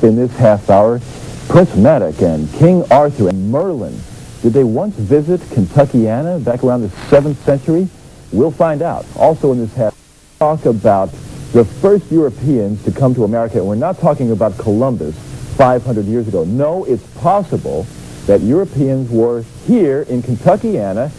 In this half hour, Prince Madoc and King Arthur and Merlin, did they once visit Kentuckiana back around the 7th century? We'll find out. Also in this half, talk about the first Europeans to come to America. And we're not talking about Columbus 500 years ago. No, it's possible that Europeans were here in Kentuckiana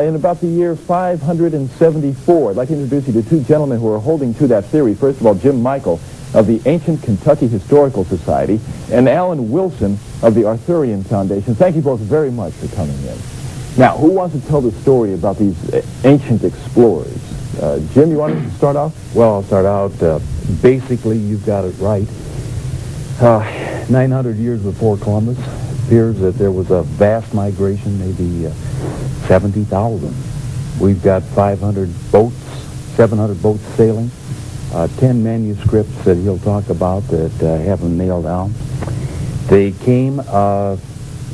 in about the year 574. I'd like to introduce you to two gentlemen who are holding to that theory. First of all, Jim Michael of the Ancient Kentucky Historical Society, and Alan Wilson of the Arthurian Foundation. Thank you both very much for coming in. Now, who wants to tell the story about these ancient explorers? Jim, you want to start off? Well, I'll start out. Basically, you've got it right. 900 years before Columbus, it appears that there was a vast migration, maybe 70,000. We've got 500 boats, 700 boats sailing. 10 manuscripts that he'll talk about that have them nailed down. They came,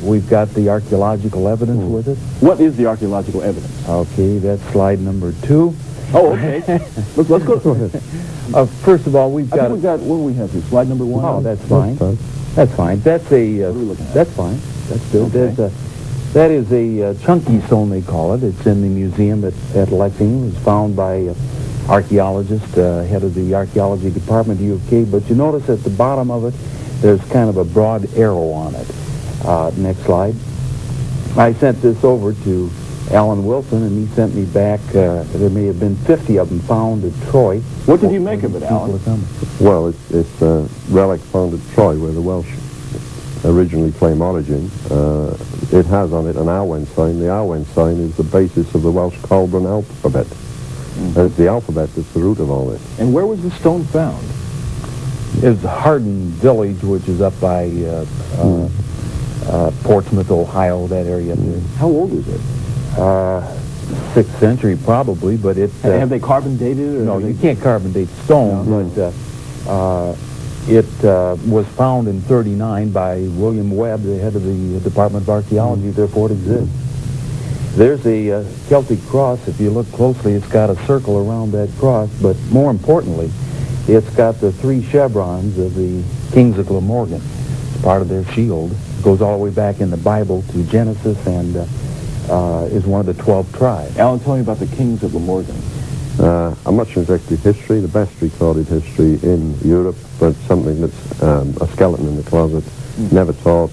we've got the archaeological evidence with it. What is the archaeological evidence? Okay, that's slide number 2. Oh, okay. Let's go. Go ahead. First of all, we've got... what do we have here? Slide number 1? Oh, that's fine. That's fine. That's a... what are we looking at? That's fine. That's good. Okay. That is a chunky stone, they call it. It's in the museum at Lexington. It was found by... archaeologist, head of the archaeology department at UK, but you notice at the bottom of it, there's kind of a broad arrow on it. Next slide. I sent this over to Alan Wilson, and he sent me back, there may have been 50 of them found at Troy. What did you make of it, Alan? Well, it's a relic found at Troy, where the Welsh originally claim origin. It has on it an Awen sign. The Awen sign is the basis of the Welsh Colburn alphabet. It's the alphabet that's the root of all this. And where was the stone found? It's Hardin Village, which is up by Portsmouth, Ohio, that area up there. How old is it? 6th century probably, but it... have they carbon dated it? No, you can't carbon date stone, but it was found in 39 by William Webb, the head of the Department of Archaeology, therefore it exists. There's a Celtic cross. If you look closely, it's got a circle around that cross, but more importantly, it's got the 3 chevrons of the kings of Glamorgan. It's part of their shield. It goes all the way back in the Bible to Genesis and is one of the 12 tribes. Alan, tell me about the kings of Glamorgan. I'm not sure exactly history, the best recorded history in Europe, but something that's a skeleton in the closet, never taught.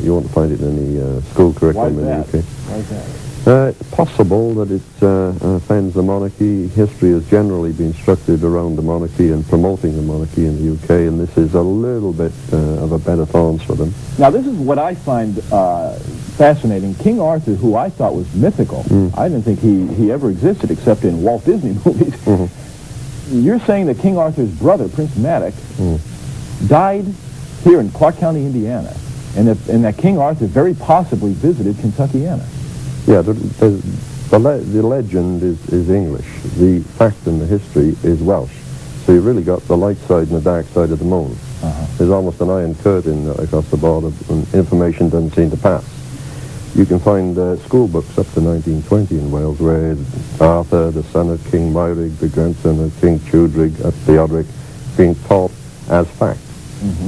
You won't find it in any school curriculum in the UK. Why is that? It's possible that it offends the monarchy. History has generally been structured around the monarchy and promoting the monarchy in the UK, and this is a little bit of a bed of thorns for them. Now, this is what I find fascinating. King Arthur, who I thought was mythical, I didn't think he ever existed except in Walt Disney movies. You're saying that King Arthur's brother, Prince Madoc, died here in Clark County, Indiana, and that King Arthur very possibly visited Kentuckiana. Yeah, the legend is English. The fact and the history is Welsh. So you've really got the light side and the dark side of the moon. There's almost an iron curtain across the border, and information doesn't seem to pass. You can find school books up to 1920 in Wales where Arthur, the son of King Meurig, the grandson of King Tudrig at Theodoric, being taught as fact.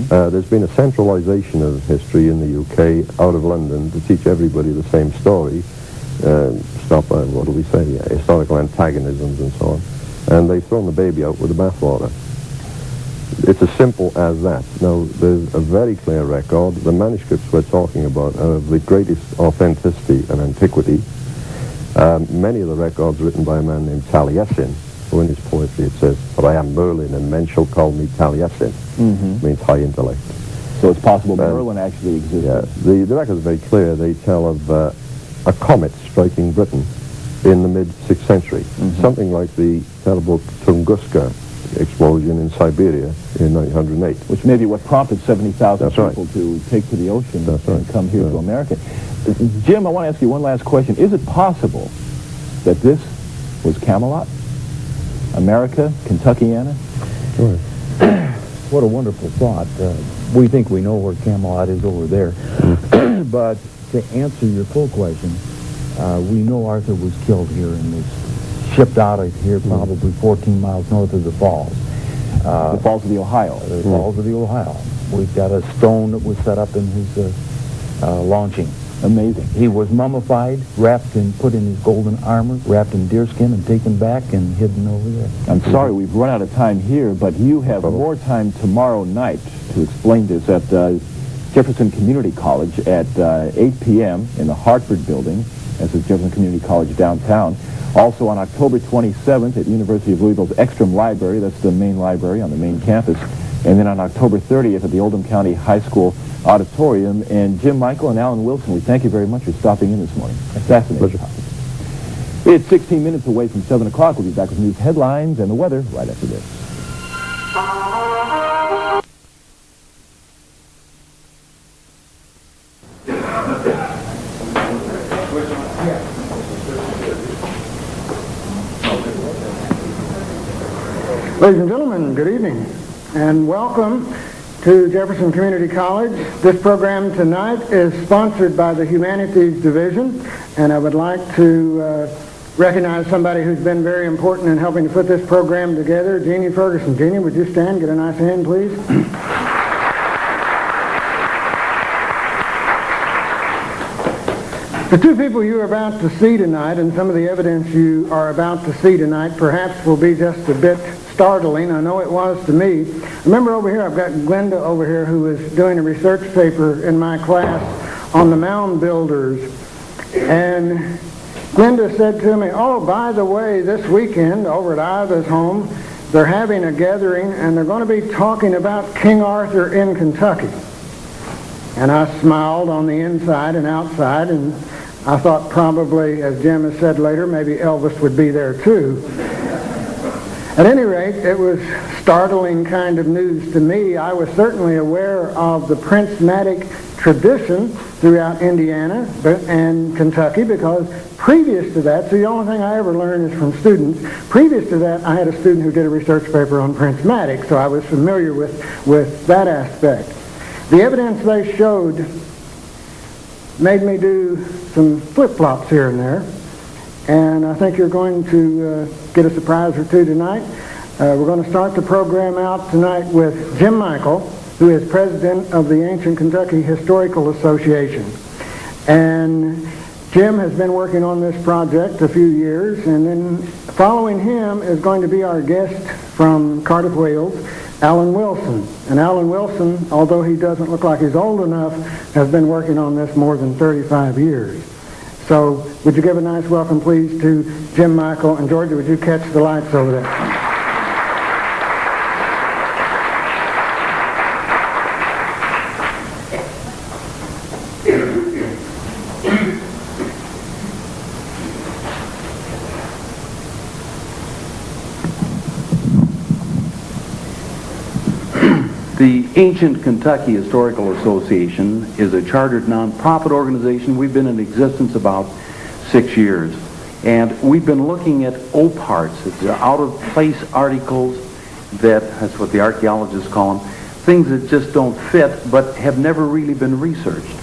There's been a centralization of history in the UK out of London to teach everybody the same story. Stop, what do we say, historical antagonisms and so on. And they've thrown the baby out with the bathwater. It's as simple as that. Now, there's a very clear record. The manuscripts we're talking about are of the greatest authenticity and antiquity. Many of the records written by a man named Taliesin, who in his poetry it says, "For I am Merlin and men shall call me Taliesin." Means high intellect. So it's possible Merlin actually existed. Yeah, the records are very clear. They tell of a comet striking Britain in the mid-6th century. Something like the terrible Tunguska explosion in Siberia in 1908. Which may be what prompted 70,000 That's right. people to take to the ocean That's and right. come here to America. Jim, I want to ask you one last question. Is it possible that this was Camelot? America, Kentuckiana? Sure. What a wonderful thought. We think we know where Camelot is over there. But to answer your full question, we know Arthur was killed here and was shipped out of here probably 14 miles north of the falls. The Falls of the Ohio. The Falls of the Ohio. We've got a stone that was set up in his launching. Amazing. He was mummified, wrapped and put in his golden armor, wrapped in deerskin, and taken back and hidden over there. I'm sorry we've run out of time here, but you have more time tomorrow night to explain this at Jefferson Community College at 8 p.m. in the Hartford building. This is Jefferson Community College downtown. Also on October 27th at University of Louisville's Ekstrom Library. That's the main library on the main campus. And then on October 30th at the Oldham County High School Auditorium. And Jim Michael and Alan Wilson, we thank you very much for stopping in this morning. A fascinating topic. It's 16 minutes away from 7 o'clock. We'll be back with news headlines and the weather right after this. Ladies and gentlemen, good evening, and welcome to Jefferson Community College. This program tonight is sponsored by the Humanities Division, and I would like to recognize somebody who's been very important in helping to put this program together, Jeannie Ferguson. Jeannie, would you stand? Get a nice hand, please. The two people you are about to see tonight, and some of the evidence you are about to see tonight, perhaps will be just a bit startling. I know it was to me. Remember over here, I've got Glenda over here who is doing a research paper in my class on the mound builders. And Glenda said to me, oh, by the way, this weekend over at Iva's home, they're having a gathering and they're going to be talking about King Arthur in Kentucky. And I smiled on the inside and outside, and I thought probably, as Jim has said later, maybe Elvis would be there too. At any rate, it was startling kind of news to me. I was certainly aware of the Prince-matic tradition throughout Indiana and Kentucky, because previous to that, so the only thing I ever learned is from students, previous to that I had a student who did a research paper on Prince-matic, so I was familiar with that aspect. The evidence they showed made me do some flip-flops here and there. And I think you're going to get a surprise or two tonight. We're going to start the program out tonight with Jim Michael, who is president of the Ancient Kentucky Historical Association. And Jim has been working on this project a few years, and then following him is going to be our guest from Cardiff, Wales, Alan Wilson. And Alan Wilson, although he doesn't look like he's old enough, has been working on this more than 35 years. So would you give a nice welcome, please, to Jim Michael. And Georgia, would you catch the lights over there? The Ancient Kentucky Historical Association is a chartered nonprofit organization. We've been in existence about 6 years. And we've been looking at oparts, it's out-of-place articles that's what the archaeologists call them, things that just don't fit but have never really been researched.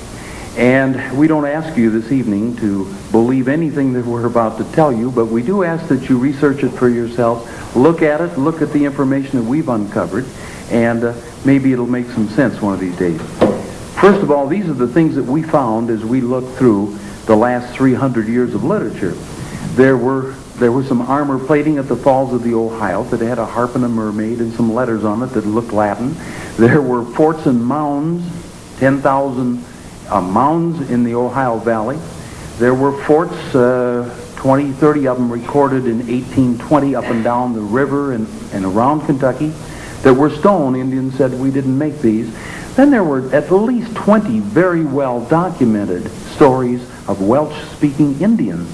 And we don't ask you this evening to believe anything that we're about to tell you, but we do ask that you research it for yourselves, look at it, look at the information that we've uncovered, and maybe it'll make some sense one of these days. First of all, these are the things that we found as we looked through the last 300 years of literature. There were some armor plating at the Falls of the Ohio that had a harp and a mermaid and some letters on it that looked Latin. There were forts and mounds, 10,000 mounds in the Ohio Valley. There were forts, 20, 30 of them recorded in 1820 up and down the river and around Kentucky. There were stone. Indians said we didn't make these. Then there were at least 20 very well documented stories of Welsh-speaking Indians,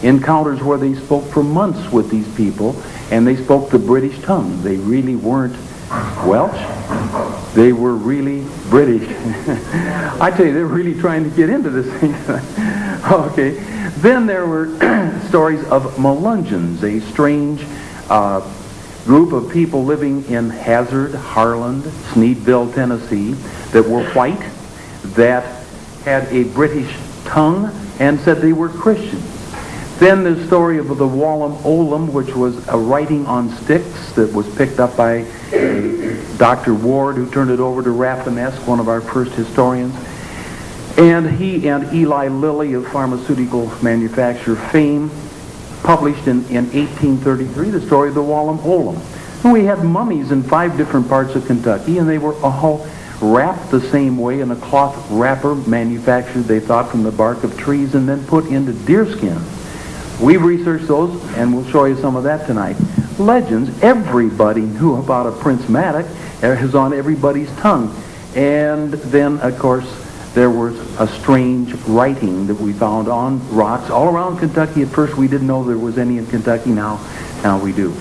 encounters where they spoke for months with these people, and they spoke the British tongue. They really weren't Welsh. They were really British. I tell you, they're really trying to get into this thing. Okay. Then there were stories of Melungeons, a strange group of people living in Hazard, Harlan, Sneedville, Tennessee, that were white, that had a British tongue, and said they were Christians. Then the story of the Wallam Olam, which was a writing on sticks that was picked up by Dr. Ward, who turned it over to Rafinesque, one of our first historians. And he and Eli Lilly of pharmaceutical manufacturer fame published in 1833 the story of the Wallam Olam. And we had mummies in 5 different parts of Kentucky, and they were all wrapped the same way in a cloth wrapper manufactured, they thought, from the bark of trees and then put into deerskin. We've researched those, and we'll show you some of that tonight. Legends, everybody knew about a Prince Madoc. It was on everybody's tongue. And then, of course, there was a strange writing that we found on rocks all around Kentucky. At first, we didn't know there was any in Kentucky. Now we do.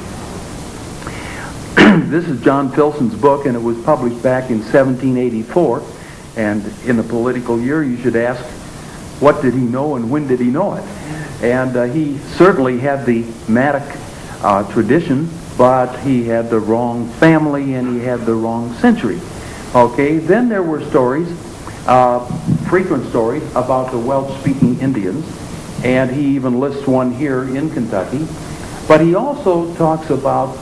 This is John Filson's book, and it was published back in 1784. And in the political year, you should ask, what did he know and when did he know it? And he certainly had the Madoc tradition, but he had the wrong family and he had the wrong century. Okay, then there were stories, frequent stories about the Welsh-speaking Indians, and he even lists one here in Kentucky. But he also talks about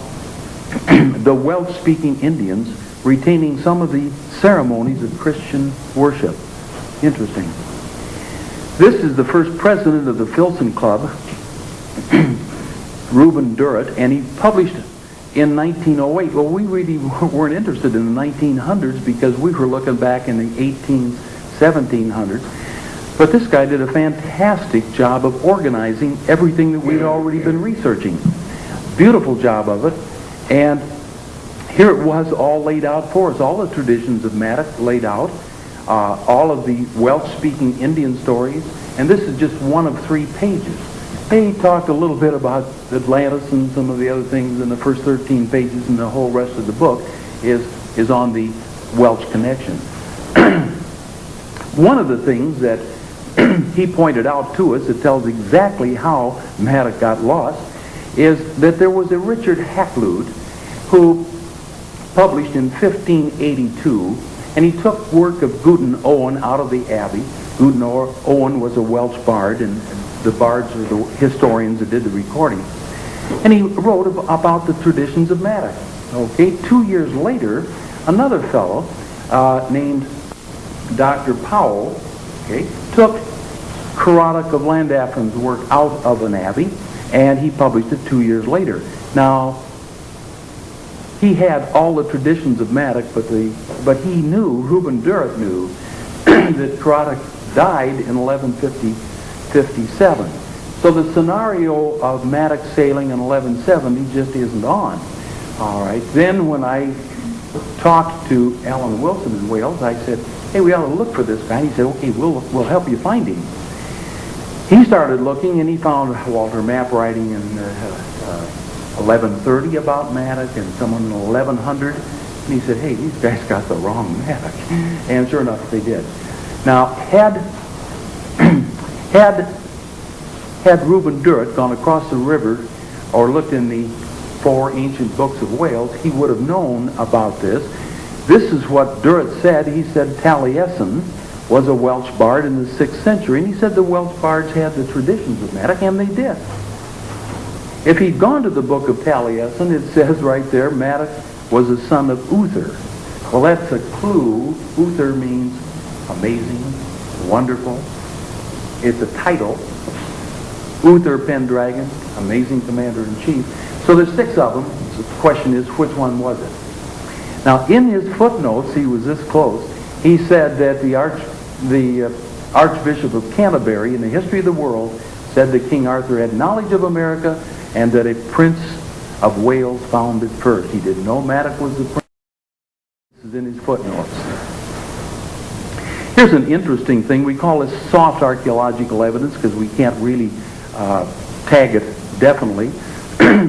the Welsh-speaking Indians retaining some of the ceremonies of Christian worship. Interesting. This is the first president of the Filson Club, Reuben Durrett, and he published in 1908. Well, we really weren't interested in the 1900s because we were looking back in the 1700s. But this guy did a fantastic job of organizing everything that we'd already been researching. Beautiful job of it. And here it was all laid out for us. All the traditions of Madoc laid out. All of the Welsh-speaking Indian stories, and this is just one of 3 pages. He talked a little bit about Atlantis and some of the other things in the first 13 pages, and the whole rest of the book is on the Welsh connection. One of the things that he pointed out to us that tells exactly how Madoc got lost is that there was a Richard Hakluyt who published in 1582. And he took work of Guten Owen out of the Abbey. Guten Owen was a Welsh bard, and the bards are the historians that did the recording. And he wrote about the traditions of Madoc. Okay, 2 years later, another fellow named Dr. Powell, okay, took Caradoc of Llandaffrin's work out of an abbey, and he published it 2 years later. Now, he had all the traditions of Madoc, but he knew, Reuben Durrett knew, that Caradoc died in 1157. So the scenario of Madoc sailing in 1170 just isn't on. All right. Then when I talked to Alan Wilson in Wales, I said, hey, we ought to look for this guy. He said, okay, we'll help you find him. He started looking, and he found Walter Map writing in 1130 about Madoc, and someone in 1100. And he said, hey, these guys got the wrong Madoc. And sure enough, they did. Now, had Reuben Durrett gone across the river or looked in the 4 ancient books of Wales, he would have known about this. This is what Durrett said. He said Taliesin was a Welsh bard in the 6th century, and he said the Welsh bards had the traditions of Madoc, and they did. If he'd gone to the book of Taliesin, it says right there, Madoc was a son of Uther. Well, that's a clue. Uther means amazing, wonderful. It's a title. Uther Pendragon, amazing commander-in-chief. So there's 6 of them. So the question is, which one was it? Now, in his footnotes, he was this close. He said that the Archbishop of Canterbury, in the history of the world, said that King Arthur had knowledge of America and that a prince of Wales found it first. He didn't know Madoc was the prince. This is in his footnotes. Here's an interesting thing. We call this soft archaeological evidence because we can't really tag it definitely.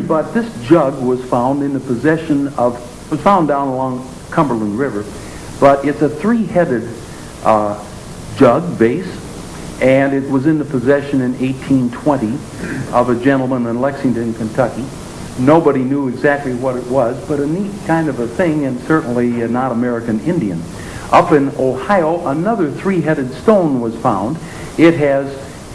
But this jug was found in the possession of, was found down along Cumberland River, but it's a 3-headed jug base, and it was in the possession in 1820 of a gentleman in Lexington, Kentucky. Nobody knew exactly what it was, but a neat kind of a thing, and certainly not American Indian. Up in Ohio, another 3-headed stone was found. It has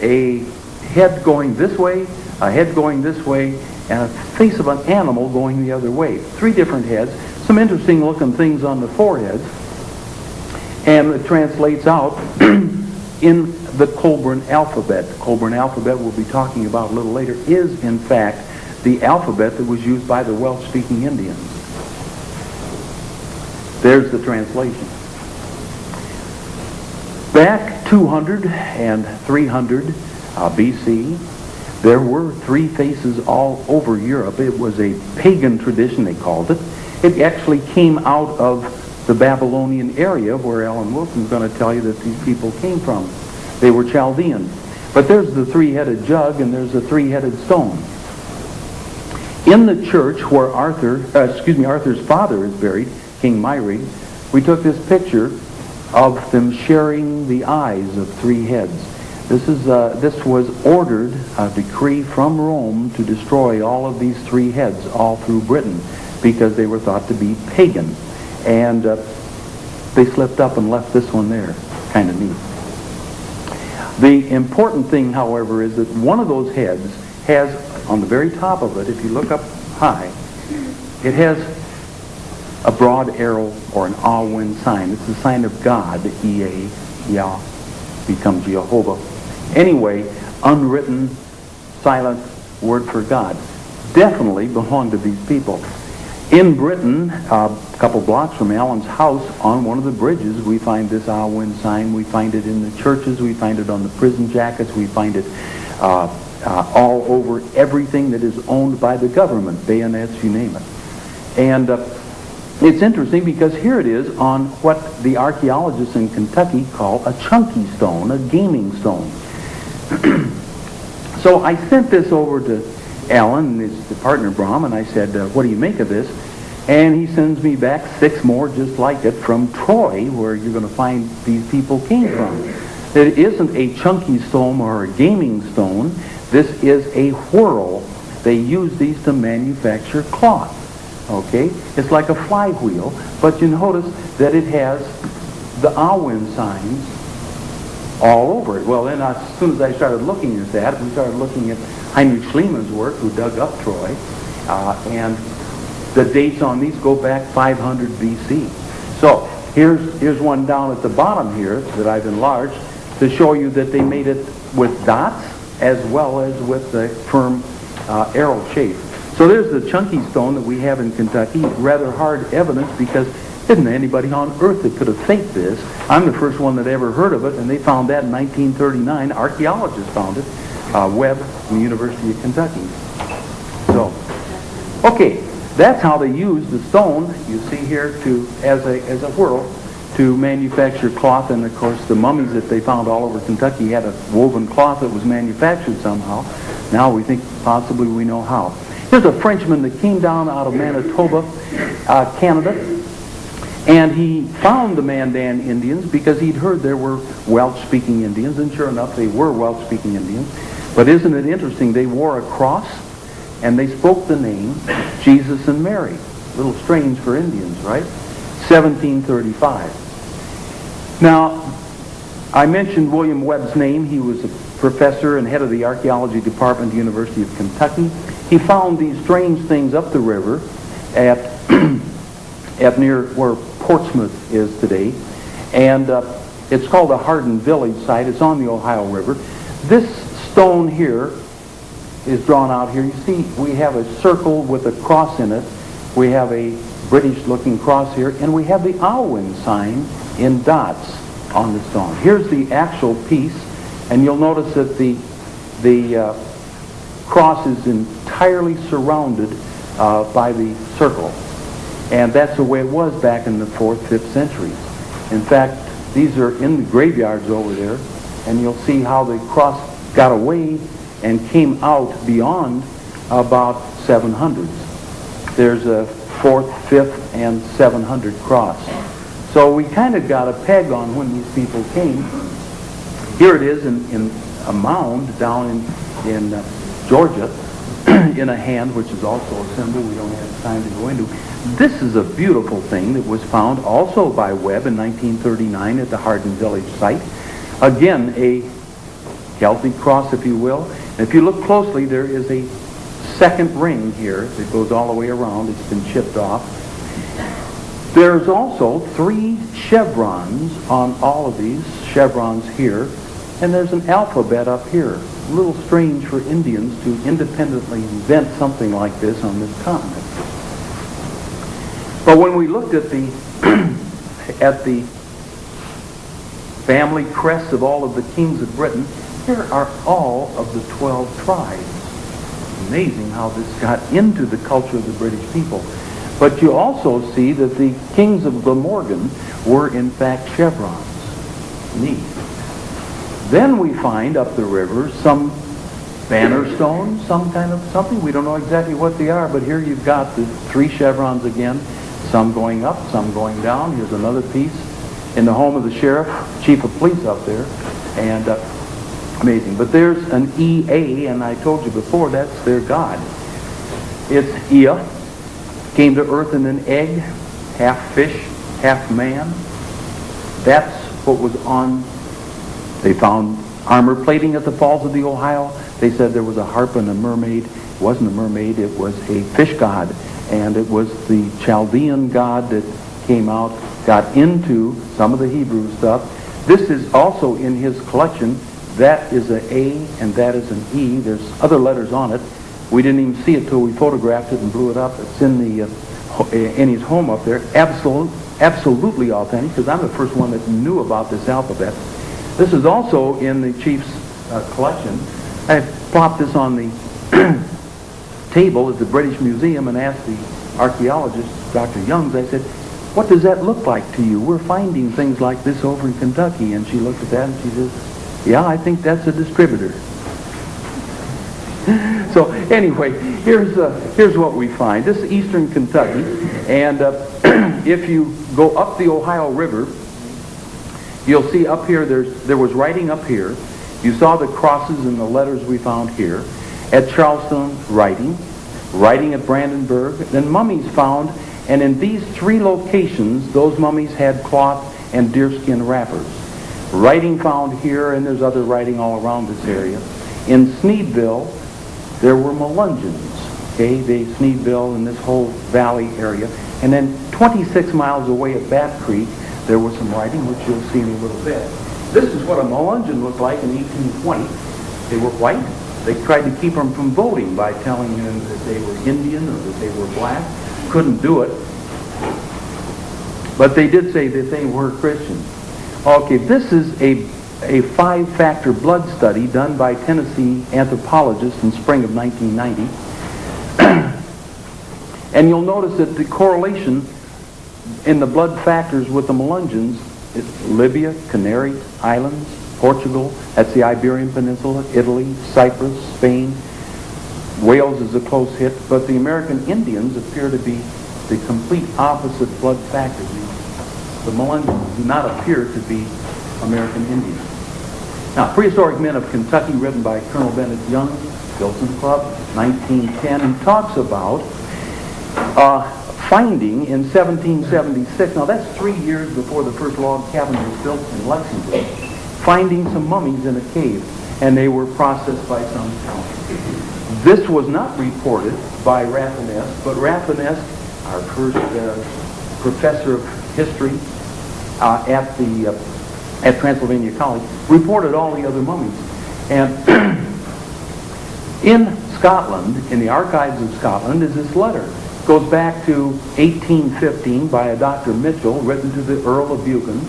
a head going this way, a head going this way, and a face of an animal going the other way. 3 different heads. Some interesting looking things on the foreheads. And it translates out in the Colburn alphabet. The Colburn alphabet we'll be talking about a little later is, in fact, the alphabet that was used by the Welsh-speaking Indians. There's the translation. Back 200 and 300 BC, there were 3 faces all over Europe. It was a pagan tradition, they called it. It actually came out of the Babylonian area where Alan Wilson's going to tell you that these people came from. They were Chaldeans. But there's the 3-headed jug and there's the 3-headed stone. In the church where Arthur's father is buried, King Myrig, we took this picture of them sharing the eyes of 3 heads. This was ordered, a decree from Rome to destroy all of these 3 heads all through Britain because they were thought to be pagan. And they slipped up and left this one there. Kind of neat. The important thing, however, is that one of those heads has, on the very top of it, if you look up high, it has a broad arrow or an Awen sign. It's the sign of God. The E-A, Yah, becomes Jehovah. Anyway, unwritten, silent word for God. Definitely belonged to these people. In Britain, a couple blocks from Alan's house, on one of the bridges, we find this Awen sign. We find it in the churches. We find it on the prison jackets. We find it all over everything that is owned by the government, bayonets, you name it. And it's interesting because here it is on what the archaeologists in Kentucky call a chunky stone, a gaming stone. So I sent this over to Alan, his partner Brom, and I said, what do you make of this? And he sends me back 6 more just like it from Troy, where you're going to find these people came from. It isn't a chunky stone or a gaming stone. This is a whorl. They use these to manufacture cloth. Okay? It's like a flywheel, but you notice that it has the Awen signs all over it. Well, then as soon as I started looking at that, we started looking at Heinrich Schliemann's work, who dug up Troy, and the dates on these go back 500 BC. So here's one down at the bottom here that I've enlarged to show you that they made it with dots as well as with the firm arrow shape. So there's the chunky stone that we have in Kentucky. Rather hard evidence because isn't anybody on earth that could have faked this. I'm the first one that ever heard of it, and they found that in 1939. Archaeologists found it. Webb from the University of Kentucky. So, okay, that's how they used the stone you see here as a whorl to manufacture cloth. And of course, the mummies that they found all over Kentucky had a woven cloth that was manufactured somehow. Now we think possibly we know how. Here's a Frenchman that came down out of Manitoba, Canada. And he found the Mandan Indians because he'd heard there were Welsh-speaking Indians, and sure enough, they were Welsh-speaking Indians. But isn't it interesting? They wore a cross, and they spoke the name Jesus and Mary. A little strange for Indians, right? 1735. Now, I mentioned William Webb's name. He was a professor and head of the archaeology department at the University of Kentucky. He found these strange things up the river at near where Portsmouth is today, and it's called the Hardin Village site. It's on the Ohio River. This stone here is drawn out here. You see, we have a circle with a cross in it. We have a British-looking cross here, and we have the Awen sign in dots on the stone. Here's the actual piece, and you'll notice that the cross is entirely surrounded by the circle. And that's the way it was back in the 4th, 5th centuries. In fact, these are in the graveyards over there, and you'll see how the cross got away and came out beyond about 700s. There's a 4th, 5th, and 700 cross. So we kind of got a peg on when these people came. Here it is in a mound down in Georgia, in a hand, which is also a symbol we don't have time to go into. This is a beautiful thing that was found also by Webb in 1939 at the Hardin Village site. Again, a Celtic cross, if you will. If you look closely, there is a second ring here that goes all the way around. It's been chipped off. There's also 3 chevrons on all of these, chevrons here, and there's an alphabet up here. A little strange for Indians to independently invent something like this on this continent. But when we looked at the at the family crests of all of the kings of Britain, here are all of the 12 tribes. Amazing how this got into the culture of the British people. But you also see that the kings of Glamorgan were in fact chevrons. Neat. Then we find up the river some banner stones, some kind of something. We don't know exactly what they are, but here you've got the 3 chevrons again, some going up, some going down. Here's another piece in the home of the sheriff, chief of police up there, and amazing. But there's an EA, and I told you before, that's their god. It's Ea, came to earth in an egg, half fish, half man. That's what was on. They found armor plating at the falls of the Ohio. They said there was a harp and a mermaid. It wasn't a mermaid, it was a fish god. And it was the Chaldean god that came out, got into some of the Hebrew stuff. This is also in his collection. That is an A and that is an E. There's other letters on it. We didn't even see it till we photographed it and blew it up. It's in his home up there. Absolutely authentic, because I'm the first one that knew about this alphabet. This is also in the chief's collection. I plopped this on the table at the British Museum and asked the archaeologist, Dr. Youngs, I said, what does that look like to you? We're finding things like this over in Kentucky. And she looked at that and she says, yeah, I think that's a distributor. So anyway, here's what we find. This is eastern Kentucky, and if you go up the Ohio River, you'll see up here there was writing up here. You saw the crosses and the letters we found here. At Charleston, writing at Brandenburg, then mummies found, and in these 3 locations, those mummies had cloth and deerskin wrappers. Writing found here, and there's other writing all around this area. In Sneedville, there were Melungeons, okay? Sneedville and this whole valley area. And then 26 miles away at Bat Creek, there was some writing, which you'll see in a little bit. This is what a Melungeon looked like in 1820. They were white. They tried to keep them from voting by telling them that they were Indian or that they were black. Couldn't do it. But they did say that they were Christian. Okay, this is a 5-factor blood study done by Tennessee anthropologists in spring of 1990. And you'll notice that the correlation in the blood factors with the Melungeons is Libya, Canary Islands, Portugal, that's the Iberian Peninsula, Italy, Cyprus, Spain. Wales is a close hit, but the American Indians appear to be the complete opposite blood factors. The Melungeons do not appear to be American Indians. Now, Prehistoric Men of Kentucky, written by Colonel Bennett Young, Filson Club, 1910, and talks about finding in 1776, now that's 3 years before the first log cabin was built in Lexington, finding some mummies in a cave, and they were processed by some count. This was not reported by Raffines, but Raffines, our first professor of history at Transylvania College, reported all the other mummies. And in Scotland, in the archives of Scotland, is this letter. It goes back to 1815 by a Dr. Mitchell, written to the Earl of Buchan.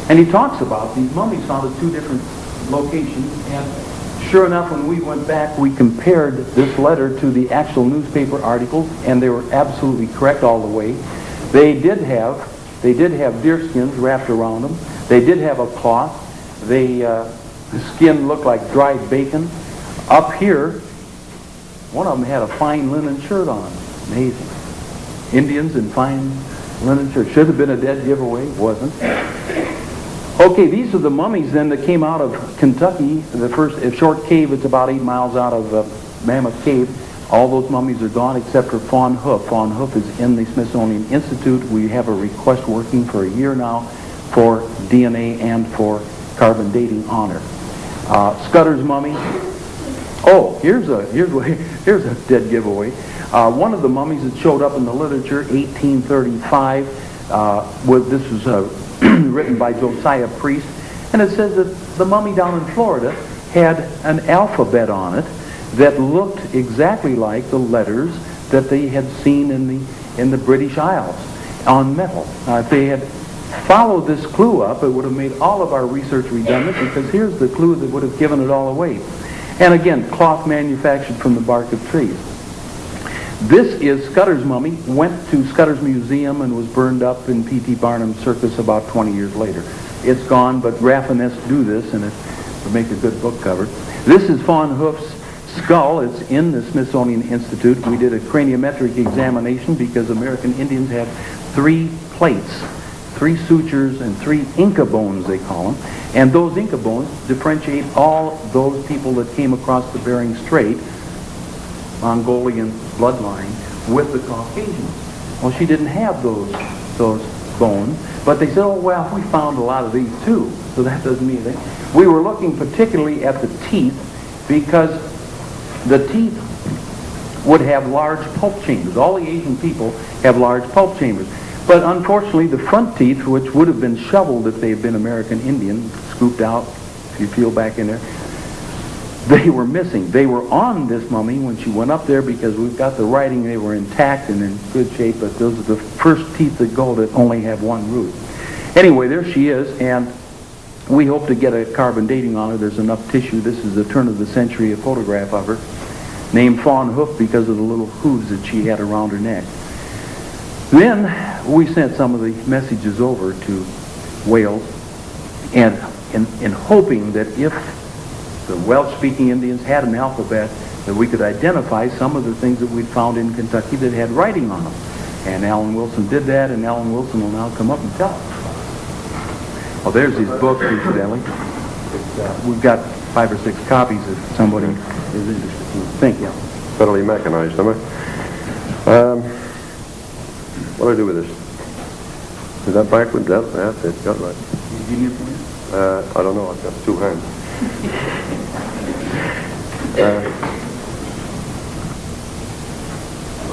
And he talks about these mummies found at 2 different locations. And sure enough, when we went back, we compared this letter to the actual newspaper articles, and they were absolutely correct all the way. They did have deerskins wrapped around them. They did have a cloth. The skin looked like dried bacon. Up here, one of them had a fine linen shirt on. Amazing. Indians in fine linen shirts. Should have been a dead giveaway. Wasn't. Okay, these are the mummies then that came out of Kentucky. The first short cave, it's about 8 miles out of Mammoth Cave. All those mummies are gone except for Fawn Hoof. Fawn Hoof is in the Smithsonian Institute. We have a request working for a year now for DNA and for carbon dating on her. Scudder's mummy, Oh, here's a dead giveaway. One of the mummies that showed up in the literature, 1835, this was written by Josiah Priest, and it says that the mummy down in Florida had an alphabet on it that looked exactly like the letters that they had seen in the British Isles on metal. If they had followed this clue up, it would have made all of our research redundant, because here's the clue that would have given it all away. And again, cloth manufactured from the bark of trees. This is Scudder's mummy, went to Scudder's Museum and was burned up in P.T. Barnum's circus about 20 years later. It's gone, but raffinists do this, and it would make a good book cover. This is Fawn Hoof's skull. It's in the Smithsonian Institute. We did a craniometric examination because American Indians had 3 plates, 3 sutures, and 3 Inca bones, they call them. And those Inca bones differentiate all those people that came across the Bering Strait, Mongolian bloodline, with the Caucasians. Well, she didn't have those bones, but they said, oh, well, we found a lot of these too, so that doesn't mean anything. We were looking particularly at the teeth, because the teeth would have large pulp chambers. All the Asian people have large pulp chambers. But unfortunately, the front teeth, which would have been shoveled if they had been American Indian, scooped out, if you feel back in there, they were missing. They were on this mummy when she went up there, because we've got the writing, they were intact and in good shape, but those are the first teeth that go that only have one root. Anyway, there she is, and we hope to get a carbon dating on her. There's enough tissue. This is a turn-of-the-century photograph of her, named Fawn Hoof because of the little hooves that she had around her neck. Then we sent some of the messages over to Wales, and in hoping that if the Welsh-speaking Indians had an alphabet, that we could identify some of the things that we'd found in Kentucky that had writing on them. And Alan Wilson did that, and Alan Wilson will now come up and tell us. Well, there's these books, incidentally. We've got 5 or 6 copies if somebody is interested. Thank you. Thoroughly mechanized, am I? What do I do with this? Is that backwards? That's it. Got right. You need a point? I don't know. I've got 2 hands.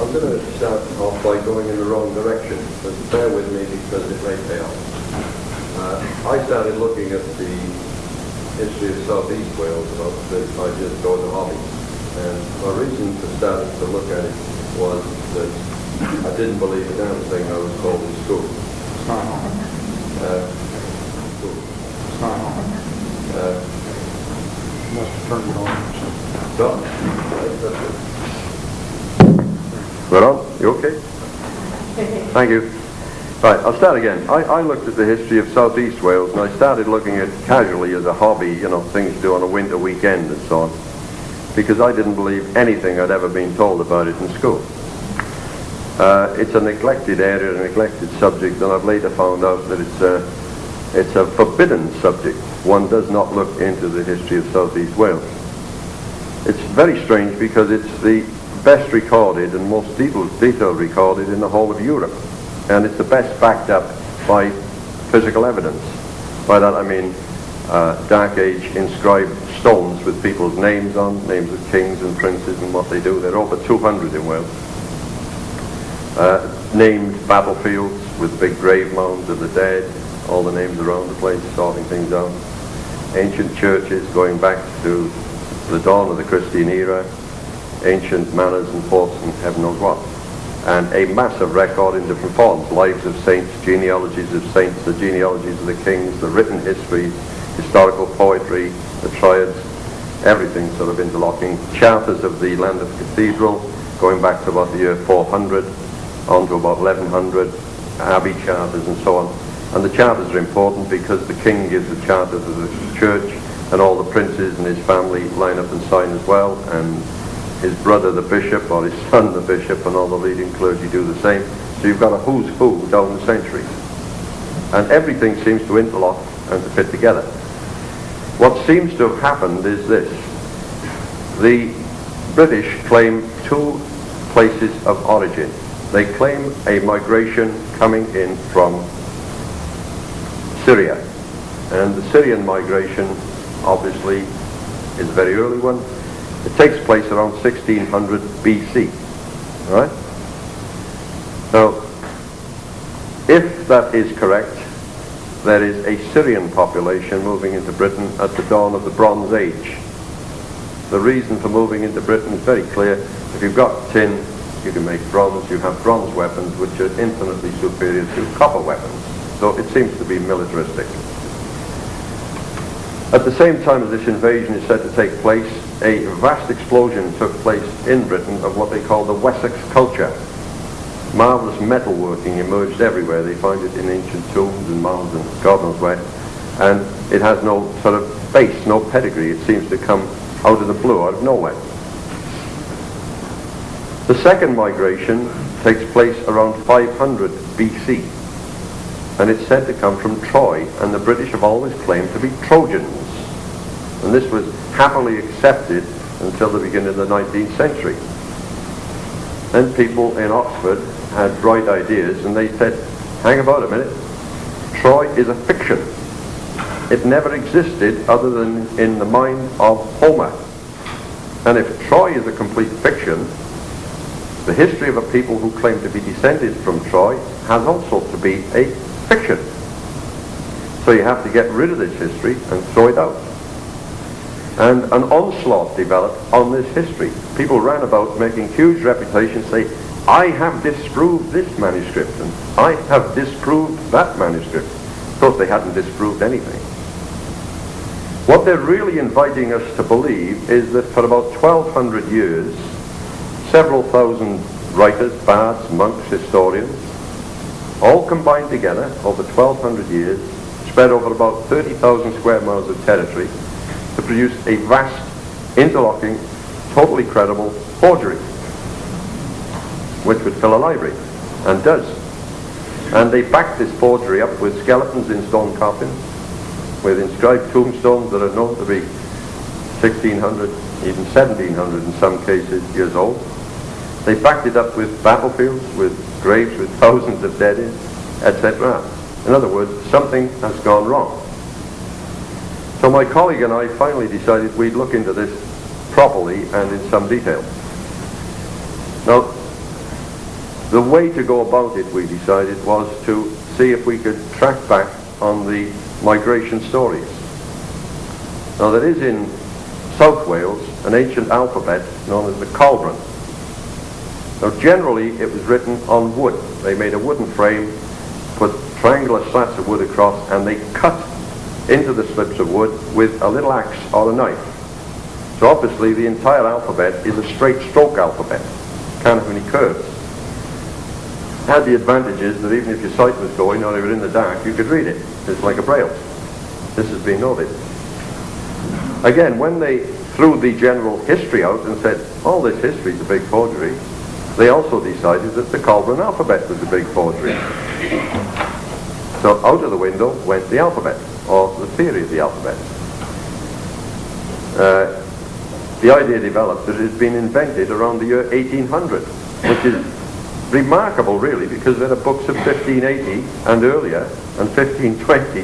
I'm going to start off by going in the wrong direction, but bear with me because it may pay off. I started looking at the history of Southeast Wales about 35 years ago as a hobby. And my reason for starting to look at it was that I didn't believe a damn thing I was told in school. Must have turned it on. Right on? You okay? Thank you. Right, I'll start again. I looked at the history of Southeast Wales, and I started looking at it casually as a hobby, things to do on a winter weekend and so on, because I didn't believe anything I'd ever been told about it in school. It's a neglected area, a neglected subject, and I've later found out that it's a forbidden subject. One does not look into the history of Southeast Wales. It's very strange because it's the best recorded and most detailed recorded in the whole of Europe. And it's the best backed up by physical evidence. By that I mean Dark Age inscribed stones with people's names on, names of kings and princes and what they do. There are over 200 in Wales. Named battlefields with big grave mounds of the dead, all the names around the place, sorting things out. Ancient churches going back to the dawn of the Christian era, ancient manors and forts and heaven knows what. And a massive record in different forms, lives of saints, genealogies of saints, the genealogies of the kings, the written histories, historical poetry, the triads, everything sort of interlocking. Charters of the land of cathedral, going back to about the year 400, on to about 1100, abbey charters and so on. And the charters are important because the king gives the charter to the church, and all the princes and his family line up and sign as well, and his brother the bishop or his son the bishop and all the leading clergy do the same. So you've got a who's who down the centuries. And everything seems to interlock and to fit together. What seems to have happened is this. The British claim 2 places of origin. They claim a migration coming in from Syria. And the Syrian migration, obviously, is a very early one. It takes place around 1600 BC. All right? Now, if that is correct, there is a Syrian population moving into Britain at the dawn of the Bronze Age. The reason for moving into Britain is very clear. If you've got tin, you can make bronze. You have bronze weapons which are infinitely superior to copper weapons. So it seems to be militaristic. At the same time as this invasion is said to take place, a vast explosion took place in Britain of what they call the Wessex culture. Marvellous metalworking emerged everywhere. They find it in ancient tombs and mounds and God knows where. And it has no sort of base, no pedigree. It seems to come out of the blue, out of nowhere. The second migration takes place around 500 BC. And it's said to come from Troy, and the British have always claimed to be Trojans. And this was happily accepted until the beginning of the 19th century. Then people in Oxford had bright ideas, and they said, hang about a minute, Troy is a fiction. It never existed other than in the mind of Homer. And if Troy is a complete fiction, the history of a people who claim to be descended from Troy has also to be a fiction. So you have to get rid of this history and throw it out. And an onslaught developed on this history. People ran about making huge reputations, say, I have disproved this manuscript, and I have disproved that manuscript. Of course, they hadn't disproved anything. What they're really inviting us to believe is that for about 1,200 years, several thousand writers, bards, monks, historians, all combined together over 1,200 years, spread over about 30,000 square miles of territory, to produce a vast, interlocking, totally credible forgery, which would fill a library, and does. And they backed this forgery up with skeletons in stone coffins, with inscribed tombstones that are known to be 1,600, even 1,700 in some cases, years old. They backed it up with battlefields, with graves with thousands of dead in, etc. In other words, something has gone wrong. So my colleague and I finally decided we'd look into this properly and in some detail. Now, the way to go about it, we decided, was to see if we could track back on the migration stories. Now, there is in South Wales an ancient alphabet known as the Colbran. Now, generally, it was written on wood. They made a wooden frame, put triangular slats of wood across, and they cut into the slips of wood with a little axe or a knife. So obviously the entire alphabet is a straight stroke alphabet. Can't have any curves. It had the advantages that even if your sight was going or you were in the dark, you could read it. It's like a braille. This has been noted. Again, when they threw the general history out and said, all this history is a big forgery, they also decided that the Colbran alphabet was a big forgery. So out of the window went the alphabet, or the theory of the alphabet. The idea developed that it had been invented around the year 1800, which is remarkable really, because there are books of 1580 and earlier, and 1520,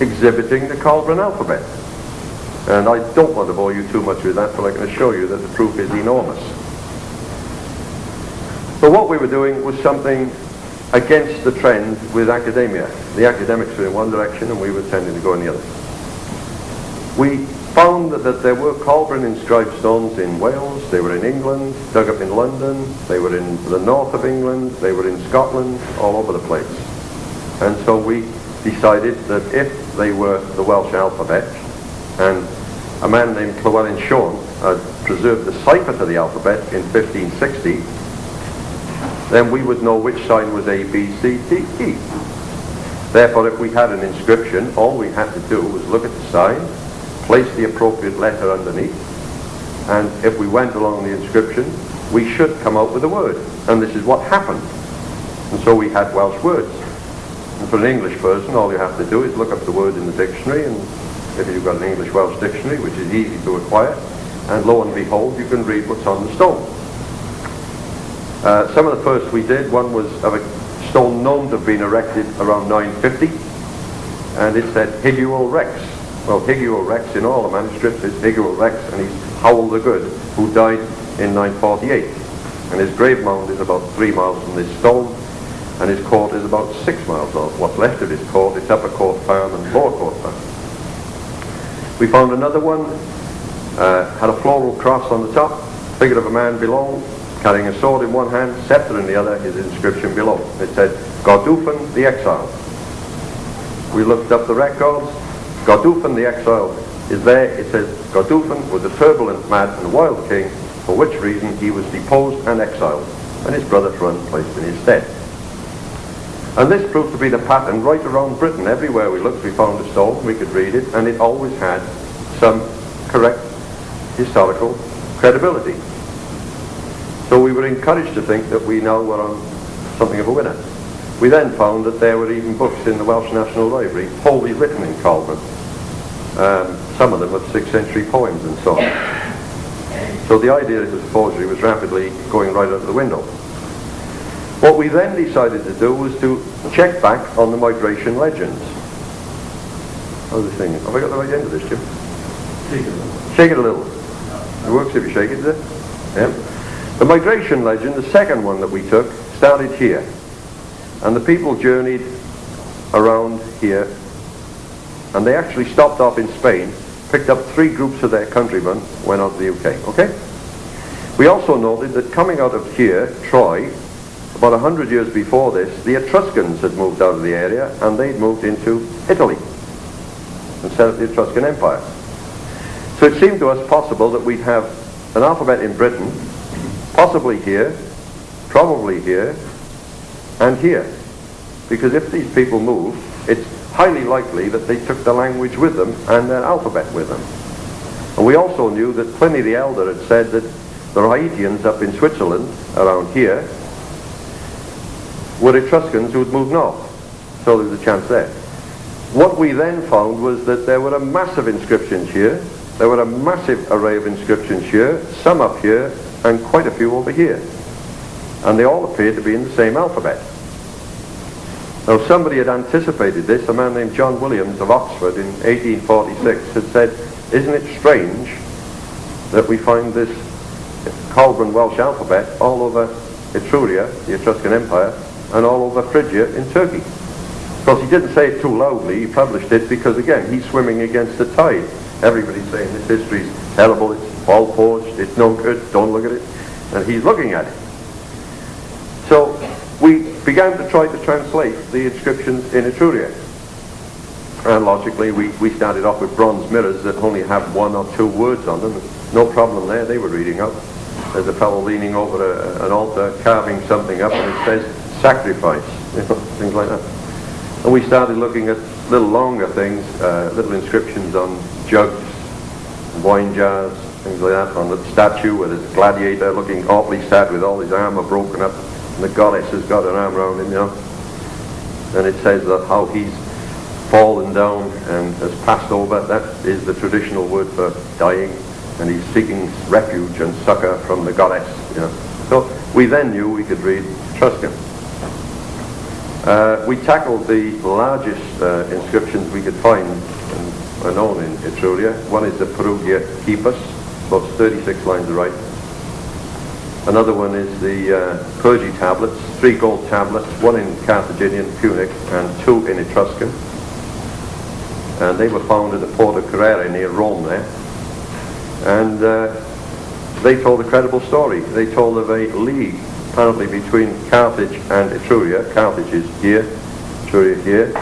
exhibiting the Colbran alphabet. And I don't want to bore you too much with that, but I can assure you that the proof is enormous. So what we were doing was something against the trend with academia. The academics were in one direction and we were tending to go in the other. We found that there were Colbran inscribed stones in Wales, they were in England, dug up in London, they were in the north of England, they were in Scotland, all over the place. And so we decided that if they were the Welsh alphabet, and a man named Llewellyn Sion had preserved the cipher to the alphabet in 1560, then we would know which sign was A, B, C, D, E. Therefore, if we had an inscription, all we had to do was look at the sign, place the appropriate letter underneath, and if we went along the inscription, we should come out with a word. And this is what happened. And so we had Welsh words. And for an English person, all you have to do is look up the word in the dictionary, and if you've got an English-Welsh dictionary, which is easy to acquire, and lo and behold, you can read what's on the stone. Some of the first we did, one was of a stone known to have been erected around 950, and it said Hiduo Rex, Well, Higio Rex in all the manuscripts is Higio Rex, and he's Howell the Good, who died in 948. And his grave mound is about 3 miles from this stone, and his court is about 6 miles off. What's left of his court is Upper Court Farm and Lower Court Farm. We found another one, had a floral cross on the top, figure of a man below, carrying a sword in one hand, scepter in the other, his inscription below. It said, Godufan the Exile. We looked up the records. Godufan the Exile is there. It says, Godufan was a turbulent, mad and wild king, for which reason he was deposed and exiled, and his brother Frun placed in his stead. And this proved to be the pattern right around Britain. Everywhere we looked, we found a stone, we could read it, and it always had some correct historical credibility. So we were encouraged to think that we now were on something of a winner. We then found that there were even books in the Welsh National Library wholly written in Calvin. Some of them with 6th century poems and so on. So the idea of forgery was rapidly going right out of the window. What we then decided to do was to check back on the migration legends. How's this thing? Have I got the right end of this, Jim? Shake it a little. Shake it a little. It works if you shake it, does it? Yeah. The migration legend, the second one that we took, started here. And the people journeyed around here, and they actually stopped off in Spain, picked up 3 groups of their countrymen, went on to the UK. Okay? We also noted that coming out of here, Troy, about 100 years before this, the Etruscans had moved out of the area, and they'd moved into Italy and set up the Etruscan Empire. So it seemed to us possible that we'd have an alphabet in Britain, possibly here, probably here, and here. Because if these people moved, it's highly likely that they took the language with them and their alphabet with them. And we also knew that Pliny the Elder had said that the Rhaetians up in Switzerland, around here, were Etruscans who had moved north. So there was a chance there. What we then found was that there were a massive inscriptions here, there were a massive array of inscriptions here, some up here, and quite a few over here. And they all appeared to be in the same alphabet. Now somebody had anticipated this. A man named John Williams of Oxford in 1846 had said, isn't it strange that we find this Calvin Welsh alphabet all over Etruria, the Etruscan Empire, and all over Phrygia in Turkey? Of course, he didn't say it too loudly. He published it because, again, he's swimming against the tide. Everybody's saying this history's terrible, it's all forged, it's no good, don't look at it. And he's looking at it. So we began to try to translate the inscriptions in Etruria. And logically, we started off with bronze mirrors that only have 1 or 2 words on them. No problem there, they were reading up. There's a fellow leaning over an altar, carving something up, and it says, sacrifice, things like that. And we started looking at little longer things, little inscriptions on jugs, wine jars, things like that, on the statue where there's a gladiator looking awfully sad with all his armor broken up, and the goddess has got an arm around him, you know. And it says that how he's fallen down and has passed over. That is the traditional word for dying, and he's seeking refuge and succor from the goddess, you know. So we then knew we could read Etruscan. We tackled the largest inscriptions we could find and are known in Etruria. One is the Perugia Keepus, about 36 lines of writing. Another one is the Pergi tablets, 3 gold tablets, 1 in Carthaginian, Punic, and 2 in Etruscan. And they were found at the port of Carrara near Rome there. And they told a credible story. They told of a league apparently between Carthage and Etruria. Carthage is here, Etruria here.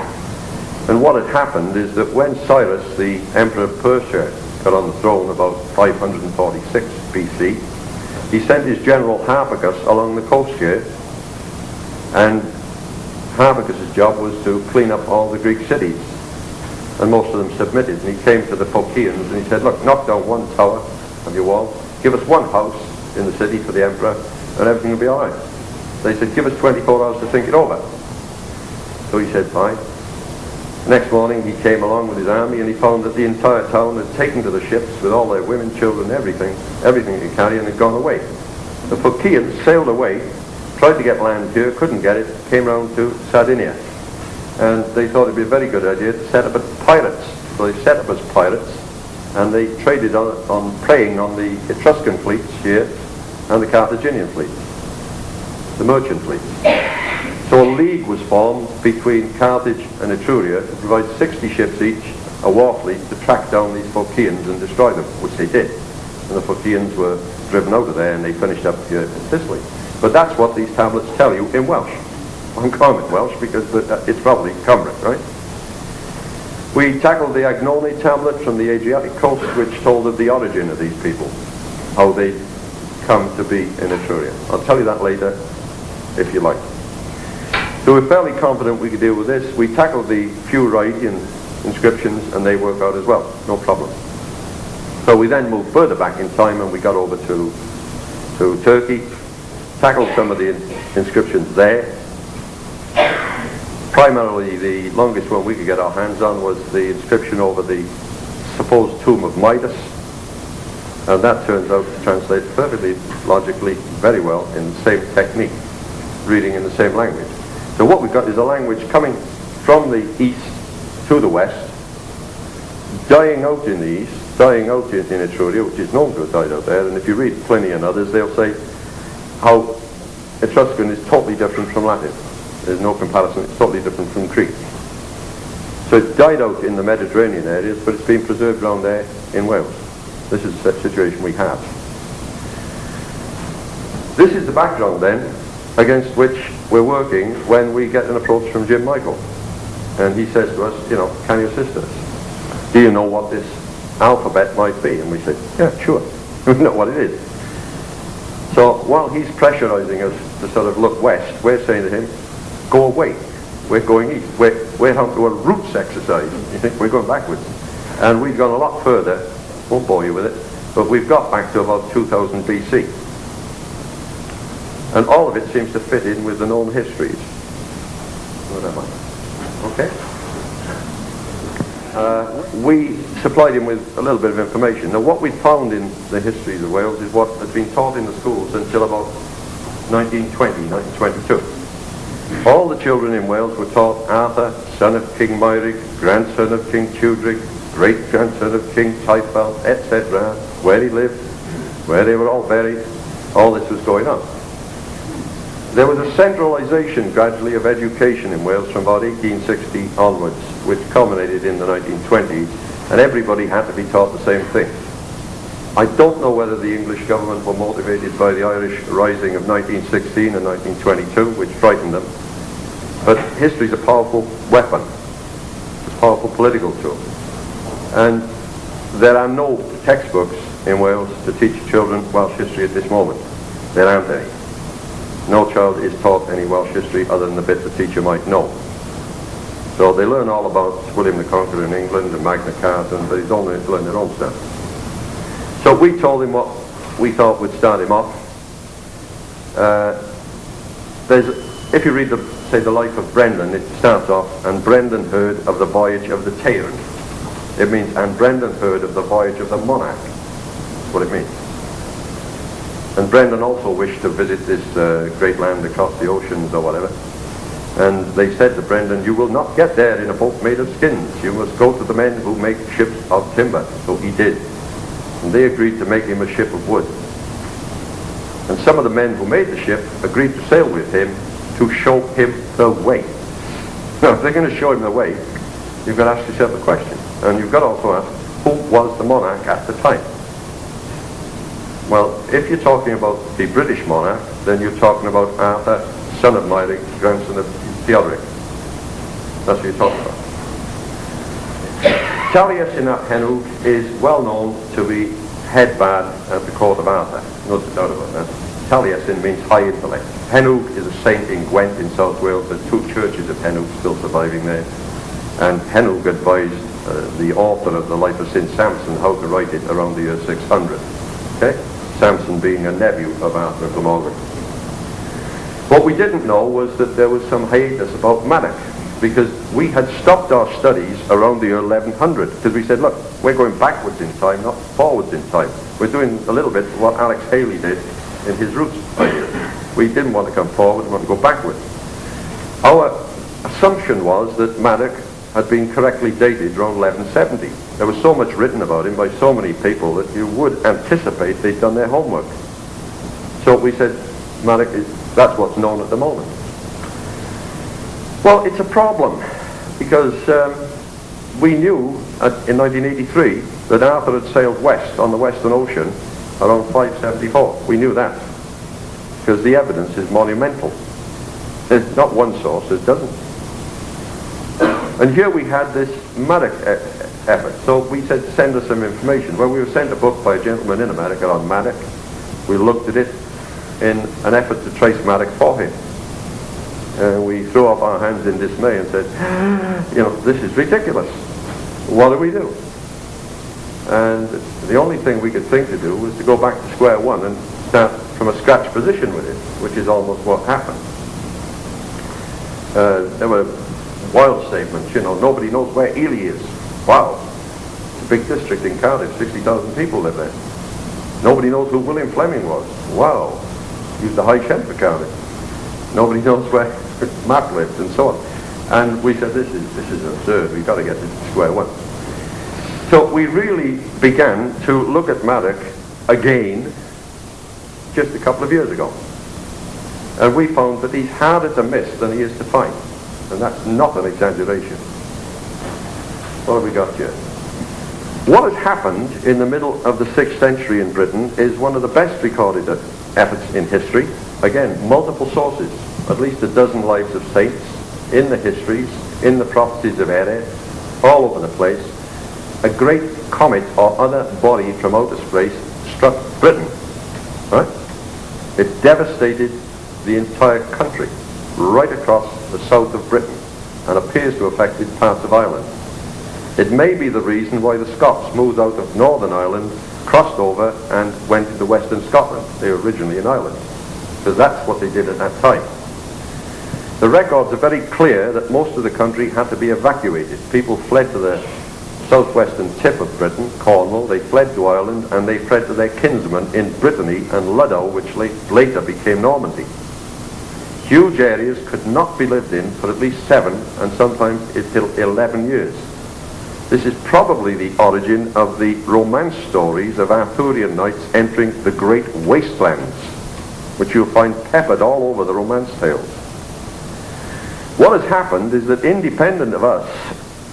And what had happened is that when Cyrus, the emperor of Persia, got on the throne about 546 BC, he sent his general Harpagus along the coast here, and Harpagus' job was to clean up all the Greek cities, and most of them submitted. And he came to the Phocaeans and he said, look, knock down 1 tower of your wall, give us 1 house in the city for the emperor, and everything will be all right. They said, give us 24 hours to think it over. So he said, fine. Next morning he came along with his army, and he found that the entire town had taken to the ships with all their women, children, everything they could carry, and had gone away. The Phocaeans sailed away, tried to get land here, couldn't get it, came round to Sardinia. And they thought it'd be a very good idea to set up a pirates So they set up as pirates, and they traded on preying on the Etruscan fleets here and the Carthaginian fleet, the merchant fleet. So a league was formed between Carthage and Etruria to provide 60 ships each, a war fleet, to track down these Phocians and destroy them, which they did. And the Phocians were driven out of there and they finished up here in Sicily. But that's what these tablets tell you in Welsh. I'm calling it Welsh because it's probably Cumbric, right? We tackled the Agnone tablet from the Adriatic coast, which told of the origin of these people, how they come to be in Etruria. I'll tell you that later, if you like. So we're fairly confident we could deal with this. We tackled the Few-Wrightian inscriptions, and they work out as well, no problem. So we then moved further back in time, and we got over to Turkey, tackled some of the inscriptions there. Primarily, the longest one we could get our hands on was the inscription over the supposed tomb of Midas, and that turns out to translate perfectly, logically, very well in the same technique, reading in the same language. So what we've got is a language coming from the east to the west, dying out in the east, dying out in Etruria, which is known to have died out there, and if you read Pliny and others, they'll say how Etruscan is totally different from Latin. There's no comparison, it's totally different from Greek. So it died out in the Mediterranean areas, but it's been preserved around there in Wales. This is the situation we have. This is the background then, against which we're working when we get an approach from Jim Michael. And he says to us, you know, can you assist us? Do you know what this alphabet might be? And we say, yeah, sure, we know what it is. So while he's pressurizing us to sort of look west, we're saying to him, go away. We're going east. We're on to a roots exercise. You think we're going backwards. And we've gone a lot further, won't bore you with it, but we've got back to about 2000 BC. And all of it seems to fit in with the known histories. What am I? Okay. We supplied him with a little bit of information. Now what we found in the histories of Wales is what had been taught in the schools until about 1920, 1922. All the children in Wales were taught Arthur, son of King Meurig, grandson of King Tudrig, great-grandson of King Teithfel, etc., where he lived, where they were all buried. All this was going on. There was a centralization gradually of education in Wales from about 1860 onwards, which culminated in the 1920s, and everybody had to be taught the same thing. I don't know whether the English government were motivated by the Irish Rising of 1916 and 1922, which frightened them, but history is a powerful weapon, it's a powerful political tool. And there are no textbooks in Wales to teach children Welsh history at this moment. There aren't any. No child is taught any Welsh history other than the bit the teacher might know. So they learn all about William the Conqueror in England and Magna Carta, but they don't learn their own stuff. So we told him what we thought would start him off. If you read the life of Brendan, it starts off, and Brendan heard of the voyage of the Teiron. It means, and Brendan heard of the voyage of the Monarch. That's what it means. And Brendan also wished to visit this great land across the oceans or whatever. And they said to Brendan, you will not get there in a boat made of skins. You must go to the men who make ships of timber. So he did. And they agreed to make him a ship of wood. And some of the men who made the ship agreed to sail with him to show him the way. Now, if they're going to show him the way, you've got to ask yourself a question. And you've got to also ask, who was the monarch at the time? Well, if you're talking about the British monarch, then you're talking about Arthur, son of Meurig, grandson of Theodoric. That's what you're talking about. Taliesin ap Henwg is well known to be head bard at the court of Arthur. No doubt about that. Taliesin means high intellect. Henwg is a saint in Gwent in South Wales. There's 2 churches of Henwg still surviving there. And Henwg advised the author of the life of St. Samson how to write it around the year 600. Okay? Samson being a nephew of Arthur of Glamorgan. What we didn't know was that there was some hiatus about Madoc, because we had stopped our studies around the year 1100, because we said, look, we're going backwards in time, not forwards in time. We're doing a little bit what Alex Haley did in his roots idea. We didn't want to come forward, we want to go backwards. Our assumption was that Madoc had been correctly dated around 1170. There was so much written about him by so many people that you would anticipate they'd done their homework. So we said, Maddock, that's what's known at the moment. Well, it's a problem, because we knew in 1983 that Arthur had sailed west on the Western Ocean around 574. We knew that, because the evidence is monumental. There's not one source, there's dozens. And here we had this Maddock effort. So we said, send us some information. Well, we were sent a book by a gentleman in America on Maddock. We looked at it in an effort to trace Maddock for him. And we threw up our hands in dismay and said, you know, this is ridiculous. What do we do? And the only thing we could think to do was to go back to square one and start from a scratch position with it, which is almost what happened. There were wild statements, you know, nobody knows where Ely is. Wow. It's a big district in Cardiff, 60,000 people live there. Nobody knows who William Fleming was. Wow. Used the High Shed for Cardiff. Nobody knows where Mapp lived, and so on. And we said, this is absurd, we've got to get to square one. So we really began to look at Maddock again just a couple of years ago. And we found that he's harder to miss than he is to find. And that's not an exaggeration. What have we got here? What has happened in the middle of the 6th century in Britain is one of the best recorded efforts in history. Again, multiple sources, at least a dozen lives of saints, in the histories, in the prophecies of Ered, all over the place. A great comet or other body from outer space struck Britain. Right? It devastated the entire country, right across the south of Britain, and appears to have affected parts of Ireland. It may be the reason why the Scots moved out of Northern Ireland, crossed over, and went into Western Scotland. They were originally in Ireland, because that's what they did at that time. The records are very clear that most of the country had to be evacuated. People fled to the southwestern tip of Britain, Cornwall, they fled to Ireland, and they fled to their kinsmen in Brittany and Ludlow, which later became Normandy. Huge areas could not be lived in for at least 7 and sometimes until 11 years. This is probably the origin of the romance stories of Arthurian knights entering the great wastelands, which you'll find peppered all over the romance tales. What has happened is that, independent of us,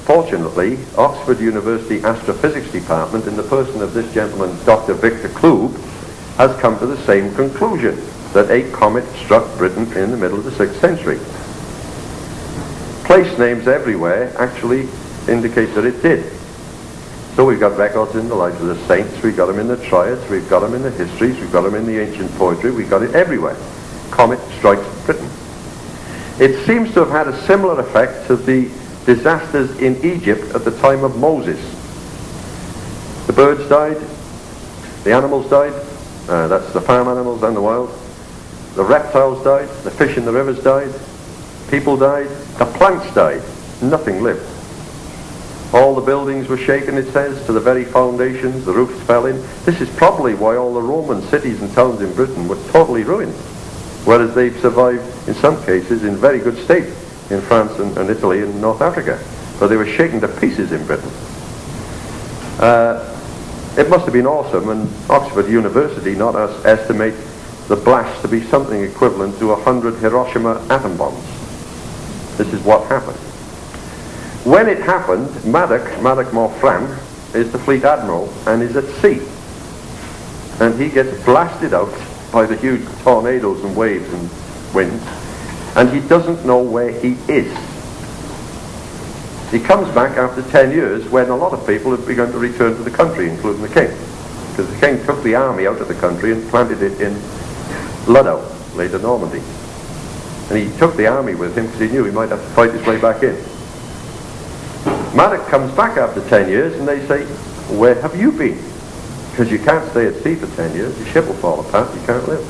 fortunately, Oxford University Astrophysics Department, in the person of this gentleman, Dr. Victor Klug, has come to the same conclusion, that a comet struck Britain in the middle of the 6th century. Place names everywhere actually indicate that it did. So we've got records in the lives of the saints, we've got them in the triads, we've got them in the histories, we've got them in the ancient poetry, we've got it everywhere. Comet strikes Britain. It seems to have had a similar effect to the disasters in Egypt at the time of Moses. The birds died, the animals died, that's the farm animals and the wild. The reptiles died, the fish in the rivers died, people died, the plants died, nothing lived. All the buildings were shaken, it says, to the very foundations, the roofs fell in. This is probably why all the Roman cities and towns in Britain were totally ruined, whereas they've survived, in some cases, in very good state in France and Italy and North Africa, but they were shaken to pieces in Britain. It must have been awesome, and Oxford University, not us, estimate the blast to be something equivalent to 100 Hiroshima atom bombs. This is what happened. When it happened, Maddock Morfran, is the fleet admiral and is at sea. And he gets blasted out by the huge tornadoes and waves and winds, and he doesn't know where he is. He comes back after 10 years when a lot of people have begun to return to the country, including the king. Because the king took the army out of the country and planted it in Ludlow, later Normandy. And he took the army with him because he knew he might have to fight his way back in. Maddock comes back after 10 years and they say, where have you been? Because you can't stay at sea for 10 years, your ship will fall apart, you can't live.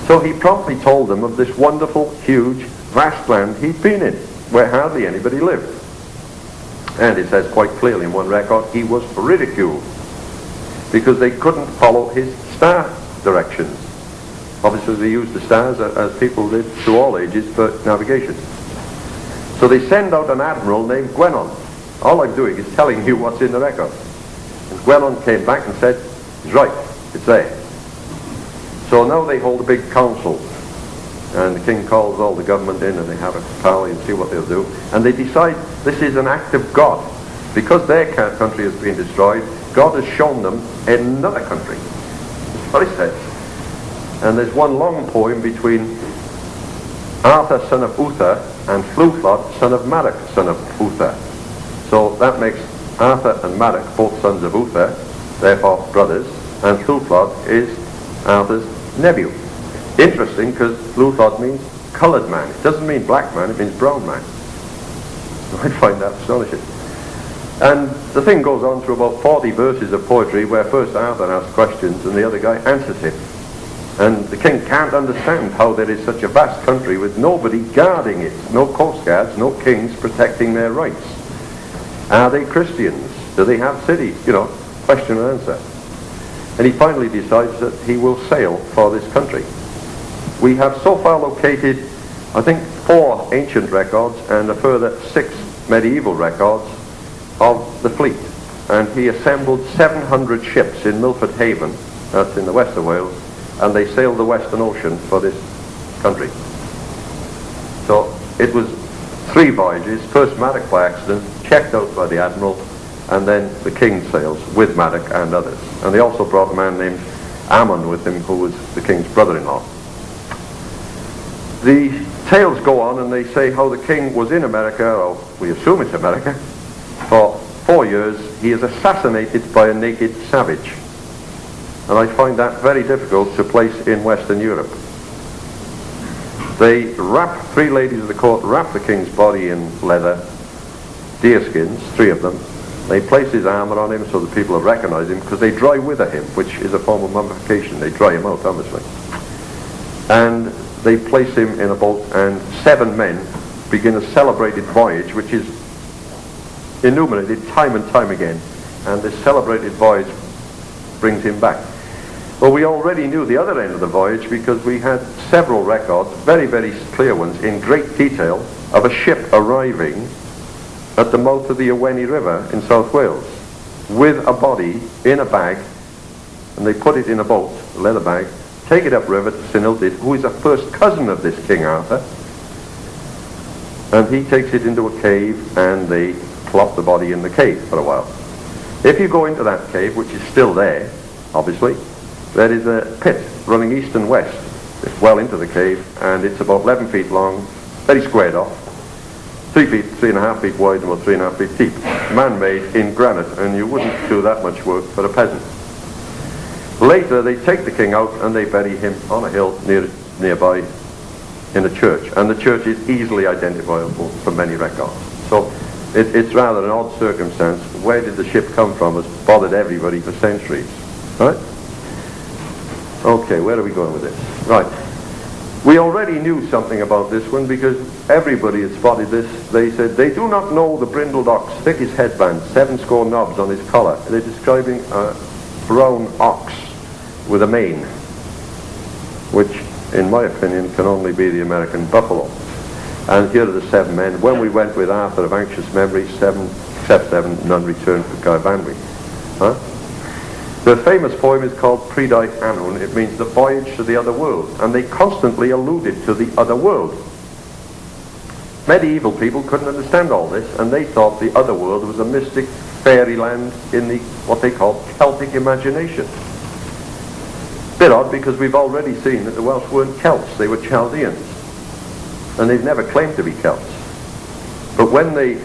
So he promptly told them of this wonderful, huge, vast land he'd been in, where hardly anybody lived. And it says quite clearly in one record, he was ridiculed because they couldn't follow his star directions. Obviously they used the stars, as people did through all ages, for navigation. So So they send out an admiral named Gwenon. All I'm doing is telling you what's in the record. And Gwenon came back and said, it's right, it's there. So now they hold a big council, and the king calls all the government in, and they have a parley and see what they'll do. And they decide this is an act of God. Because their country has been destroyed, God has shown them another country. That's what he says. And there's one long poem between Arthur, son of Uther, and Llwyd, son of Madog, son of Uther. So that makes Arthur and Madog both sons of Uther, therefore brothers, and Llwyd is Arthur's nephew. Interesting, because Llwyd means coloured man. It doesn't mean black man, it means brown man. I find that astonishing. And the thing goes on through about 40 verses of poetry where first Arthur asks questions and the other guy answers him. And the king can't understand how there is such a vast country with nobody guarding it, no coast guards, no kings protecting their rights. Are they Christians? Do they have cities? You know, question and answer. And he finally decides that he will sail for this country. We have so far located, I think, 4 ancient records and a further 6 medieval records of the fleet. And he assembled 700 ships in Milford Haven, that's in the west of Wales, and they sailed the Western Ocean for this country. So it was 3 voyages, first Madog by accident, checked out by the admiral, and then the king sails with Madog and others. And they also brought a man named Ammon with him, who was the king's brother-in-law. The tales go on and they say how the king was in America, or we assume it's America, for 4 years. He is assassinated by a naked savage. And I find that very difficult to place in Western Europe. They wrap, 3 ladies of the court wrap the king's body in leather, deer skins, 3 of them. They place his armour on him so that people will recognise him, because they dry wither him, which is a form of mummification. They dry him out, obviously. And they place him in a boat, and 7 men begin a celebrated voyage, which is enumerated time and time again. And this celebrated voyage brings him back. Well, we already knew the other end of the voyage because we had several records, very, very clear ones, in great detail, of a ship arriving at the mouth of the Iwenny River in South Wales with a body in a bag, and they put it in a boat, a leather bag, take it upriver to St. Illtyd, who is a first cousin of this King Arthur, and he takes it into a cave, and they plop the body in the cave for a while. If you go into that cave, which is still there, obviously, there is a pit running east and west. It's well into the cave, and it's about 11 feet long, very squared off, 3.5 feet wide, and about 3.5 feet deep, man-made in granite, and you wouldn't do that much work for a peasant. Later, they take the king out and they bury him on a hill nearby in a church, and the church is easily identifiable from many records. So it's rather an odd circumstance. Where did the ship come from has bothered everybody for centuries, right? Okay, where are we going with this? Right. We already knew something about this one because everybody had spotted this. They said, they do not know the brindled ox, thick as headband, 7 score knobs on his collar. They're describing a brown ox with a mane, which, in my opinion, can only be the American buffalo. And here are the 7 men. When we went with Arthur of anxious memory, 7, except 7, none returned for Guy Vanry. Huh? The famous poem is called Prydau Annwn. It means the voyage to the other world, and they constantly alluded to the other world. Medieval people couldn't understand all this, and they thought the other world was a mystic fairyland in the what they called Celtic imagination. Bit odd, because we've already seen that the Welsh weren't Celts, they were Chaldeans, and they've never claimed to be Celts. But when they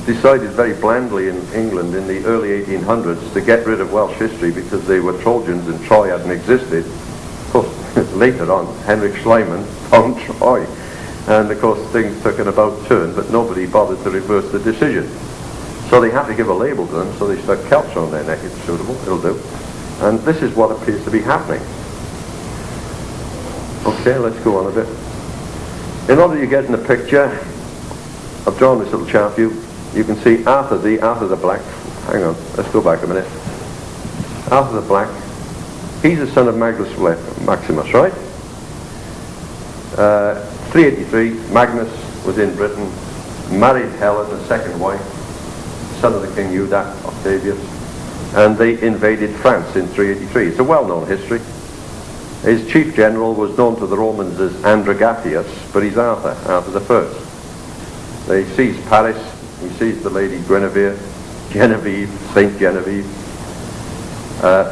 decided very blandly in England in the early 1800s to get rid of Welsh history because they were Trojans and Troy hadn't existed, of course, later on, Henrik Schliemann found Troy. And of course, things took an about turn, but nobody bothered to reverse the decision. So they had to give a label to them, so they stuck Celts on their neck. It's suitable, it'll do. And this is what appears to be happening. Okay, let's go on a bit. In order to get in the picture, I've drawn this little chart for you. You can see Arthur the Black. Hang on, let's go back a minute. Arthur the Black, he's the son of Maximus, right? 383, Magnus was in Britain, married Helen, the second wife, son of the king Eudac, Octavius, and they invaded France in 383. It's a well-known history. His chief general was known to the Romans as Andragatius, but he's Arthur the First. They seized Paris, he seized the lady Genevieve, Saint Genevieve,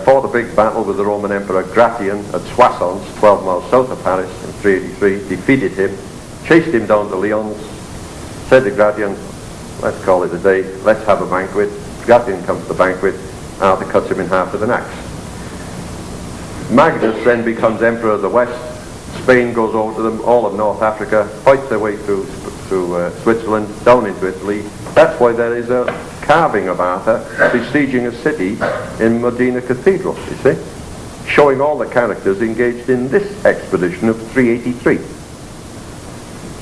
fought a big battle with the Roman Emperor Gratian at Soissons, 12 miles south of Paris in 383, defeated him, chased him down to Lyons, said to Gratian, let's call it a day, let's have a banquet. Gratian comes to the banquet, Arthur cuts him in half with an axe. Magnus then becomes emperor of the West. Spain goes over to them, all of North Africa, fights their way through Switzerland, down into Italy. That's why there is a carving of Arthur besieging a city in Modena Cathedral, you see, showing all the characters engaged in this expedition of 383.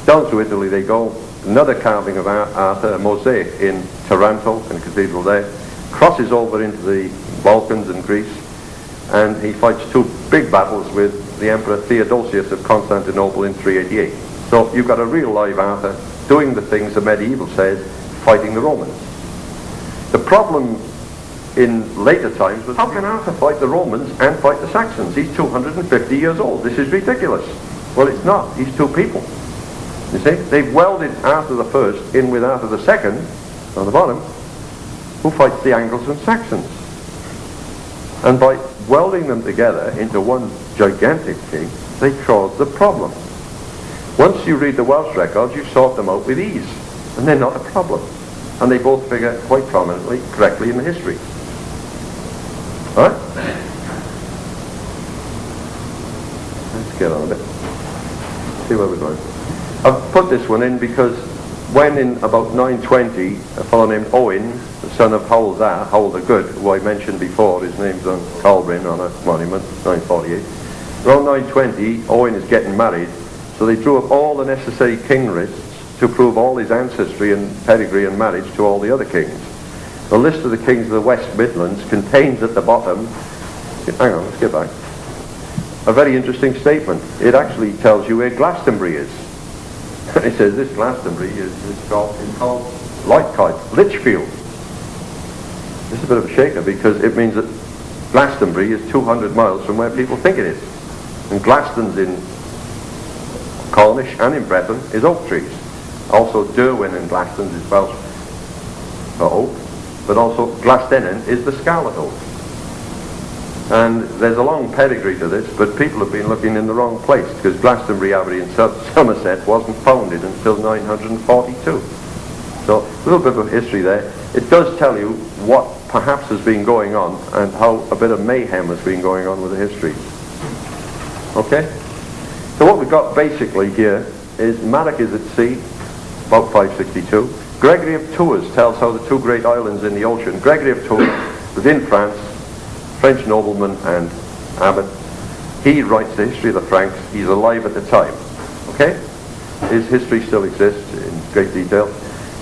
Down to Italy they go, another carving of Arthur, a mosaic in Taranto, in a cathedral there, crosses over into the Balkans and Greece, and he fights two big battles with the Emperor Theodosius of Constantinople in 388. So you've got a real live Arthur doing the things the medieval says, fighting the Romans. The problem in later times was, how can Arthur fight the Romans and fight the Saxons? He's 250 years old. This is ridiculous. Well, it's not. He's two people. You see? They've welded Arthur the First in with Arthur the Second, on the bottom, who fights the Angles and Saxons. And by welding them together into one gigantic king, they caused the problem. Once you read the Welsh records, you sort them out with ease, and they're not a problem. And they both figure quite prominently, correctly in the history. All right? Let's get on a bit. See where we're going. I've put this one in because when in about 920, a fellow named Owen, the son of Howell the Good, who I mentioned before, his name's on Calbrin on a monument, 948. Around 920, Owen is getting married, so they drew up all the necessary king lists to prove all his ancestry and pedigree and marriage to all the other kings. The list of the kings of the West Midlands contains at the bottom, hang on, let's get back, a very interesting statement. It actually tells you where Glastonbury is. It says this Glastonbury is called Lichfield. This is a bit of a shaker because it means that Glastonbury is 200 miles from where people think it is. And Glaston's in Cornish and in Breton is oak trees. Also Derwin and Glaston's is Welsh for oak, but also Glasdennan is the scarlet oak. And there's a long pedigree to this, but people have been looking in the wrong place because Glastonbury Abbey in Somerset wasn't founded until 942. So a little bit of history there. It does tell you what perhaps has been going on and how a bit of mayhem has been going on with the history. Okay? So what we've got basically here is Marek is at sea, about 562. Gregory of Tours tells how the two great islands in the ocean. Gregory of Tours was in France, French nobleman and abbot. He writes the history of the Franks. He's alive at the time. Okay? His history still exists in great detail.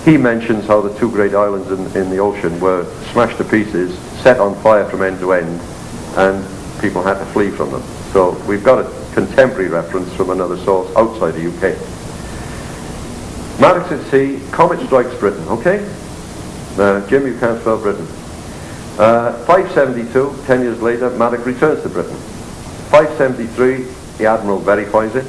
He mentions how the two great islands in the ocean were smashed to pieces, set on fire from end to end, and people had to flee from them. So we've got a contemporary reference from another source outside the UK. Marek's at sea, comet strikes Britain, okay? Jim, you can't spell Britain. 572, 10 years later, Marek returns to Britain. 573, the admiral verifies it.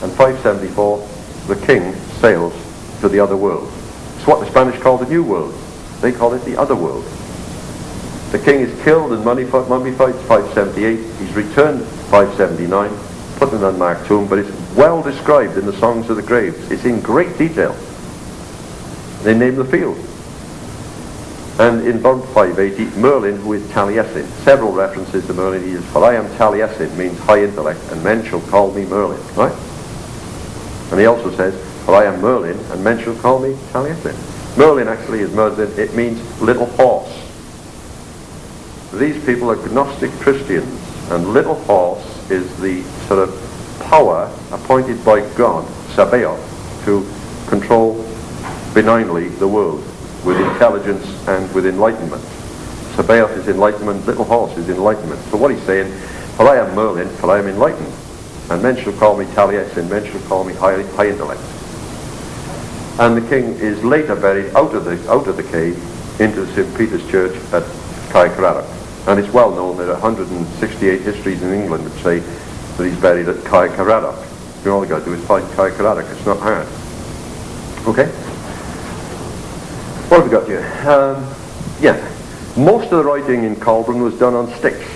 And 574, the king sails to the other world. It's what the Spanish call the New World. They call it the other world. The king is killed and mummified 578. He's returned 579, put in an unmarked tomb, but it's well described in the Songs of the Graves. It's in great detail. They name the field. And in about 580, Merlin, who is Taliesin, several references to Merlin. He says, for I am Taliesin, means high intellect, and men shall call me Merlin, right? And he also says, for I am Merlin, and men shall call me Taliesin. Merlin actually is Merlin, it means little horse. These people are Gnostic Christians, and little horse is the sort of power appointed by God, Sabaoth, to control benignly the world with intelligence and with enlightenment. Sabaoth is enlightenment, little horse is enlightenment. So what he's saying, for I am Merlin, for I am enlightened, and men shall call me Taliesin, men shall call me high intellect. And the king is later buried out of the cave into St. Peter's Church at Caercaradoc. And it's well known there are 168 histories in England that say that he's buried at Caercaradoc. All you got to do is find Caercaradoc. It's not hard. Okay? What have we got here? Most of the writing in Colburn was done on sticks.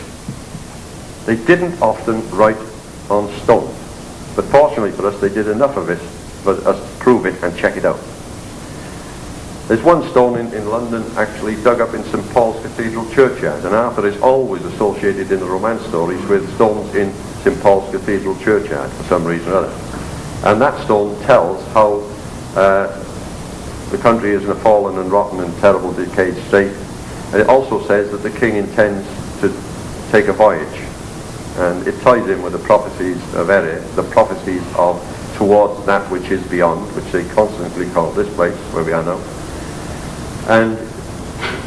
They didn't often write on stone. But fortunately for us, they did enough of it for us to prove it and check it out. There's one stone in London actually dug up in St. Paul's Cathedral churchyard, and Arthur is always associated in the romance stories with stones in St. Paul's Cathedral churchyard for some reason or other. And that stone tells how the country is in a fallen and rotten and terrible decayed state. And it also says that the king intends to take a voyage. And it ties in with the prophecies of Ere, the prophecies of towards that which is beyond, which they constantly call this place where we are now. And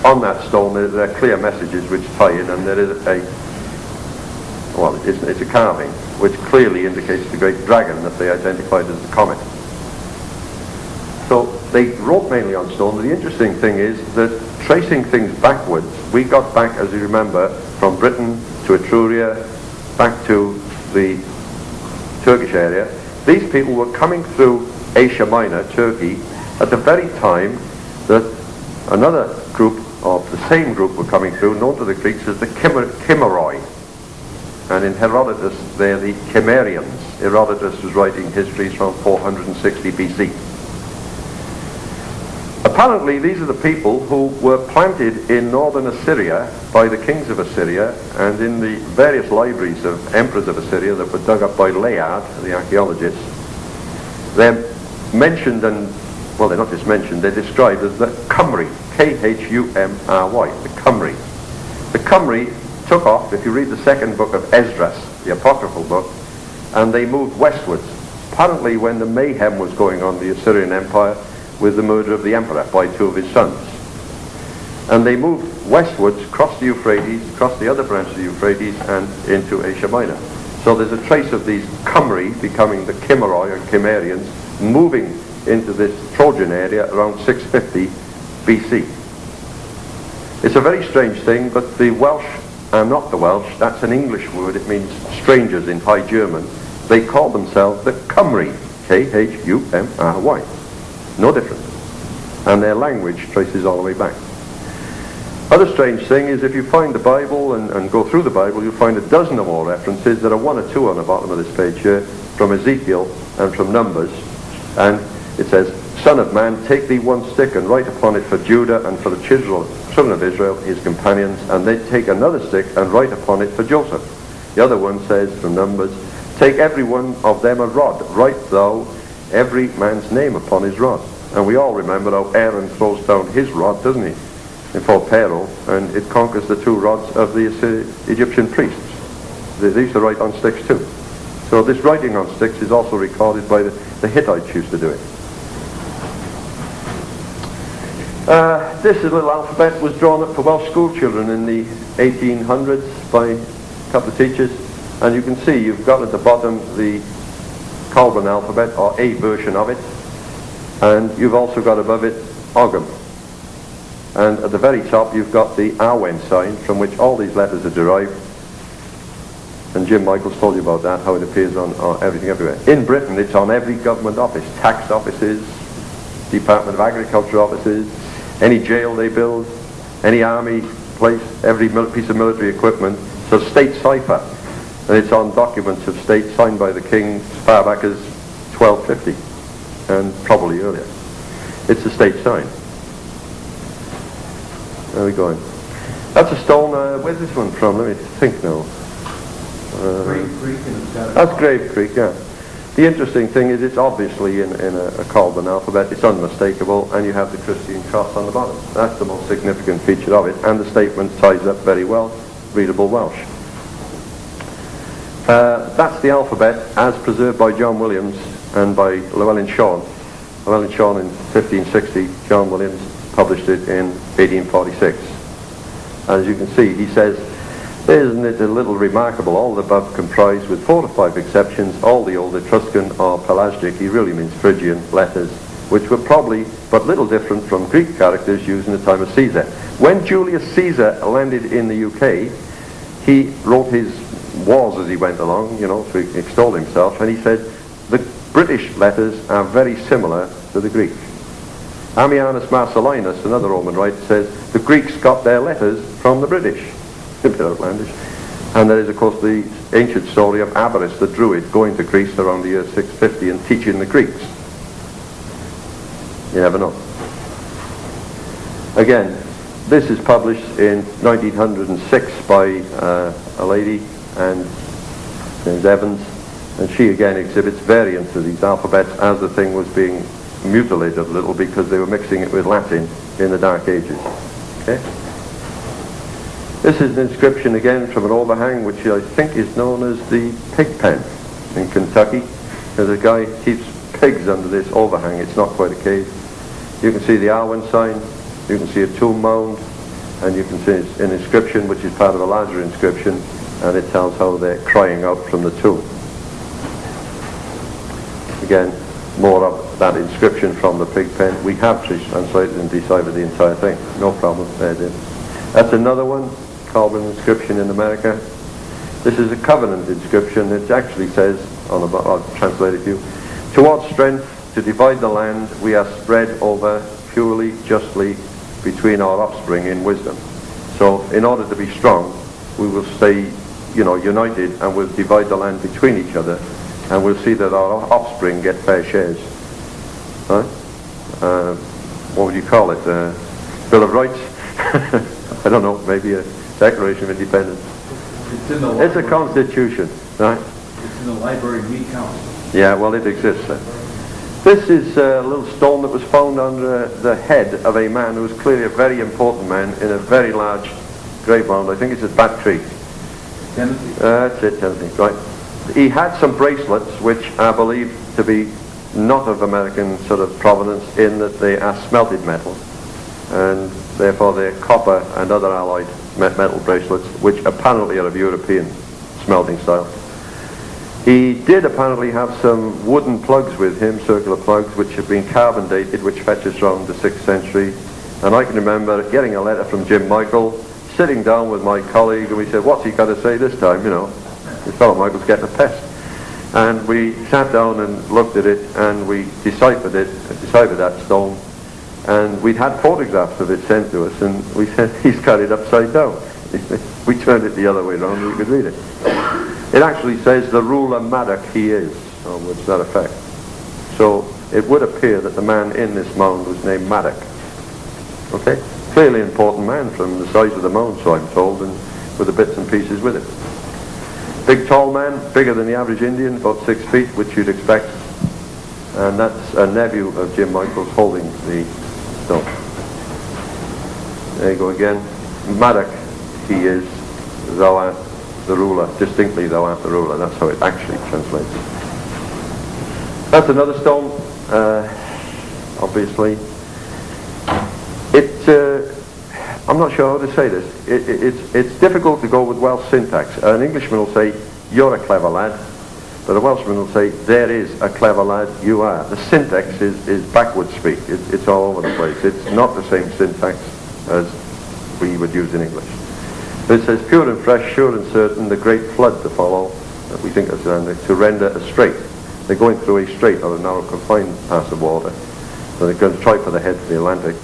on that stone there are clear messages which tie in, and there is it's a carving which clearly indicates the great dragon that they identified as the comet. So they wrote mainly on stone. The interesting thing is that tracing things backwards, we got back, as you remember, from Britain to Etruria, back to the Turkish area. These people were coming through Asia Minor, Turkey, at the very time that another group of the same group were coming through, known to the Greeks as the Chimeroi. And in Herodotus, they're the Cimmerians. Herodotus was writing histories from 460 BC. Apparently, these are the people who were planted in northern Assyria by the kings of Assyria, and in the various libraries of emperors of Assyria that were dug up by Layard, the archaeologist. They're mentioned, and well, they're not just mentioned, they're described as the Cymry, K-H-U-M-R-Y, the Cymry. The Cymry took off, if you read the second book of Esdras, the apocryphal book, and they moved westwards. Apparently when the mayhem was going on in the Assyrian Empire with the murder of the emperor by two of his sons. And they moved westwards, crossed the Euphrates, crossed the other branch of the Euphrates, and into Asia Minor. So there's a trace of these Cymry becoming the Chimeroi or Cimmerians, moving into this Trojan area around 650 BC. It's a very strange thing, but the Welsh are not the Welsh. That's an English word. It means strangers in High German. They call themselves the Cymry, K-H-U-M-R-Y. No difference. And their language traces all the way back. Other strange thing is if you find the Bible and go through the Bible, you'll find a dozen or more references. There are one or two on the bottom of this page here from Ezekiel and from Numbers. And it says, Son of man, take thee one stick and write upon it for Judah and for the children of Israel, his companions, and they take another stick and write upon it for Joseph. The other one says from Numbers, take every one of them a rod, write thou every man's name upon his rod. And we all remember how Aaron throws down his rod, doesn't he, before Pharaoh, and it conquers the two rods of the Egyptian priests. They used to write on sticks too. So this writing on sticks is also recorded by the Hittites used to do it. This little alphabet was drawn up for Welsh school children in the 1800s by a couple of teachers, and you can see you've got at the bottom the Colburn alphabet, or a version of it, and you've also got above it Ogham. And at the very top you've got the Arwen sign from which all these letters are derived, and Jim Michaels told you about that, how it appears on everything everywhere. In Britain it's on every government office, tax offices, Department of Agriculture offices, any jail they build, any army place, every piece of military equipment. So state cipher, and it's on documents of state signed by the king as far back as 1250 and probably earlier. It's the state sign. There we go. That's a stone. Where's this one from? Let me think now. Grave Creek, and it's got That's Grave Creek, yeah. The interesting thing is it's obviously in a Colburn alphabet. It's unmistakable, and you have the Christian cross on the bottom. That's the most significant feature of it, and the statement ties up very well, readable Welsh. That's the alphabet as preserved by John Williams and by Llewellyn Shawn. Llewellyn Shawn in 1560, John Williams published it in 1846. As you can see, he says, isn't it a little remarkable, all the above comprise, with 4 to 5 exceptions, all the old Etruscan or Pelasgic, he really means Phrygian, letters, which were probably but little different from Greek characters used in the time of Caesar. When Julius Caesar landed in the UK, he wrote his wars as he went along, to extol himself, and he said, the British letters are very similar to the Greek. Ammianus Marcellinus, another Roman writer, says, the Greeks got their letters from the British. A bit outlandish. And there is, of course, the ancient story of Abaris, the Druid, going to Greece around the year 650 and teaching the Greeks. You never know. Again, this is published in 1906 by a lady, and named Evans, and she again exhibits variants of these alphabets as the thing was being mutilated a little because they were mixing it with Latin in the Dark Ages. Okay? This is an inscription again from an overhang which I think is known as the pig pen in Kentucky. There's a guy who keeps pigs under this overhang. It's not quite a cave. You can see the Arwen sign, you can see a tomb mound, and you can see an inscription which is part of a larger inscription, and it tells how they're crying out from the tomb. Again, more of that inscription from the pig pen. We have translated and deciphered the entire thing. No problem. There it is. That's another one, Calvin inscription in America. This is a covenant inscription. It actually says, I'll translate it to you, towards strength to divide the land we are spread over purely, justly between our offspring in wisdom. So in order to be strong, we will stay, united, and we'll divide the land between each other, and we'll see that our offspring get fair shares. Right? What would you call it? Bill of Rights? I don't know, maybe a Declaration of Independence. It's a constitution, right? It's in the library of Mead County. Yeah, well, it exists there. This is a little stone that was found under the head of a man who was clearly a very important man in a very large grave mound. I think it's at Bat Creek. Tennessee? That's it, Tennessee, right. He had some bracelets which are believed to be not of American sort of provenance in that they are smelted metal, and therefore they're copper and other alloyed metal bracelets which apparently are of European smelting style. He did apparently have some wooden plugs with him, circular plugs, which have been carbon dated, which fetches around the 6th century. And I can remember getting a letter from Jim Michael, sitting down with my colleague, and we said, what's he got to say this time, This fellow Michael's getting a pest. And we sat down and looked at it, and we deciphered that stone. And we'd had photographs of it sent to us, and we said, he's got it upside down. We turned it the other way around, and we could read it. It actually says, the ruler Maddock he is, or to that effect. So it would appear that the man in this mound was named Maddock. Okay? Clearly important man from the size of the mound, so I'm told, and with the bits and pieces with it. Big tall man, bigger than the average Indian, about 6 feet, which you'd expect. And that's a nephew of Jim Michael's holding the stone. There you go again. Maddock he is, thou art the ruler, distinctly thou art the ruler. That's how it actually translates. That's another stone, obviously. I'm not sure how to say this. It's difficult to go with Welsh syntax. An Englishman will say, you're a clever lad, but a Welshman will say, there is a clever lad, you are. The syntax is backward speak. It's all over the place. It's not the same syntax as we would use in English. It says, pure and fresh, sure and certain, the great flood to follow, that we think is to render a strait. They're going through a strait or a narrow confined pass of water. So they're going to try for the head of the Atlantic.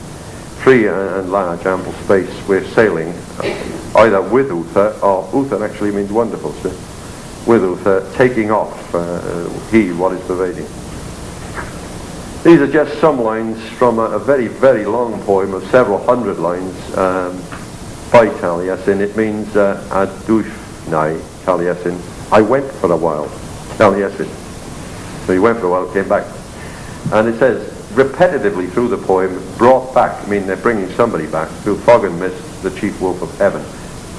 Free and large, ample space, we're sailing either with Uther, or Uther actually means wonderful, so with Uther, taking off, he, what is pervading. These are just some lines from a very, very long poem of several hundred lines, by Taliesin. It means Adushnai Taliesin. I went for a while. Taliesin. So he went for a while, came back. And it says, repetitively through the poem, brought back, I mean they're bringing somebody back, through fog and mist, the chief wolf of heaven.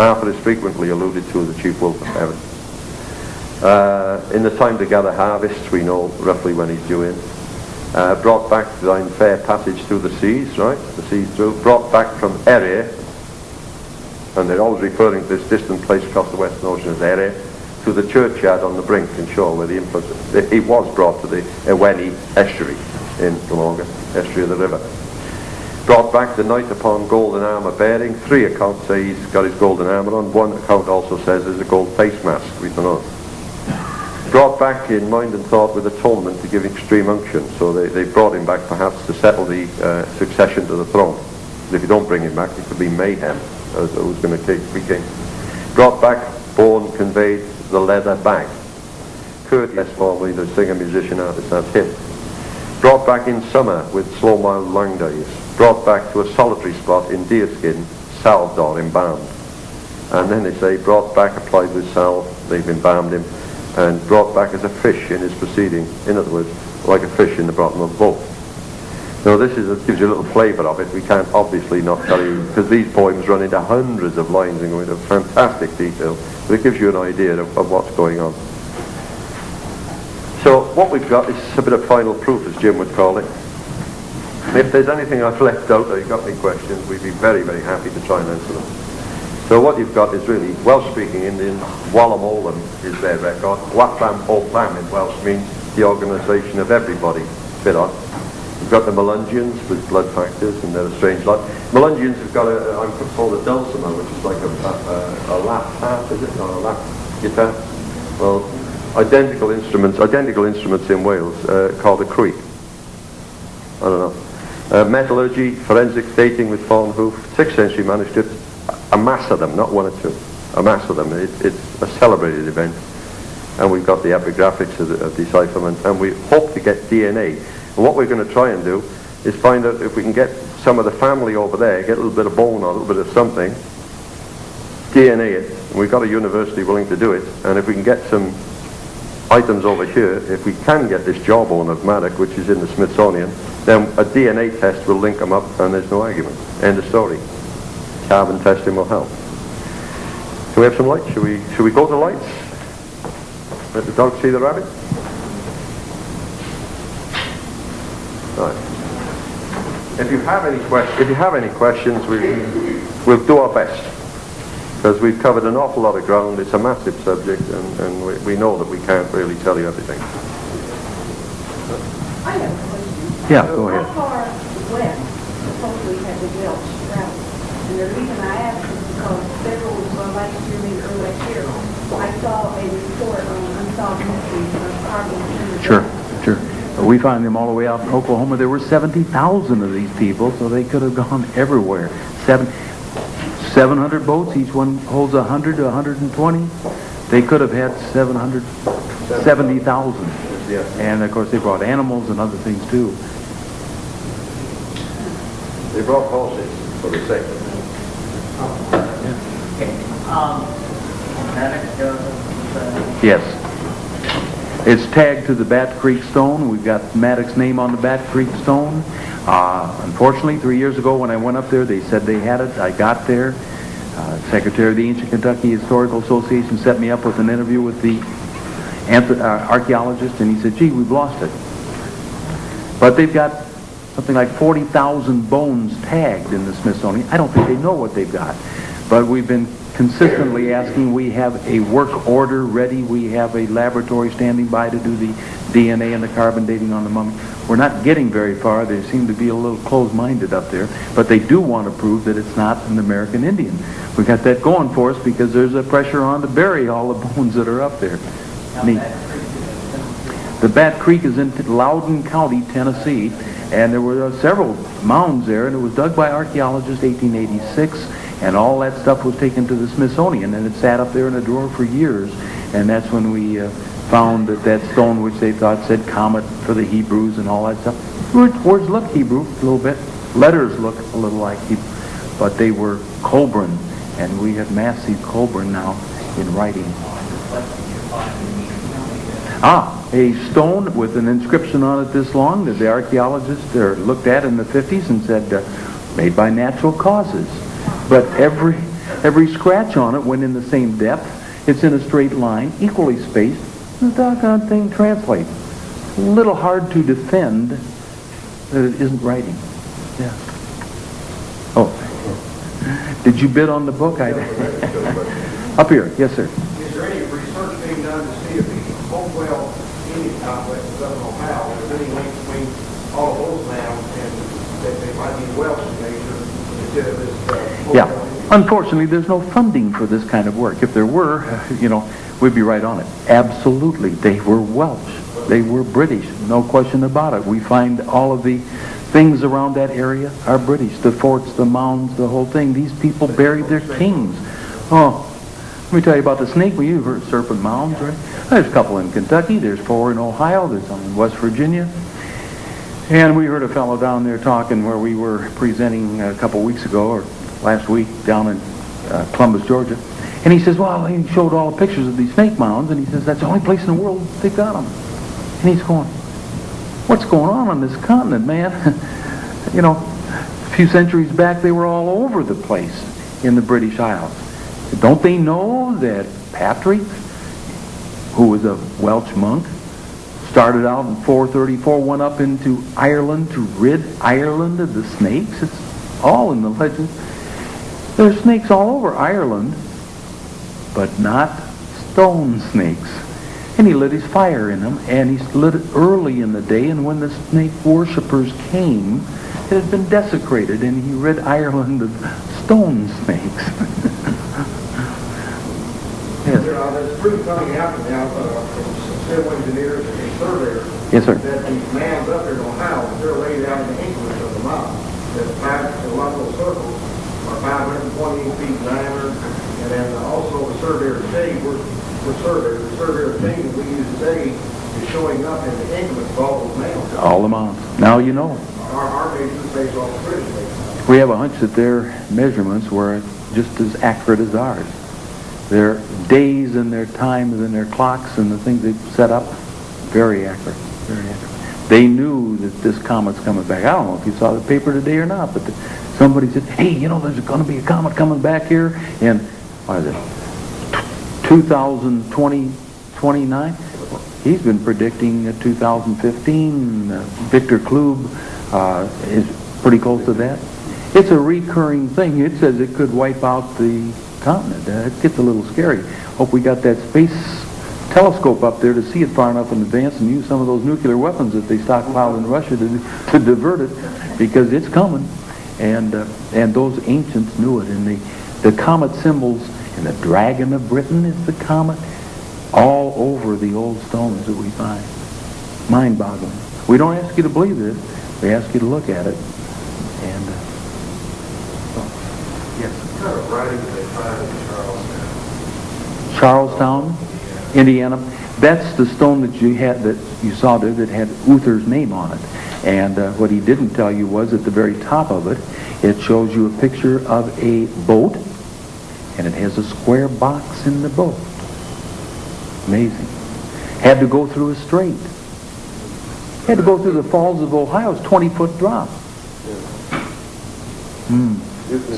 Arthur is frequently alluded to as the chief wolf of heaven. In the time to gather harvests, we know roughly when he's due in. Brought back thine fair passage through the seas, right? The seas through. Brought back from Erie, and they're always referring to this distant place across the Western Ocean as Erie, to the churchyard on the brink and shore where the influence, it was brought to the Ewenny estuary. in Glamorgan, estuary of the river. Brought back the knight upon golden armour bearing. 3 accounts say he's got his golden armour on. 1 account also says there's a gold face mask. We don't know. Brought back in mind and thought with atonement to give extreme unction. So they brought him back perhaps to settle the succession to the throne. If you don't bring him back, it could be mayhem as to who's going to be king. Brought back, borne, conveyed the leather bag. Courteous, formerly the singer-musician artist, that's him. Brought back in summer with slow mild lang days. Brought back to a solitary spot in deerskin, salved or embalmed. And then they say brought back, applied with salve, they've embalmed him, and brought back as a fish in his proceeding. In other words, like a fish in the bottom of a boat. Now this gives you a little flavour of it. We can't obviously not tell you, because these poems run into hundreds of lines and go into fantastic detail, but it gives you an idea of what's going on. So what we've got is a bit of final proof, as Jim would call it. If there's anything I've left out or you've got any questions, we'd be very, very happy to try and answer them. So what you've got is really Welsh-speaking Indians. Wallam Olam is their record. Watlam Oplam in Welsh means the organisation of everybody. Bit odd. We've got the Melungians with blood factors, and they're a strange lot. Melungians have got I'm called a dulcimer, which is like a lap harp, is it? Or a lap guitar? Well, identical instruments in Wales called a creek. I don't know. Metallurgy, forensics, dating with fallen hoof, 6th century manuscripts, a mass of them, not 1 or 2, a mass of them. It's a celebrated event, and we've got the epigraphics of decipherment, and we hope to get DNA. And what we're going to try and do is find out if we can get some of the family over there, get a little bit of bone or a little bit of something, DNA it, and we've got a university willing to do it, and if we can get some items over here, if we can get this jawbone of Maddock, which is in the Smithsonian, then a DNA test will link them up and there's no argument. End of story. Carbon testing will help. Can we have some lights? Should we go to lights? Let the dog see the rabbit? Right. If you have any questions, we'll do our best. Because we've covered an awful lot of ground. It's a massive subject, and we know that we can't really tell you everything. I have a question. Yeah, go ahead. How far west supposedly had the Welsh traveled? And the reason I ask is because several, last year, maybe early last year, I saw a report on unsolved mysteries of carbon. Sure. We find them all the way out in Oklahoma. There were 70,000 of these people, so they could have gone everywhere. 700 boats, each one holds 100 to 120. They could have had 70,000. And of course they brought animals and other things too. They brought horses for the sake of it. Yes. It's tagged to the Bat Creek stone. We've got Maddox's name on the Bat Creek stone. Unfortunately, 3 years ago when I went up there, they said they had it. I got there. Secretary of the Ancient Kentucky Historical Association set me up with an interview with the archaeologist, and he said, gee, we've lost it. But they've got something like 40,000 bones tagged in the Smithsonian. I don't think they know what they've got. But we've been consistently asking. We have a work order ready. We have a laboratory standing by to do the DNA and the carbon dating on the mummy. We're not getting very far. They seem to be a little closed-minded up there. But they do want to prove that it's not an American Indian. We got that going for us because there's a pressure on to bury all the bones that are up there. Neat. The Bat Creek is in Loudoun County, Tennessee, and there were several mounds there, and it was dug by archaeologists 1886, and all that stuff was taken to the Smithsonian, and it sat up there in a drawer for years, and that's when we found that stone, which they thought said comet for the Hebrews and all that stuff. Words look Hebrew a little bit. Letters look a little like Hebrew, but they were Colburn, and we have massive Colburn now in writing. A stone with an inscription on it this long that the archaeologists looked at in the 50s and said, made by natural causes. But every scratch on it went in the same depth. It's in a straight line, equally spaced. The doggone thing translates. A little hard to defend that it isn't writing. Yeah. Oh. Did you bid on the book? Up here. Yes, sir. Is there any research being done to see if the Hopewell Indian complex is up in Ohio? Is there any link between all of Unfortunately, there's no funding for this kind of work. If there were, we'd be right on it. Absolutely, they were Welsh. They were British, no question about it. We find all of the things around that area are British. The forts, the mounds, the whole thing. These people buried their kings. Oh, let me tell you about the snake. Well, you've heard serpent mounds, right? There's a couple in Kentucky. There's 4 in Ohio. There's some in West Virginia. And we heard a fellow down there talking where we were presenting a couple weeks ago, or last week, down in Columbus, Georgia. And he says, well, he showed all the pictures of these snake mounds, and he says, that's the only place in the world they've got them. And he's going, what's going on this continent, man? A few centuries back, they were all over the place in the British Isles. Don't they know that Patrick, who was a Welsh monk, started out in 434, went up into Ireland to rid Ireland of the snakes? It's all in the legend. There's snakes all over Ireland, but not stone snakes. And he lit his fire in them, and he lit it early in the day, and when the snake worshippers came, it had been desecrated, and he rid Ireland of stone snakes. Yes. There's proof coming out now from civil engineers and surveyors. Yes, sir. That these mounds up here in Ohio, they're laid out in the increments of the mound. That 5 kilometer circles are 528 feet in diameter, and then also the surveyor's shade, we're surveyors. The surveyor's shade that we use today is showing up in the increments of all those mounds. All the mounds. Now you know. Our measurements based off the British measurements. We have a hunch that their measurements were just as accurate as ours. Their days and their times and their clocks and the things they set up, very accurate, very accurate. They knew that this comet's coming back. I don't know if you saw the paper today or not, but somebody said, hey, there's going to be a comet coming back here in, what is it, 2020, 29? He's been predicting 2015. Victor Klube is pretty close to that. It's a recurring thing. It says it could wipe out the continent. It gets a little scary. Hope we got that space telescope up there to see it far enough in advance and use some of those nuclear weapons that they stockpiled in Russia to divert it, because it's coming. And those ancients knew it. And the comet symbols, and the dragon of Britain is the comet, all over the old stones that we find. Mind-boggling. We don't ask you to believe this. We ask you to look at it. And yes. What kind of writing did they find in Charlestown, Indiana. That's the stone that you saw there that had Uther's name on it. And what he didn't tell you was at the very top of it, it shows you a picture of a boat, and it has a square box in the boat. Amazing. Had to go through a strait. Had to go through the falls of Ohio. It's 20-foot drop.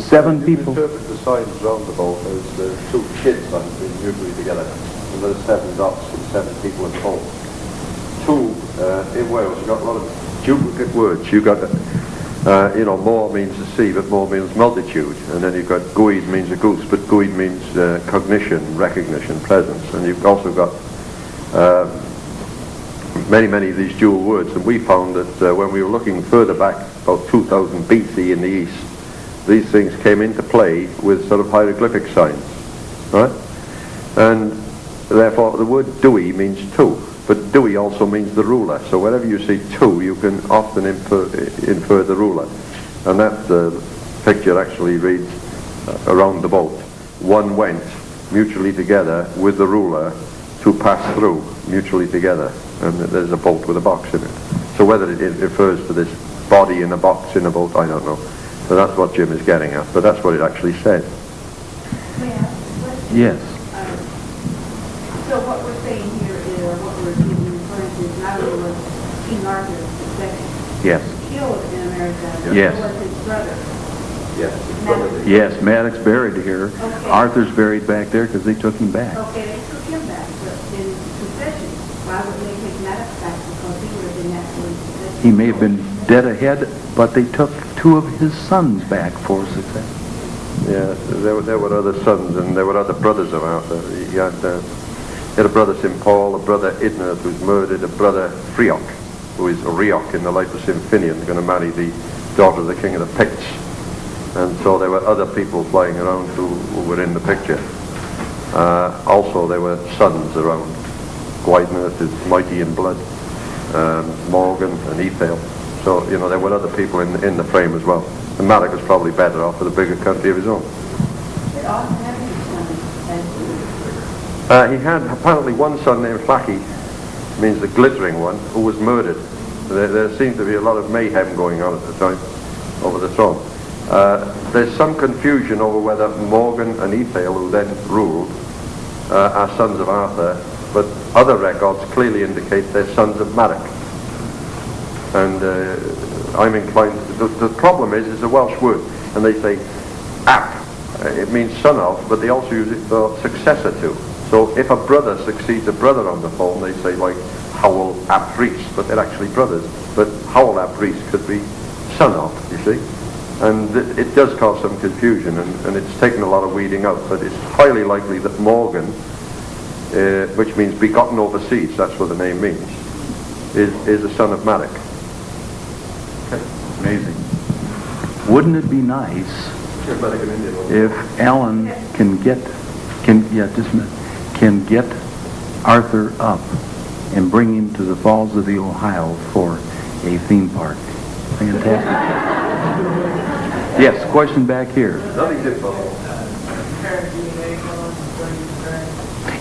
Seven people. You can interpret the signs around the boat as the 2 kids on being usually together. And there's 7 dots and 7 people in boat. 2, in Wales, you've got a lot of duplicate words. You've got, more means the sea, but more means multitude. And then you've got guid means a goose, but guid means cognition, recognition, presence. And you've also got many of these dual words. And we found that when we were looking further back, about 2000 BC in the east, these things came into play with sort of hieroglyphic signs, right? And therefore the word Dewey means 2, but Dewey also means the ruler. So wherever you see 2, you can often infer the ruler. And that picture actually reads around the boat. 1 went mutually together with the ruler to pass through mutually together. And there's a boat with a box in it. So whether it refers to this body in a box in a boat, I don't know. So that's what Jim is getting at, but that's what it actually said. Yes. So what we're saying here is, or what we're referring to is not only was King Arthur II Yes. killed in America, Yes. but was his brother. Yes. Yes, Maddox buried here. Okay. Arthur's buried back there because they took him back. Okay, they took him back, but in succession, why wouldn't they take Maddox back? Because he would have been naturally succession. He may have been dead ahead, but they took 2 of his sons back for success. Yeah, there were other sons and there were other brothers of Arthur. He had a brother St. Paul, a brother Idnath who's murdered, a brother Frioch, who is Rioch in the life of St. Finian, going to marry the daughter of the king of the Picts. And so there were other people flying around who were in the picture. Also, there were sons around. Gwaedmyrth is mighty in blood, Morgan and Ethael. So, you know, there were other people in the frame as well. And Maddox was probably better off with a bigger country of his own. He had apparently one son named Llaki, means the glittering one, who was murdered. There seemed to be a lot of mayhem going on at the time over the throne. There's some confusion over whether Morgan and Ethael, who then ruled, are sons of Arthur, but other records clearly indicate they're sons of Maddox. And I'm inclined, the problem is a Welsh word, and they say ap, it means son of, but they also use it for successor to. So if a brother succeeds a brother on the throne, they say like Howell ap Rhys, but they're actually brothers. But Howell ap Rhys could be son of, you see. And it does cause some confusion, and it's taken a lot of weeding out, but it's highly likely that Morgan, which means begotten overseas, that's what the name means, is a son of Maddox. Okay. Amazing. Wouldn't it be nice if Alan can get Arthur up and bring him to the Falls of the Ohio for a theme park? Fantastic. Yes, question back here.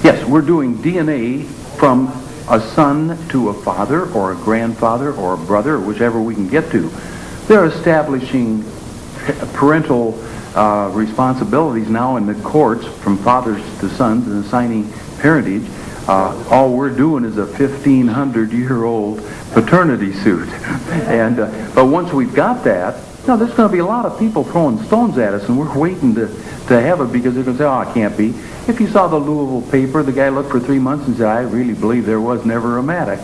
Yes, we're doing DNA from a son to a father or a grandfather or a brother, or whichever we can get to. They're establishing parental responsibilities now in the courts from fathers to sons and assigning parentage. All we're doing is a 1,500-year-old paternity suit. And but once we've got that, now there's going to be a lot of people throwing stones at us, and we're waiting to have it because they're going to say, oh, it can't be. If you saw the Louisville paper, the guy looked for 3 months and said, I really believe there was never a Maddox.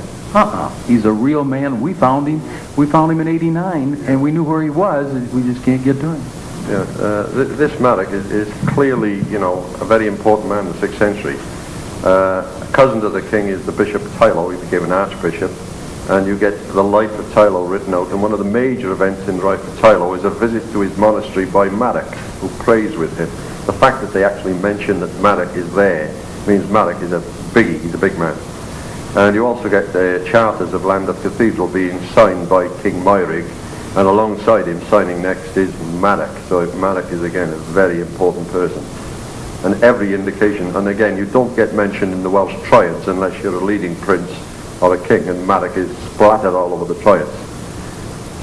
He's a real man. We found him in '89, and we knew where he was, and we just can't get to him. Yeah, this Maddox is clearly, you know, a very important man in the 6th century. Cousin to the king is the Bishop of Tylo. He became an archbishop. And you get the life of Tylo written out. And one of the major events in the life of Tylo is a visit to his monastery by Maddox, who prays with him. The fact that they actually mention that Maddox is there means Maddox is a biggie. He's a big man. And you also get the charters of Lambeth Cathedral being signed by King Meirig. And alongside him, signing next, is Maddox. So Maddox is, again, a very important person. And every indication, and again, you don't get mentioned in the Welsh triads unless you're a leading prince or a king, and Maddox is splattered all over the triads.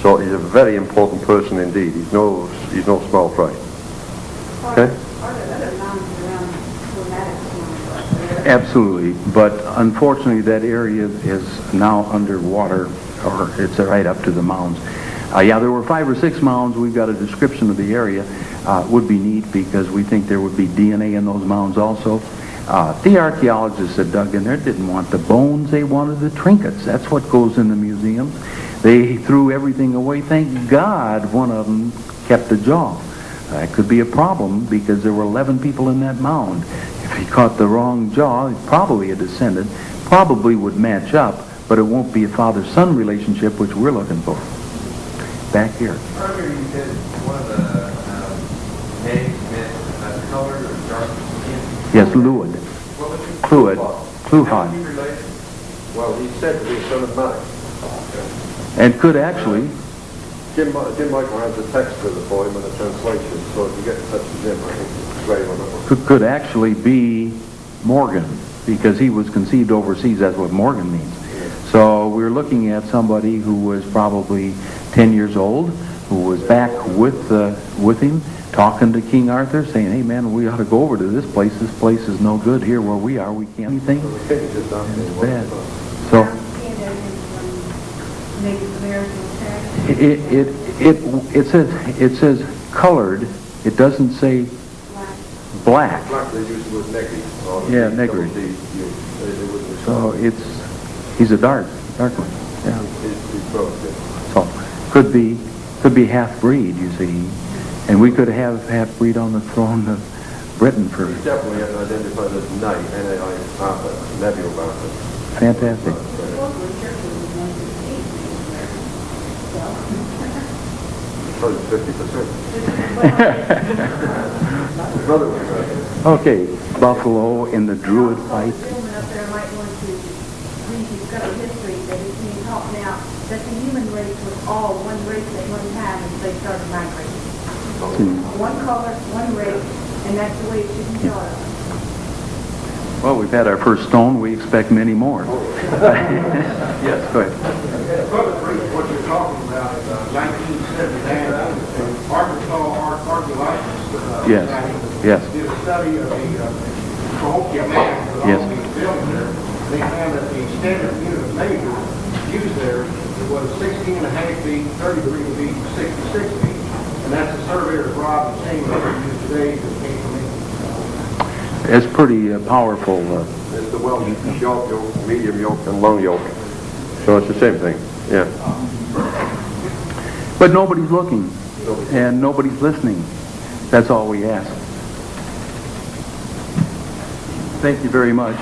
So he's a very important person indeed. He's no small fry. Okay? Absolutely, but unfortunately that area is now underwater, or it's right up to the mounds. Yeah, there were 5 or 6 mounds. We've got a description of the area. Would be neat because we think there would be DNA in those mounds also. The archaeologists that dug in there didn't want the bones, they wanted the trinkets. That's what goes in the museums. They threw everything away. Thank God one of them kept the jaw. That could be a problem because there were 11 people in that mound. If he caught the wrong jaw, probably a descendant, probably would match up, but it won't be a father-son relationship, which we're looking for. Back here. Earlier you said one of the names meant colored or dark skin. Yes, Lewid. What was it? Cluid. Cluhad. How is he related? Well, he's said to be a son of Maddox. And could actually, Jim Michael has a text for the poem and a translation, so if you get in touch with Jim, I think it's great on that one. could actually be Morgan, because he was conceived overseas. That's what Morgan means. So we're looking at somebody who was probably 10 years old, who was back with him, talking to King Arthur, saying, hey man, we ought to go over to this place. This place is no good here where we are. We can't do anything. It's bad. So it says colored. It doesn't say black. Black, they use the word negri. Yeah, negri. So he's a dark one. Yeah. He's both, yeah. So could be half-breed, you see. And we could have half-breed on the throne of Britain for... He's definitely identified as Nai, N-A-I, Arthur, nephew of Arthur. Fantastic. Okay, buffalo and the Druid fight. Gentleman up there might want to rediscover history that is being taught now, that the human race was all one race at one time as they started migrating. One color, one race, and that's the way it should be taught of. Well, we've had our first stone. We expect many more. Yes, go ahead. What you're talking about is 1979, Arkansas archaeologists Yes. did a study of the Cahokia land with all these buildings there. They found that the standard unit of measure used there was 16 and a half feet, 33 feet, 66 feet. And that's the surveyor's rod and chain that we use today that came from England. It's pretty powerful. It's the Welsh short yoke, medium yoke, and long yoke. So it's the same thing, yeah. But nobody's looking, and nobody's listening. That's all we ask. Thank you very much.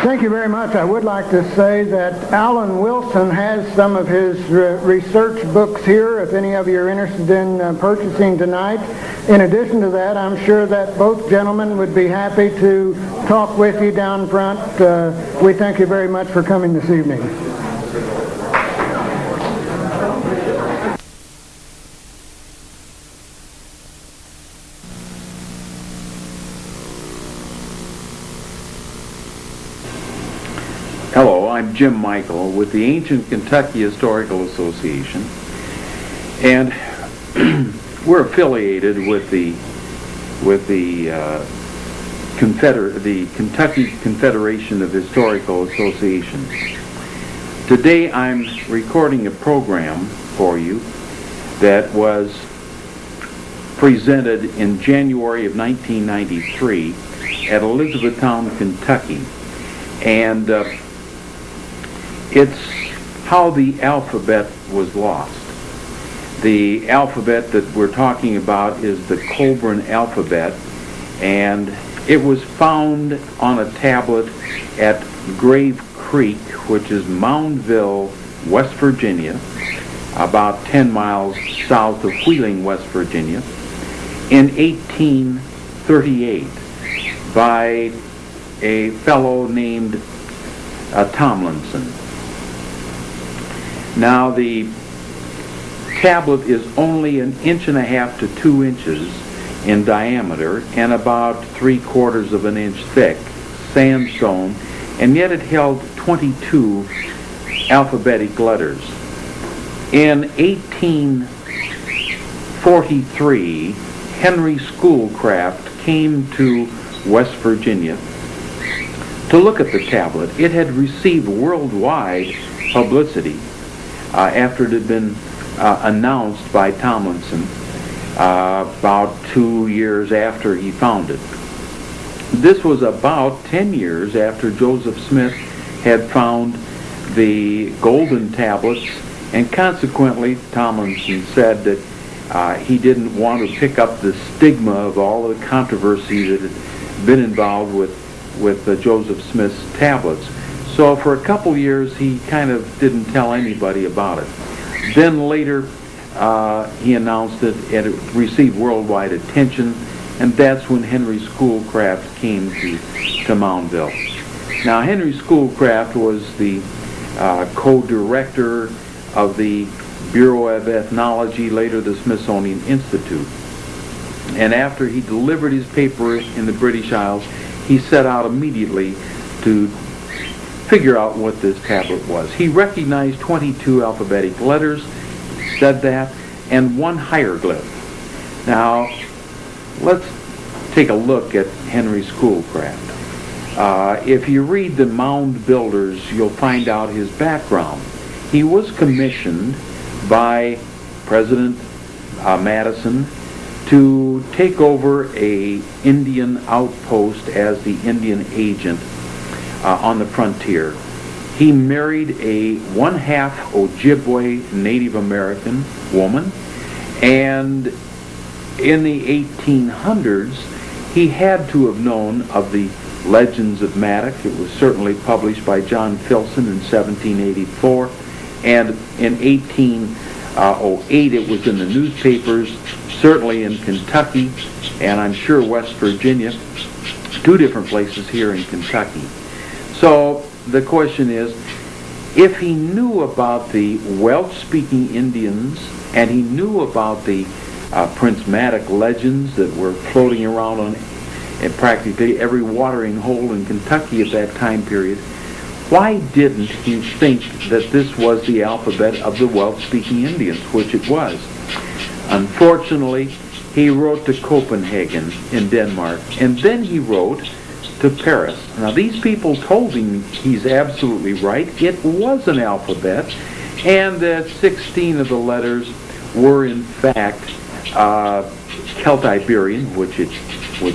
Thank you very much. I would like to say that Alan Wilson has some of his research books here, if any of you are interested in purchasing tonight. In addition to that, I'm sure that both gentlemen would be happy to talk with you down front. We thank you very much for coming this evening. Hello, I'm Jim Michael with the Ancient Kentucky Historical Association, and we're affiliated with the Kentucky Confederation of Historical Associations. Today I'm recording a program for you that was presented in January of 1993 at Elizabethtown, Kentucky, and it's how the alphabet was lost. The alphabet that we're talking about is the Colburn alphabet, and it was found on a tablet at Grave Creek, which is Moundville, West Virginia, about 10 miles south of Wheeling, West Virginia, in 1838 by a fellow named Tomlinson. Now, the tablet is only 1.5 inches to 2 inches in diameter and about 3/4 of an inch thick, sandstone, and yet it held 22 alphabetic letters. In 1843, Henry Schoolcraft came to West Virginia to look at the tablet. It had received worldwide publicity after it had been announced by Tomlinson about 2 years after he found it. This was about 10 years after Joseph Smith had found the golden tablets, and consequently Tomlinson said that he didn't want to pick up the stigma of all the controversy that had been involved with Joseph Smith's tablets. So for a couple years he kind of didn't tell anybody about it. Then later he announced it, and it received worldwide attention, and that's when Henry Schoolcraft came to Moundville. Now, Henry Schoolcraft was the co-director of the Bureau of Ethnology, later the Smithsonian Institute. And after he delivered his paper in the British Isles, he set out immediately to figure out what this tablet was. He recognized 22 alphabetic letters, said that, and one hieroglyph. Now, let's take a look at Henry Schoolcraft. If you read the Mound Builders, you'll find out his background. He was commissioned by President Madison to take over a Indian outpost as the Indian agent on the frontier. He married a one-half Ojibwe Native American woman, and in the 1800s he had to have known of the Legends of Madoc. It was certainly published by John Filson in 1784, and in 1808 it was in the newspapers, certainly in Kentucky, and I'm sure West Virginia, two different places here in Kentucky. So the question is, if he knew about the Welsh-speaking Indians, and he knew about the Prince Madoc legends that were floating around on practically every watering hole in Kentucky at that time period, why didn't he think that this was the alphabet of the Welsh-speaking Indians, which it was? Unfortunately, he wrote to Copenhagen in Denmark, and then he wrote to Paris. Now, these people told him he's absolutely right. It was an alphabet, and that 16 of the letters were, in fact, Celtiberian, which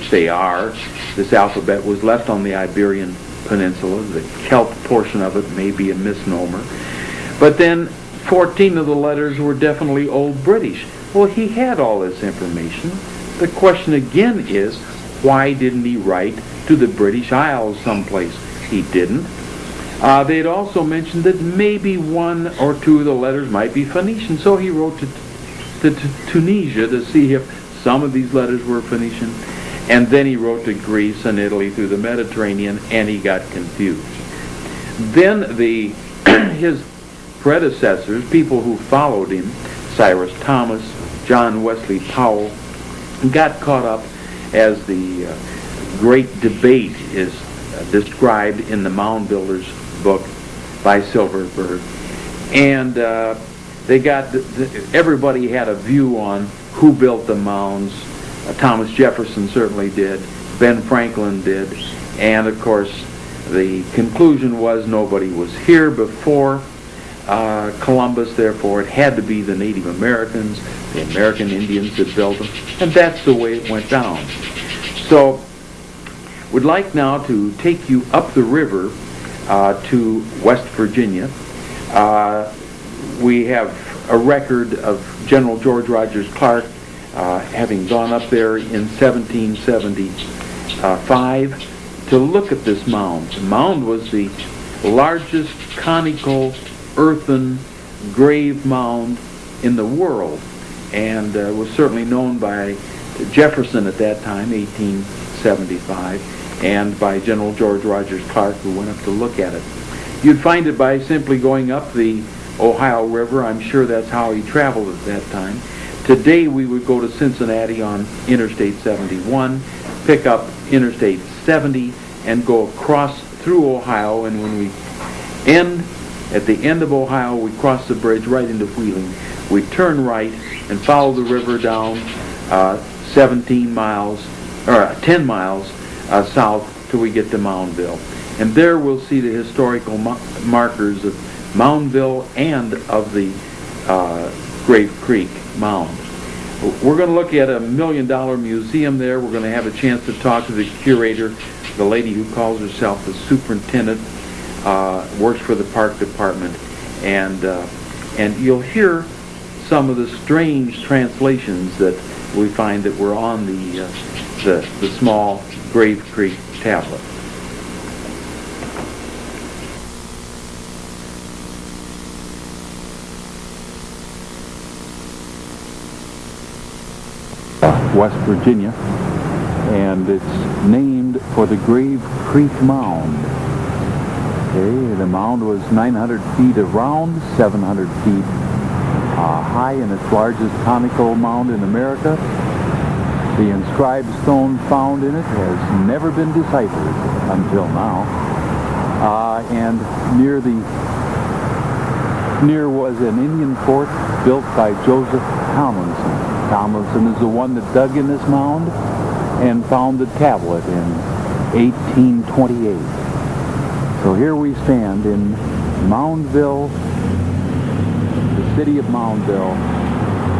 they are. This alphabet was left on the Iberian Peninsula. The Celt portion of it may be a misnomer. But then 14 of the letters were definitely Old British. Well, he had all this information. The question again is, why didn't he write to the British Isles someplace? He didn't. They had also mentioned that maybe one or two of the letters might be Phoenician, so he wrote to Tunisia to see if some of these letters were Phoenician, and then he wrote to Greece and Italy through the Mediterranean, and he got confused. Then his predecessors, people who followed him, Cyrus Thomas, John Wesley Powell, got caught up as the great debate is described in the Mound Builders book by Silverberg. And everybody had a view on who built the mounds. Thomas Jefferson certainly did. Ben Franklin did. And of course, the conclusion was nobody was here before Columbus, therefore it had to be the Native Americans, the American Indians that built them, and that's the way it went down. So, would like now to take you up the river to West Virginia. We have a record of General George Rogers Clark having gone up there in 1775 to look at this mound. The mound was the largest conical earthen grave mound in the world, and was certainly known by Jefferson at that time, 1875, and by General George Rogers Clark, who went up to look at it. You'd find it by simply going up the Ohio River. I'm sure that's how he traveled at that time. Today we would go to Cincinnati on Interstate 71, pick up Interstate 70, and go across through Ohio, and when we end at the end of Ohio, we cross the bridge right into Wheeling. We turn right and follow the river down 10 miles south till we get to Moundville. And there we'll see the historical markers of Moundville and of the Grave Creek Mound. We're going to look at a $1 million museum there. We're going to have a chance to talk to the curator, the lady who calls herself the superintendent, works for the park department, and you'll hear some of the strange translations that we find that were on the small Grave Creek tablet. West Virginia, and it's named for the Grave Creek Mound. Okay, the mound was 900 feet around, 700 feet high, and its largest conical mound in America. The inscribed stone found in it has never been deciphered until now. And near was an Indian fort built by Joseph Tomlinson. Tomlinson is the one that dug in this mound and found the tablet in 1828. So here we stand in Moundville, the city of Moundville,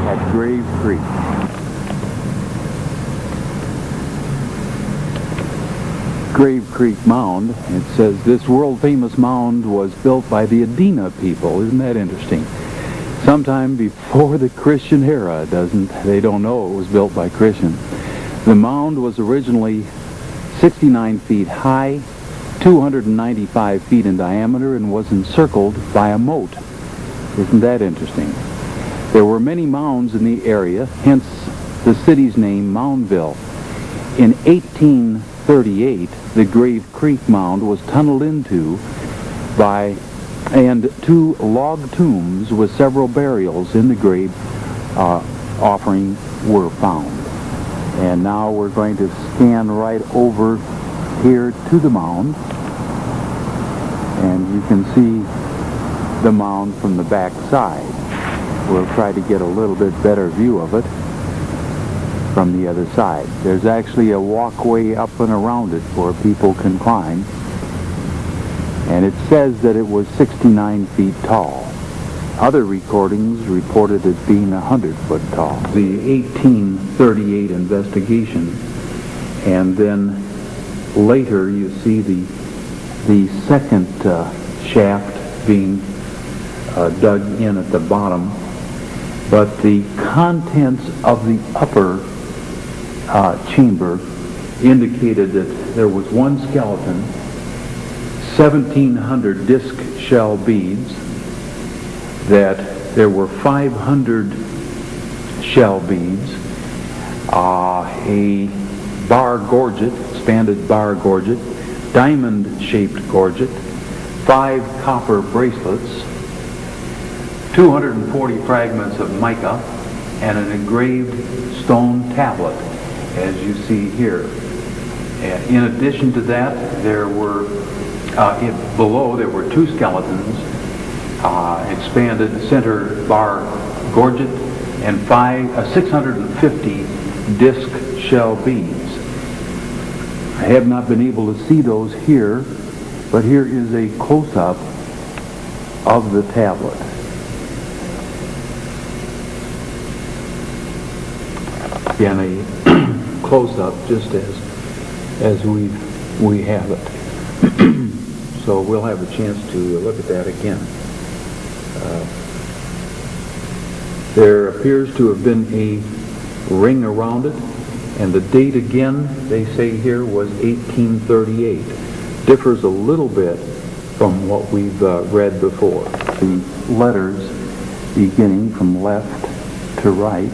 at Grave Creek. Grave Creek Mound, it says this world-famous mound was built by the Adena people. Isn't that interesting? Sometime before the Christian era. They don't know it was built by Christians. The mound was originally 69 feet high, 295 feet in diameter, and was encircled by a moat. Isn't that interesting? There were many mounds in the area, hence the city's name, Moundville. In 1838, the Grave Creek Mound was tunneled into and 2 log tombs with several burials in the grave offering were found. And now we're going to scan right over here to the mound, and you can see the mound from the back side. We'll try to get a little bit better view of it from the other side. There's actually a walkway up and around it where people can climb, and it says that it was 69 feet tall. Other recordings reported it being 100 foot tall. The 1838 investigation, and then later you see the second shaft being dug in at the bottom, but the contents of the upper chamber indicated that there was one skeleton, 1,700 disc shell beads, that there were 500 shell beads, a bar gorget, expanded bar gorget, diamond-shaped gorget, 5 copper bracelets, 240 fragments of mica, and an engraved stone tablet, as you see here. And in addition to that, there were below there were 2 skeletons, expanded center bar gorget, and 650 disc shell beads. I have not been able to see those here, but here is a close-up of the tablet. Again, a close-up just as we have it. So we'll have a chance to look at that again. There appears to have been a ring around it, and the date again, they say here, was 1838. Differs a little bit from what we've read before. The letters beginning from left to right.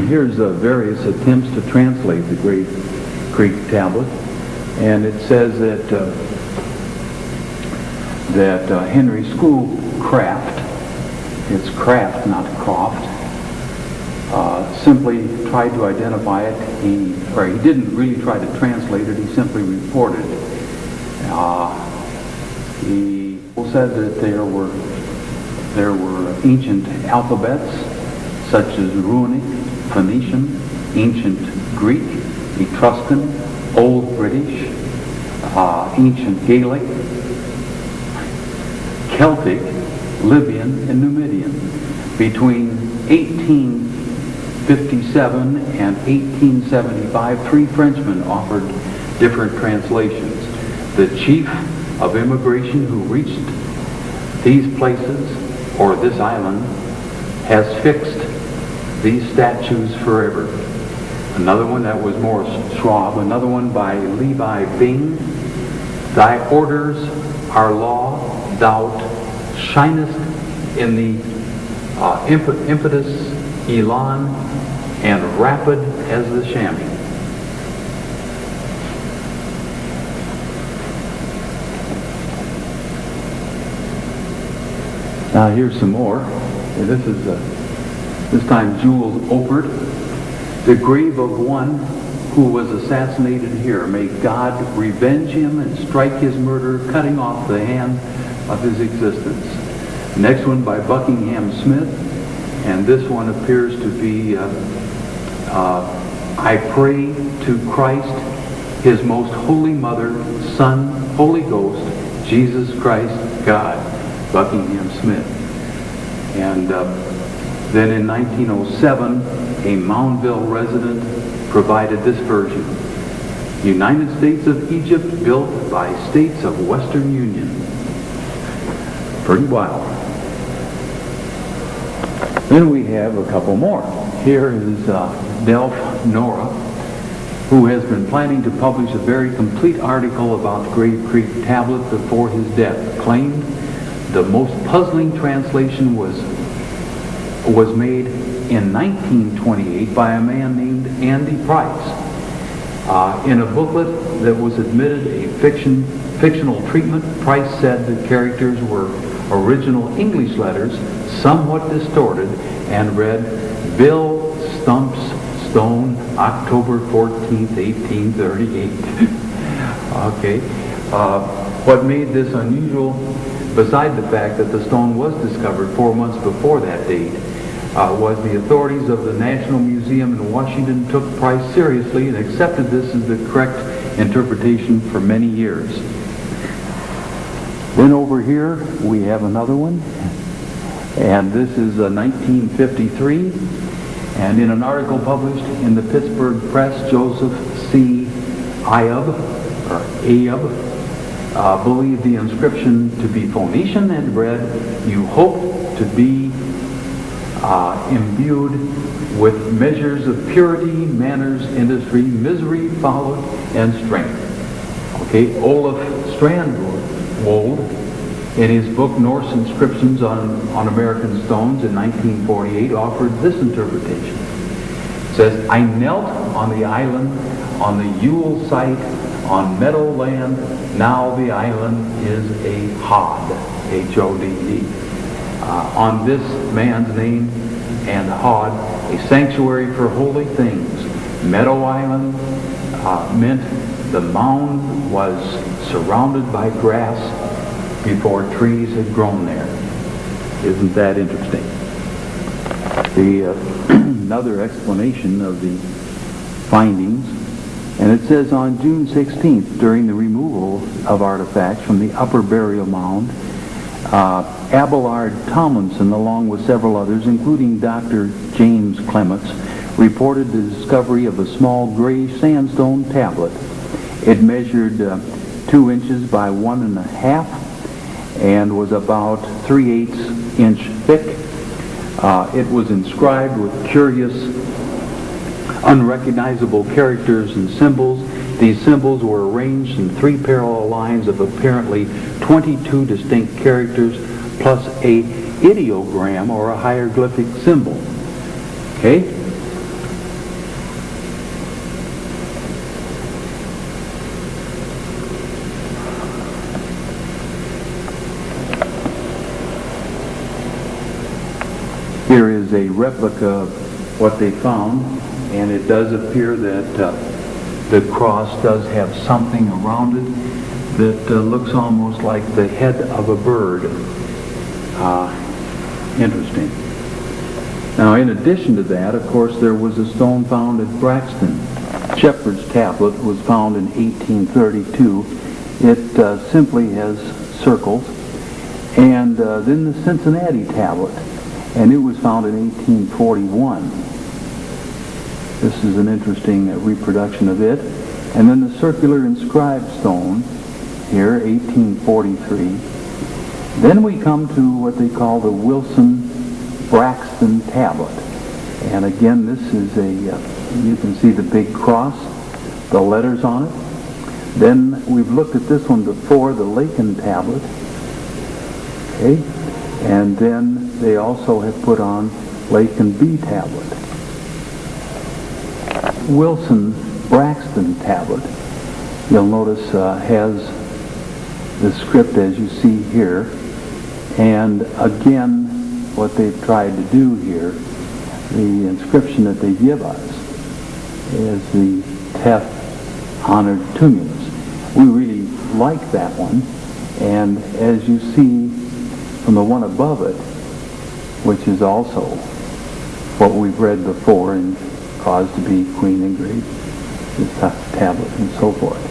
Here's various attempts to translate the Grave Creek tablet, and it says that Henry Schoolcraft, it's Craft, not Croft, simply tried to identify it. He didn't really try to translate it. He simply reported. He said that there were ancient alphabets such as Runic, Phoenician, Ancient Greek, Etruscan, Old British, Ancient Gaelic, Celtic, Libyan, and Numidian. Between 1857 and 1875, 3 Frenchmen offered different translations. The chief of immigration who reached these places, or this island, has fixed these statues forever. Another one that was more Schwab, another one by Levi Bing. Thy orders are law, thou shinest in the impetus elan, and rapid as the chamois. Now here's some more. And this is this time Jules Opert. The grave of one who was assassinated here. May God revenge him and strike his murderer, cutting off the hand of his existence. Next one by Buckingham Smith, and this one appears to be I pray to Christ, his most holy mother, Son, Holy Ghost, Jesus Christ, God, Buckingham Smith. And then in 1907, a Moundville resident provided this version. United States of Egypt built by states of Western Union. Pretty wild. Then we have a couple more. Here is Delph Nora, who has been planning to publish a very complete article about Grave Creek Tablet before his death. Claimed the most puzzling translation was made in 1928 by a man named Andy Price. In a booklet that was admitted a fictional treatment, Price said the characters were original English letters, somewhat distorted, and read, Bill Stumps Stone, October 14th, 1838. Okay. What made this unusual, beside the fact that the stone was discovered 4 months before that date, was the authorities of the National Museum in Washington took Price seriously and accepted this as the correct interpretation for many years. Then over here we have another one, and this is 1953, and in an article published in the Pittsburgh Press, Joseph C. Ayub believed the inscription to be Phoenician and read, "You hope to be imbued with measures of purity, manners, industry, misery, folly, and strength." Okay, Olaf Strandwold, in his book Norse Inscriptions on American Stones in 1948, offered this interpretation. It says, "I knelt on the island, on the Yule site, on meadow land. Now the island is a Hod, H-O-D-D. On this man's name and Hod, a sanctuary for holy things. Meadow Island meant the mound was surrounded by grass before trees had grown there." Isn't that interesting? Another explanation of the findings, and it says on June 16th, during the removal of artifacts from the upper burial mound, Abelard Tomlinson, along with several others, including Dr. James Clements, reported the discovery of a small gray sandstone tablet. It measured 2 inches by 1.5 and was about 3/8 inch thick. It was inscribed with curious, unrecognizable characters and symbols. These symbols were arranged in 3 parallel lines of apparently 22 distinct characters plus a ideogram or a hieroglyphic symbol. Okay? Here is a replica of what they found, and it does appear that the cross does have something around it that looks almost like the head of a bird. Interesting. Now, in addition to that, of course, there was a stone found at Braxton. Shepherd's tablet was found in 1832. It simply has circles. And then the Cincinnati tablet, and it was found in 1841. This is an interesting reproduction of it. And then the circular inscribed stone, here, 1843. Then we come to what they call the Wilson-Braxton tablet. And again, this is you can see the big cross, the letters on it. Then we've looked at this one before, the Lakin tablet. Okay? And then they also have put on Lakin B tablet. Wilson-Braxton tablet, you'll notice has the script as you see here. And again, what they've tried to do here, the inscription that they give us is the Teth Honored Tumulus. We really like that one. And as you see from the one above it, which is also what we've read before and caused to be Queen engraved, the tablet and so forth.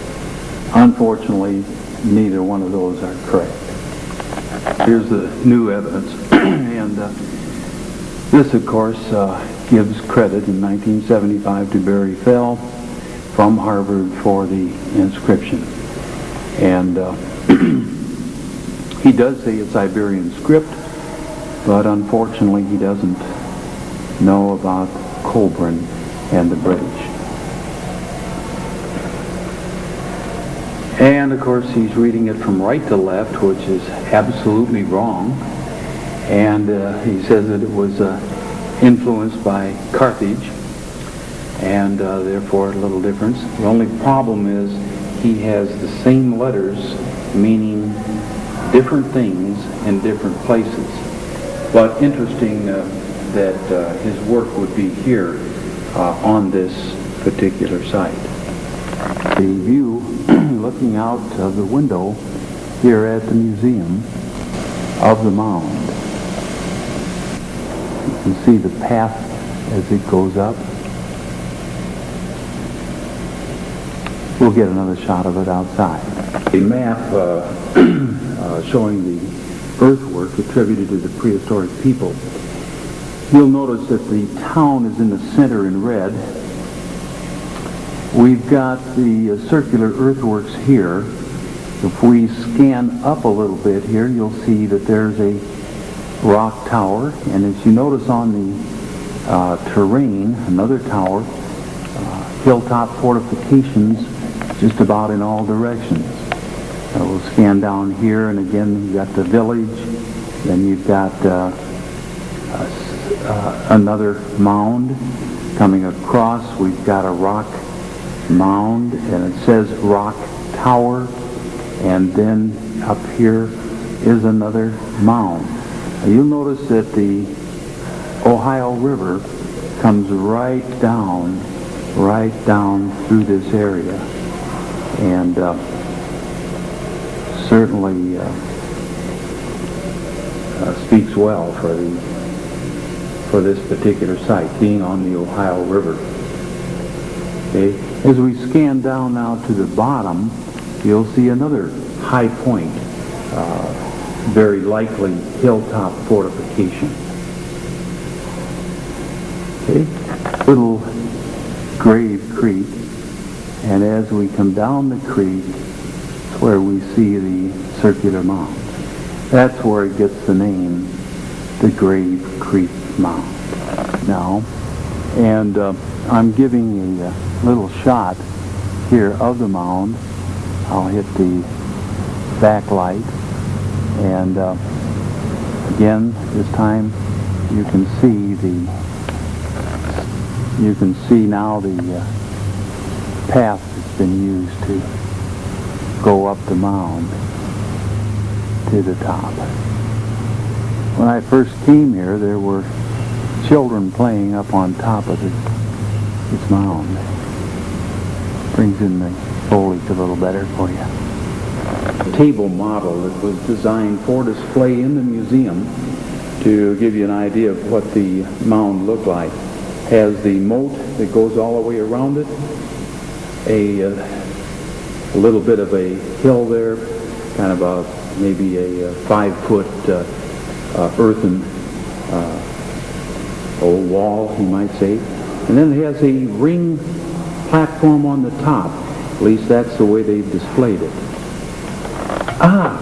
Unfortunately, neither one of those are correct. Here's the new evidence. And this, of course, gives credit in 1975 to Barry Fell from Harvard for the inscription. And he does say it's Iberian script, but unfortunately he doesn't know about Colburn and the British. And of course he's reading it from right to left, which is absolutely wrong. And he says that it was influenced by Carthage, and therefore a little difference. The only problem is he has the same letters meaning different things in different places. But interesting that his work would be here on this particular site. The view looking out of the window here at the museum of the mound. You can see the path as it goes up. We'll get another shot of it outside. A map showing the earthwork attributed to the prehistoric people. You'll notice that the town is in the center in red. We've got the circular earthworks here. If we scan up a little bit here, you'll see that there's a rock tower, and as you notice on the terrain, another tower, hilltop fortifications just about in all directions. We'll scan down here, and again you've got the village, then you've got another mound coming across. We've got a rock mound, and it says rock tower, and then up here is another mound. Now, you'll notice that the Ohio River comes right down through this area, and certainly speaks well for this particular site, being on the Ohio River. Okay. As we scan down now to the bottom, you'll see another high point, very likely hilltop fortification. Okay. Little Grave Creek, and as we come down the creek, it's where we see the circular mound. That's where it gets the name, the Grave Creek Mound. Now, and I'm giving a little shot here of the mound. I'll hit the backlight, and again, this time you can see now the path that's been used to go up the mound to the top. When I first came here, there were children playing up on top of this mound. Brings in the foliage a little better for you. A table model that was designed for display in the museum to give you an idea of what the mound looked like. Has the moat that goes all the way around it, a little bit of a hill there, kind of maybe a 5-foot earthen old wall, you might say. And then it has a ring platform on the top. At least that's the way they've displayed it.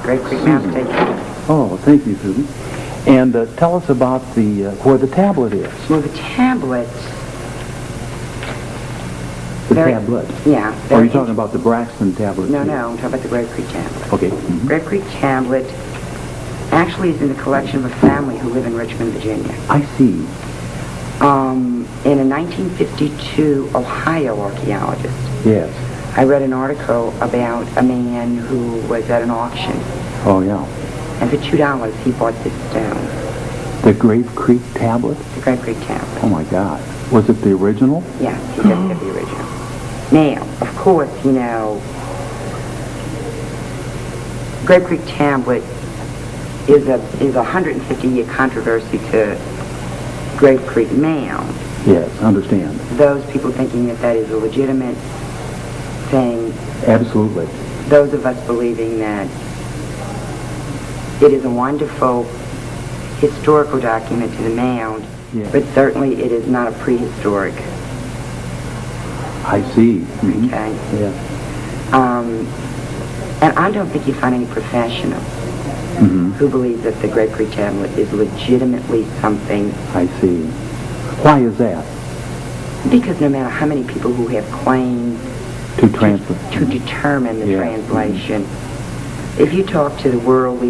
Great Creek Mound, thank you. Oh, thank you, Susan. And tell us about where the tablet is. Well, the tablet... tablet? Yeah. Or are you talking about the Braxton tablet? No, I'm talking about the Grave Creek tablet. Okay. Mm-hmm. Grave Creek tablet actually is in the collection of a family who live in Richmond, Virginia. I see. In a 1952 Ohio archaeologist. Yes. I read an article about a man who was at an auction. Oh, yeah. And for $2 he bought this stone. The Grave Creek tablet? The Grave Creek tablet. Oh, my God. Was it the original? Yeah, he does get the original. Now, of course, you know, Grave Creek tablet is a 150-year controversy to Grave Creek Mound. Yes, understand. Those people thinking that that is a legitimate thing. Absolutely. those of us believing that it is a wonderful historical document to the mound, Yeah. but certainly it is not a prehistoric. I see. Mhm. Okay. Yeah. And I don't think you find any professional Mhm. who believes that the Great Creek tablet is legitimately something, I see. Why is that? because no matter how many people who have claimed To translate. to determine the Yeah. translation, if you talk to the world's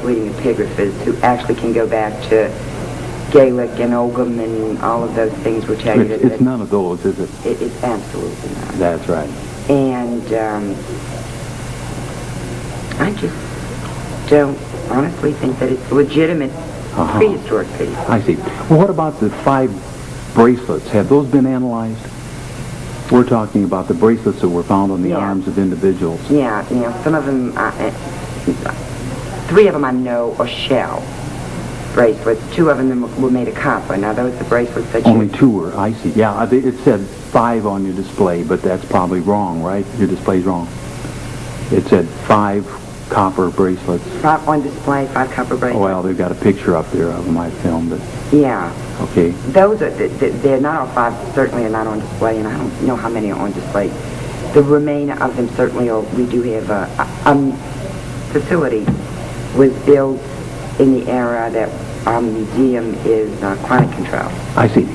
leading epigraphers who actually can go back to Gaelic and Ogham and all of those things, will tell you that It's none of those, is it? it's absolutely not. That's right. And I just don't honestly think that it's a legitimate Uh-huh. prehistoric piece. I see. Well, what about the 5 bracelets? Have those been analyzed? We're talking about the bracelets that were found on the Yeah. arms of individuals. Yeah, some of them, 3 of them I know are shell bracelets. 2 of them were made of copper. Now those are the bracelets that Only 2 were, I see. Yeah, it said 5 on your display, but that's probably wrong, right? Your display's wrong. It said 5 copper bracelets. 5 on display, 5 copper bracelets. Well, they've got a picture up there of them I filmed it. Yeah. Okay. Those are, they're not all 5, certainly are not on display, and I don't know how many are on display. The remainder of them certainly are. We do have a facility was built in the era that our museum is climate control. I see.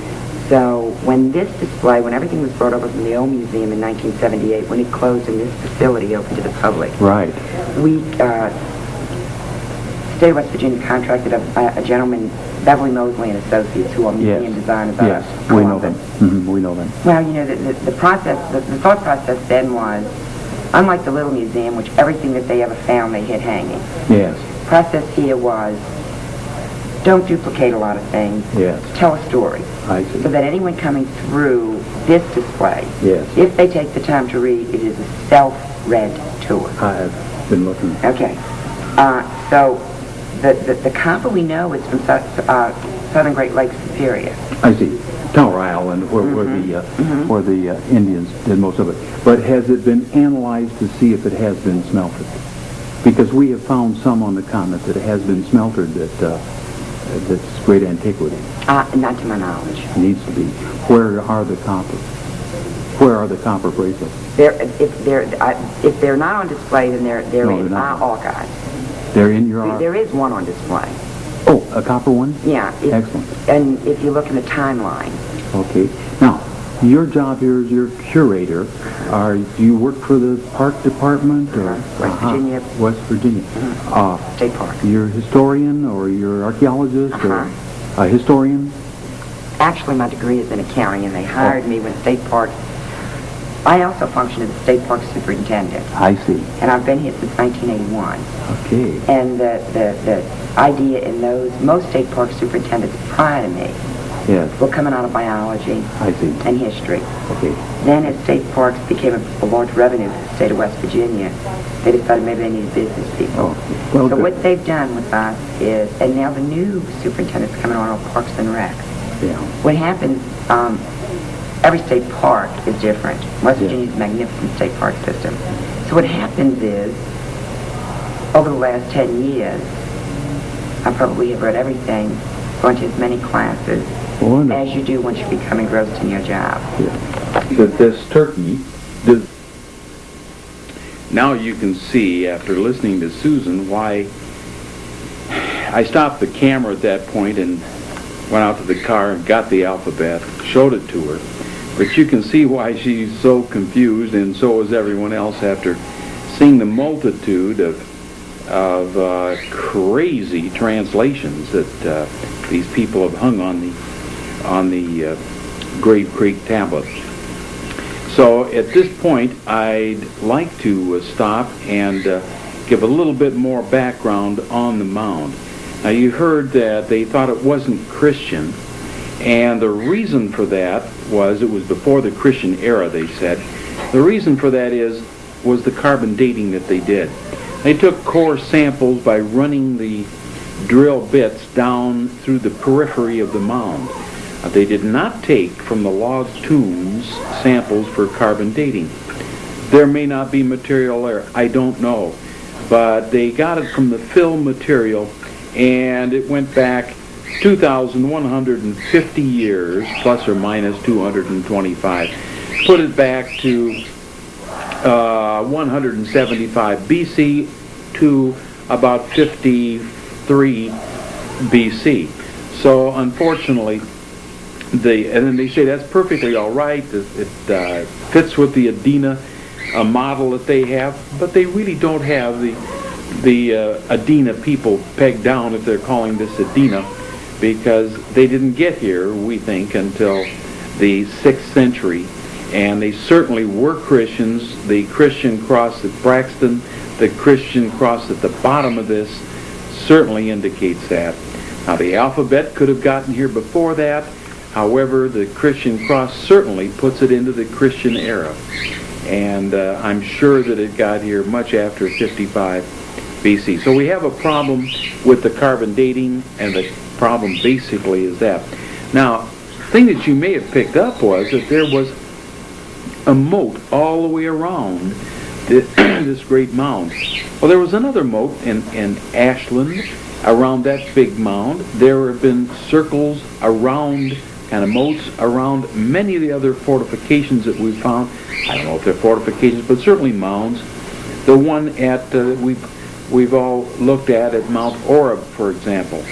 So when this display, when everything was brought over from the old museum in 1978, when it closed and this facility opened to the public, Right. we, State of West Virginia contracted a gentleman, Beverly Mosley and Associates, who are museum designers out Yes, of we know Columbus. them. We know them. Well, you know, the process, the thought process then was, unlike the Little Museum, which everything that they ever found they had hanging, Yes. process here was, don't duplicate a lot of things, Yes. tell a story. I see. So that anyone coming through this display, Yes. if they take the time to read, it is a self-read tour. I've been looking. Okay. So the copper we know is from Southern Great Lakes Superior. I see. Tower Island, where the Indians did most of it. But has it been analyzed to see if it has been smelted? Because we have found some on the continent that has been smelted that's great antiquity. Not to my knowledge. Needs to be. Where are the copper? Where are the copper bracelets? If they're not on display, then they're No, in they're our not. archives. They're in your There is one on display. Oh, a copper one? Yeah. Excellent. And if you look in the timeline, Okay. Now, your job here is you're curator. Do you work for the park department or West Virginia. West Virginia. State Park. You're a historian or you're archaeologist or Uh-huh. a historian? Actually, my degree is in accounting, and they hired me when State Park. I also function as the State Park Superintendent, I see. and I've been here since 1981. Okay. And the idea in most State Park superintendents prior to me Yes. were coming out of biology I see. and history. Okay. Then as State Parks became a large revenue for the state of West Virginia, they decided maybe they needed business people. Oh, well, So good. what they've done with us is, and now the new superintendent's coming on Parks and Rec. Yeah. What happens, every state park is different. West Yeah. Virginia's a magnificent state park system. So what happens is, over the last 10 years, I probably have read everything, gone to as many classes Wonderful. as you do once you become engrossed in your job. That this turkey does. Now you can see, after listening to Susan, why I stopped the camera at that point and went out to the car and got the alphabet, showed it to her. But you can see why she's so confused, and so is everyone else after seeing the multitude of crazy translations that these people have hung on the Grave Creek tablets. So at this point, I'd like to stop and give a little bit more background on the mound. Now you heard that they thought it wasn't Christian, and the reason for that was it was before the Christian era, they said. The reason for that was the carbon dating that they did. They took core samples by running the drill bits down through the periphery of the mound. They did not take from the log tombs samples for carbon dating. There may not be material there. I don't know. But they got it from the fill material, and it went back 2,150 years, plus or minus 225. Put it back to 175 BC to about 53 BC. So unfortunately, and then they say that's perfectly all right. It fits with the Adena model that they have, but they really don't have the Adena people pegged down if they're calling this Adena, because they didn't get here, we think, until the 6th century. And they certainly were Christians. The Christian cross at Braxton, the Christian cross at the bottom of this certainly indicates that. Now the alphabet could have gotten here before that. However, the Christian cross certainly puts it into the Christian era. And I'm sure that it got here much after 55 BC. So we have a problem with the carbon dating, and the problem basically is that. Now, the thing that you may have picked up was that there was a moat all the way around this great mound. Well, there was another moat in Ashland around that big mound. There have been circles around, kind of moats around many of the other fortifications that we've found. I don't know if they're fortifications, but certainly mounds. The one at we've all looked at Mount Orab, for example,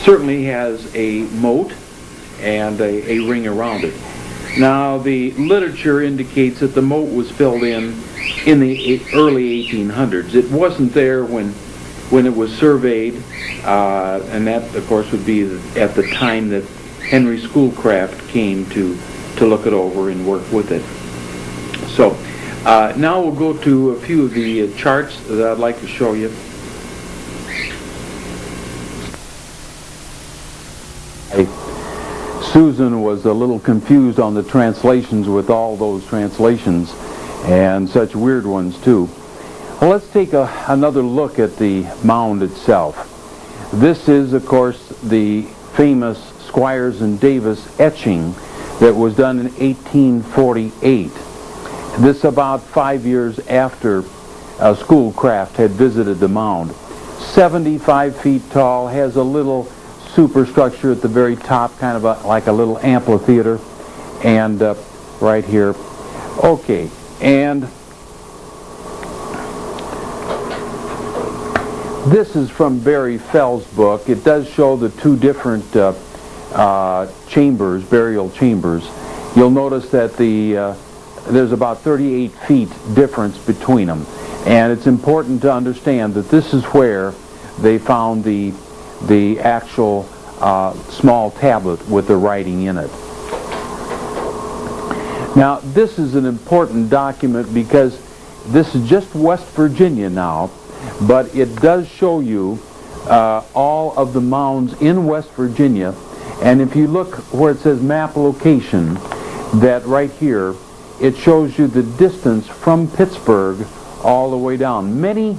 certainly has a moat and a ring around it. Now, the literature indicates that the moat was filled in the early 1800s. It wasn't there when it was surveyed, and that, of course, would be at the time that Henry Schoolcraft came to look it over and work with it. So, now we'll go to a few of the charts that I'd like to show you. Susan was a little confused on the translations with all those translations, and such weird ones too. Well, let's take another look at the mound itself. This is, of course, the famous Squires and Davis etching that was done in 1848. This about 5 years after Schoolcraft had visited the mound. 75 feet tall, has a little superstructure at the very top, kind of like a little amphitheater, and right here. Okay, and this is from Barry Fell's book. It does show the two different chambers, burial chambers. You'll notice that there's about 38 feet difference between them, and it's important to understand that this is where they found the actual small tablet with the writing in it. Now, this is an important document because this is just West Virginia now, but it does show you all of the mounds in West Virginia. And if you look where it says map location, that right here, it shows you the distance from Pittsburgh all the way down. Many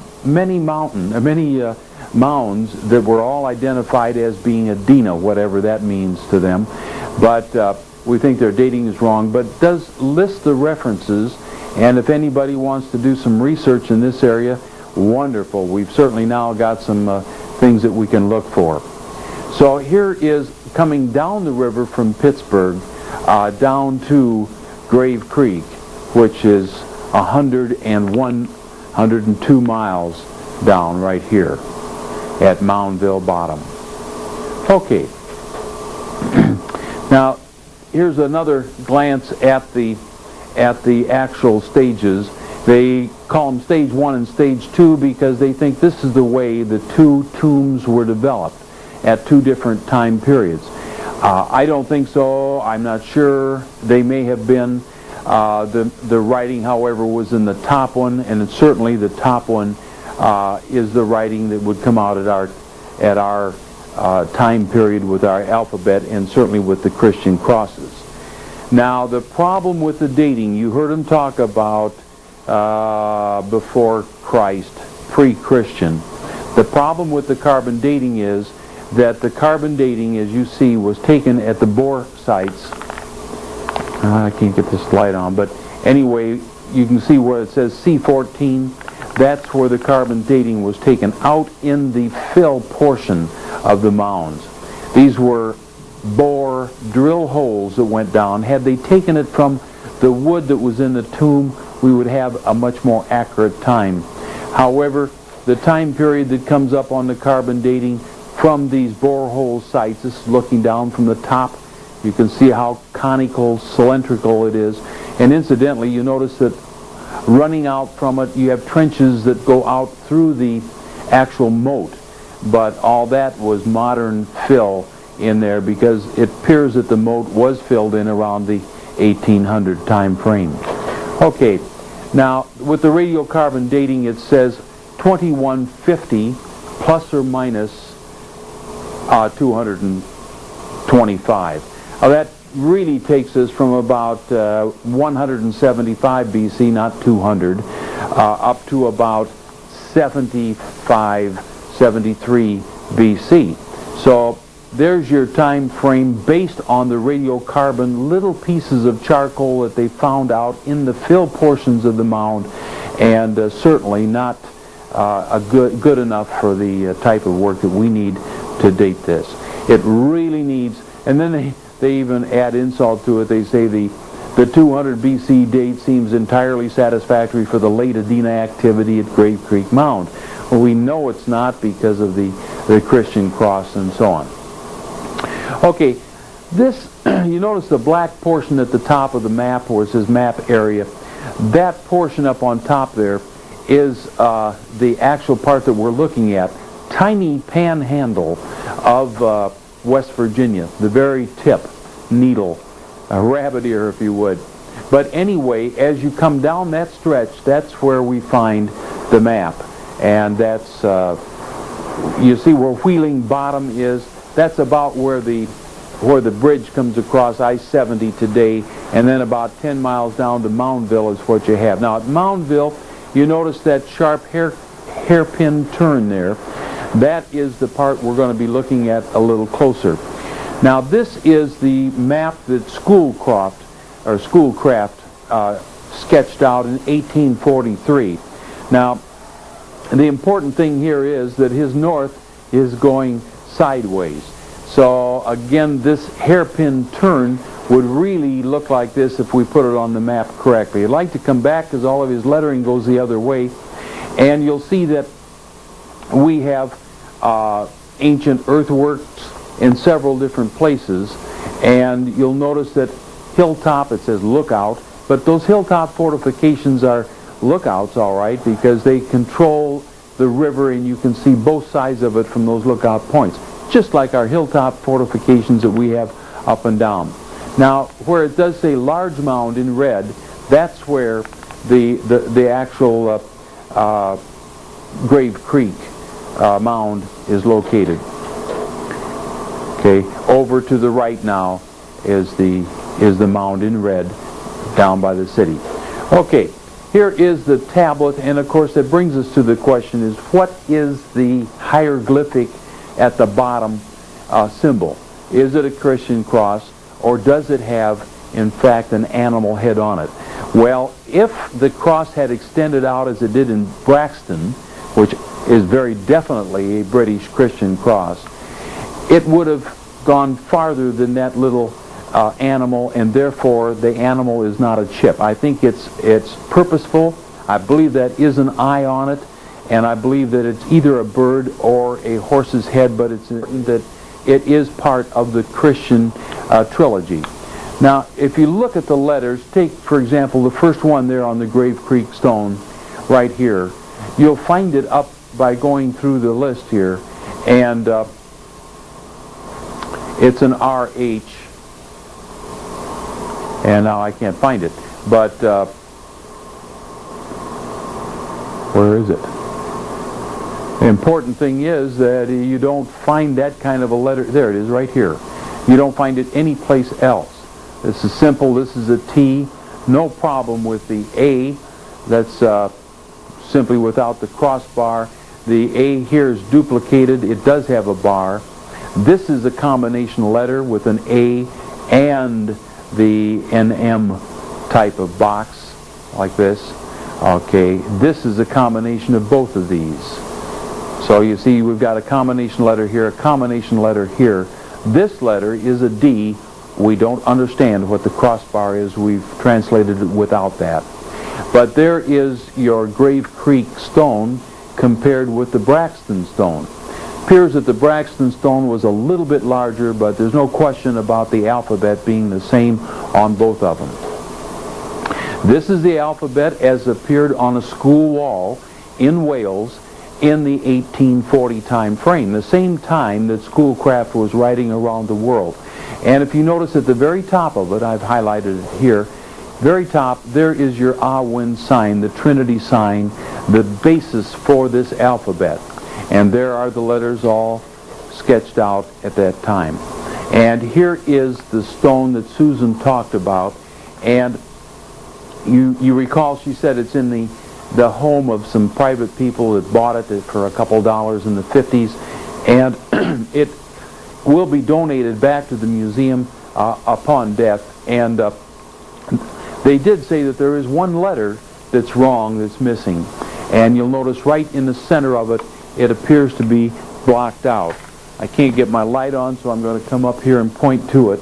mounds that were all identified as being Adena, whatever that means to them. But we think their dating is wrong, but it does list the references. And if anybody wants to do some research in this area, wonderful. We've certainly now got some things that we can look for. So here is coming down the river from Pittsburgh down to Grave Creek, which is 102 miles down right here at Moundville Bottom. Okay. Now, here's another glance at the actual stages. They call them stage 1 and stage 2 because they think this is the way the two tombs were developed at two different time periods. I don't think so. I'm not sure. They may have been. The writing, however, was in the top one, and it's certainly the top one is the writing that would come out at our time period with our alphabet, and certainly with the Christian crosses. Now, the problem with the dating, you heard him talk about before Christ, pre-Christian. The problem with the carbon dating is that the carbon dating, as you see, was taken at the bore sites. I can't get this light on, but Anyway, you can see where it says C14. That's where the carbon dating was taken, out in the fill portion of the mounds. These were bore drill holes that went down. Had they taken it from the wood that was in the tomb, we would have a much more accurate time. However, the time period that comes up on the carbon dating from these borehole sites, this is looking down from the top, you can see how conical, cylindrical it is. And incidentally, you notice that running out from it, you have trenches that go out through the actual moat. But all that was modern fill in there, because it appears that the moat was filled in around the 1800 time frame. Okay, now with the radiocarbon dating, it says 2150 plus or minus 225. Now that really takes us from about 175 BC, not 200, up to about 75, 73 BC. So there's your time frame based on the radiocarbon, little pieces of charcoal that they found out in the fill portions of the mound, and certainly not good enough for the type of work that we need to date this. It really needs, and then they even add insult to it. They say the 200 BC date seems entirely satisfactory for the late Adena activity at Grave Creek Mound. Well, we know it's not because of the Christian cross and so on. Okay, this, you notice the black portion at the top of the map where it says map area. That portion up on top there is the actual part that we're looking at. Tiny panhandle of West Virginia, the very tip, needle, a rabbit ear if you would. But anyway, as you come down that stretch, that's where we find the map. And that's, you see where Wheeling Bottom is, that's about where the bridge comes across I-70 today, and then about 10 miles down to Moundville is what you have. Now at Moundville, you notice that sharp hairpin turn there. That is the part we're going to be looking at a little closer. Now this is the map that Schoolcraft sketched out in 1843. Now the important thing here is that his north is going sideways. So again, this hairpin turn would really look like this if we put it on the map correctly. I'd like to come back because all of his lettering goes the other way, and you'll see that we have ancient earthworks in several different places, and you'll notice that hilltop, it says lookout, but those hilltop fortifications are lookouts, all right, because they control the river and you can see both sides of it from those lookout points, just like our hilltop fortifications that we have up and down. Now, where it does say large mound in red, that's where the actual Grave Creek mound is located. Okay, over to the right now is the mound in red down by the city. Okay, here is the tablet, and of course that brings us to the question is, what is the hieroglyphic at the bottom symbol? Is it a Christian cross, or does it have, in fact, an animal head on it? Well, if the cross had extended out as it did in Braxton, which is very definitely a British Christian cross, it would have gone farther than that little animal, and therefore the animal is not a chip. I think it's purposeful. I believe that is an eye on it, and I believe that it's either a bird or a horse's head, but that it is part of the Christian trilogy. Now, if you look at the letters, take, for example, the first one there on the Grave Creek stone right here. You'll find it up by going through the list here, and it's an RH, and now I can't find it, but where is it? The important thing is that you don't find that kind of a letter. There it is right here. You don't find it anyplace else. This is simple. This is a T. No problem with the A. That's simply without the crossbar. The A here is duplicated. It does have a bar. This is a combination letter with an A and the NM type of box. like this. Okay, this is a combination of both of these. So you see we've got a combination letter here, a combination letter here. This letter is a D. We don't understand what the crossbar is. We've translated it without that. But there is your Grave Creek stone compared with the Braxton stone. Appears that the Braxton stone was a little bit larger, but there's no question about the alphabet being the same on both of them. This is the alphabet as appeared on a school wall in Wales in the 1840 time frame, the same time that Schoolcraft was writing around the world. And if you notice at the very top of it, I've highlighted it here, very top, there is your Awin sign, the Trinity sign, the basis for this alphabet. And there are the letters all sketched out at that time. And here is the stone that Susan talked about. And you recall she said it's in the home of some private people that bought it for a couple dollars in the 50s. And it will be donated back to the museum upon death. And they did say that there is one letter that's wrong, that's missing. And you'll notice right in the center of it, it appears to be blocked out. I can't get my light on, so I'm going to come up here and point to it.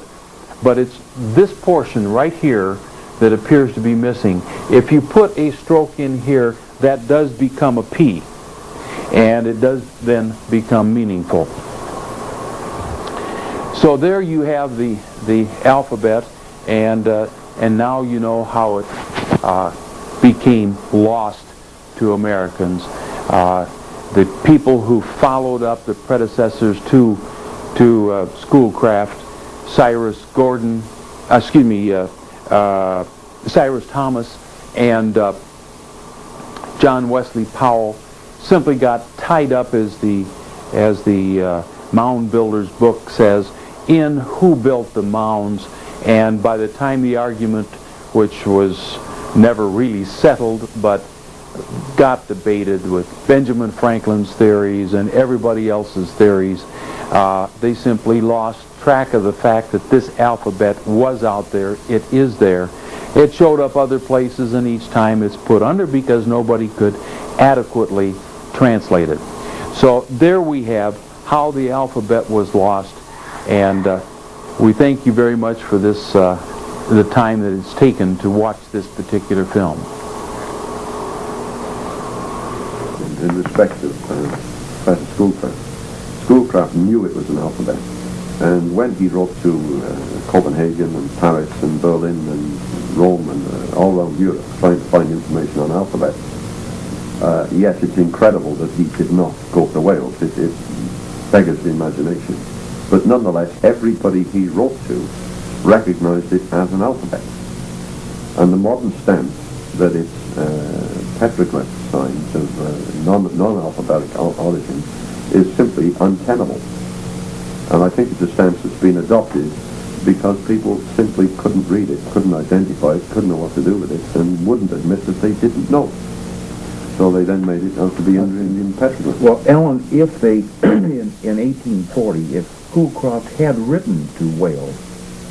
But it's this portion right here that appears to be missing. If you put a stroke in here, that does become a P. And it does then become meaningful. So there you have the alphabet, and now you know how it became lost to Americans. The people who followed up the predecessors to Schoolcraft, Cyrus Thomas and John Wesley Powell, simply got tied up, as the Mound Builders book says, in who built the mounds. And by the time the argument, which was never really settled but got debated with Benjamin Franklin's theories and everybody else's theories, they simply lost track of the fact that this alphabet was out there. It is there. It showed up other places, and each time it's put under because nobody could adequately translate it. So there we have how the alphabet was lost, and we thank you very much for this, the time that it's taken to watch this particular film. In respect of Professor Schoolcraft, Schoolcraft knew it was an alphabet, and when he wrote to Copenhagen and Paris and Berlin and Rome and all around Europe trying to find information on alphabet, yes, it's incredible that he did not go to Wales. It beggars the imagination. But nonetheless, everybody he wrote to recognized it as an alphabet. And the modern stamp that it's petroglyph signs of non-alphabetic origin is simply untenable. And I think it's a stamp that's been adopted because people simply couldn't read it, couldn't identify it, couldn't know what to do with it, and wouldn't admit that they didn't know. So they then made it out to be under Indian petroglyph. Well, Ellen, if they, in 1840, if Schoolcraft had written to Wales,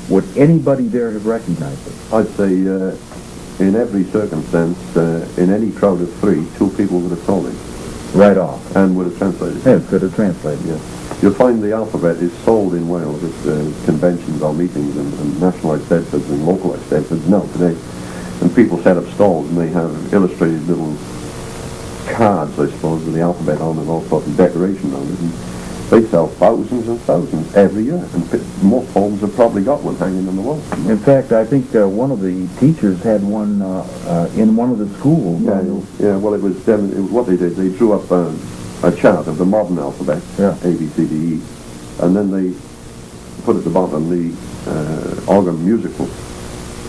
would anybody there have recognized it? I'd say in every circumstance, in any crowd of three, two people would have told him. Right off. And would have translated it. Yeah, could have translated, yes. You'll find the alphabet is sold in Wales at conventions or meetings and nationalised Stedfords and localised Stedfords now today. And people set up stalls and they have illustrated little cards, I suppose, with the alphabet on and all sorts of decoration on it. And they sell thousands and thousands every year. And most homes have probably got one hanging on the wall. In fact, I think one of the teachers had one in one of the schools. Yeah. Well, it was what they did. They drew up a chart of the modern alphabet, A, B, C, D, E, and then they put at the bottom the organ musical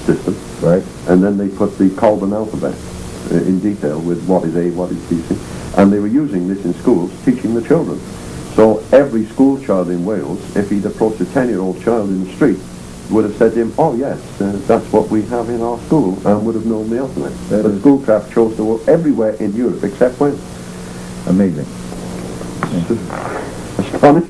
system, right? And then they put the Colburn alphabet in detail with what is A, what is B, C, and they were using this in schools, teaching the children. So every school child in Wales, if he'd approached a 10-year-old child in the street, would have said to him, oh yes, that's what we have in our school, and would have known the alphabet. But Schoolcraft chose to work everywhere in Europe except Wales. Amazing. Astonishing.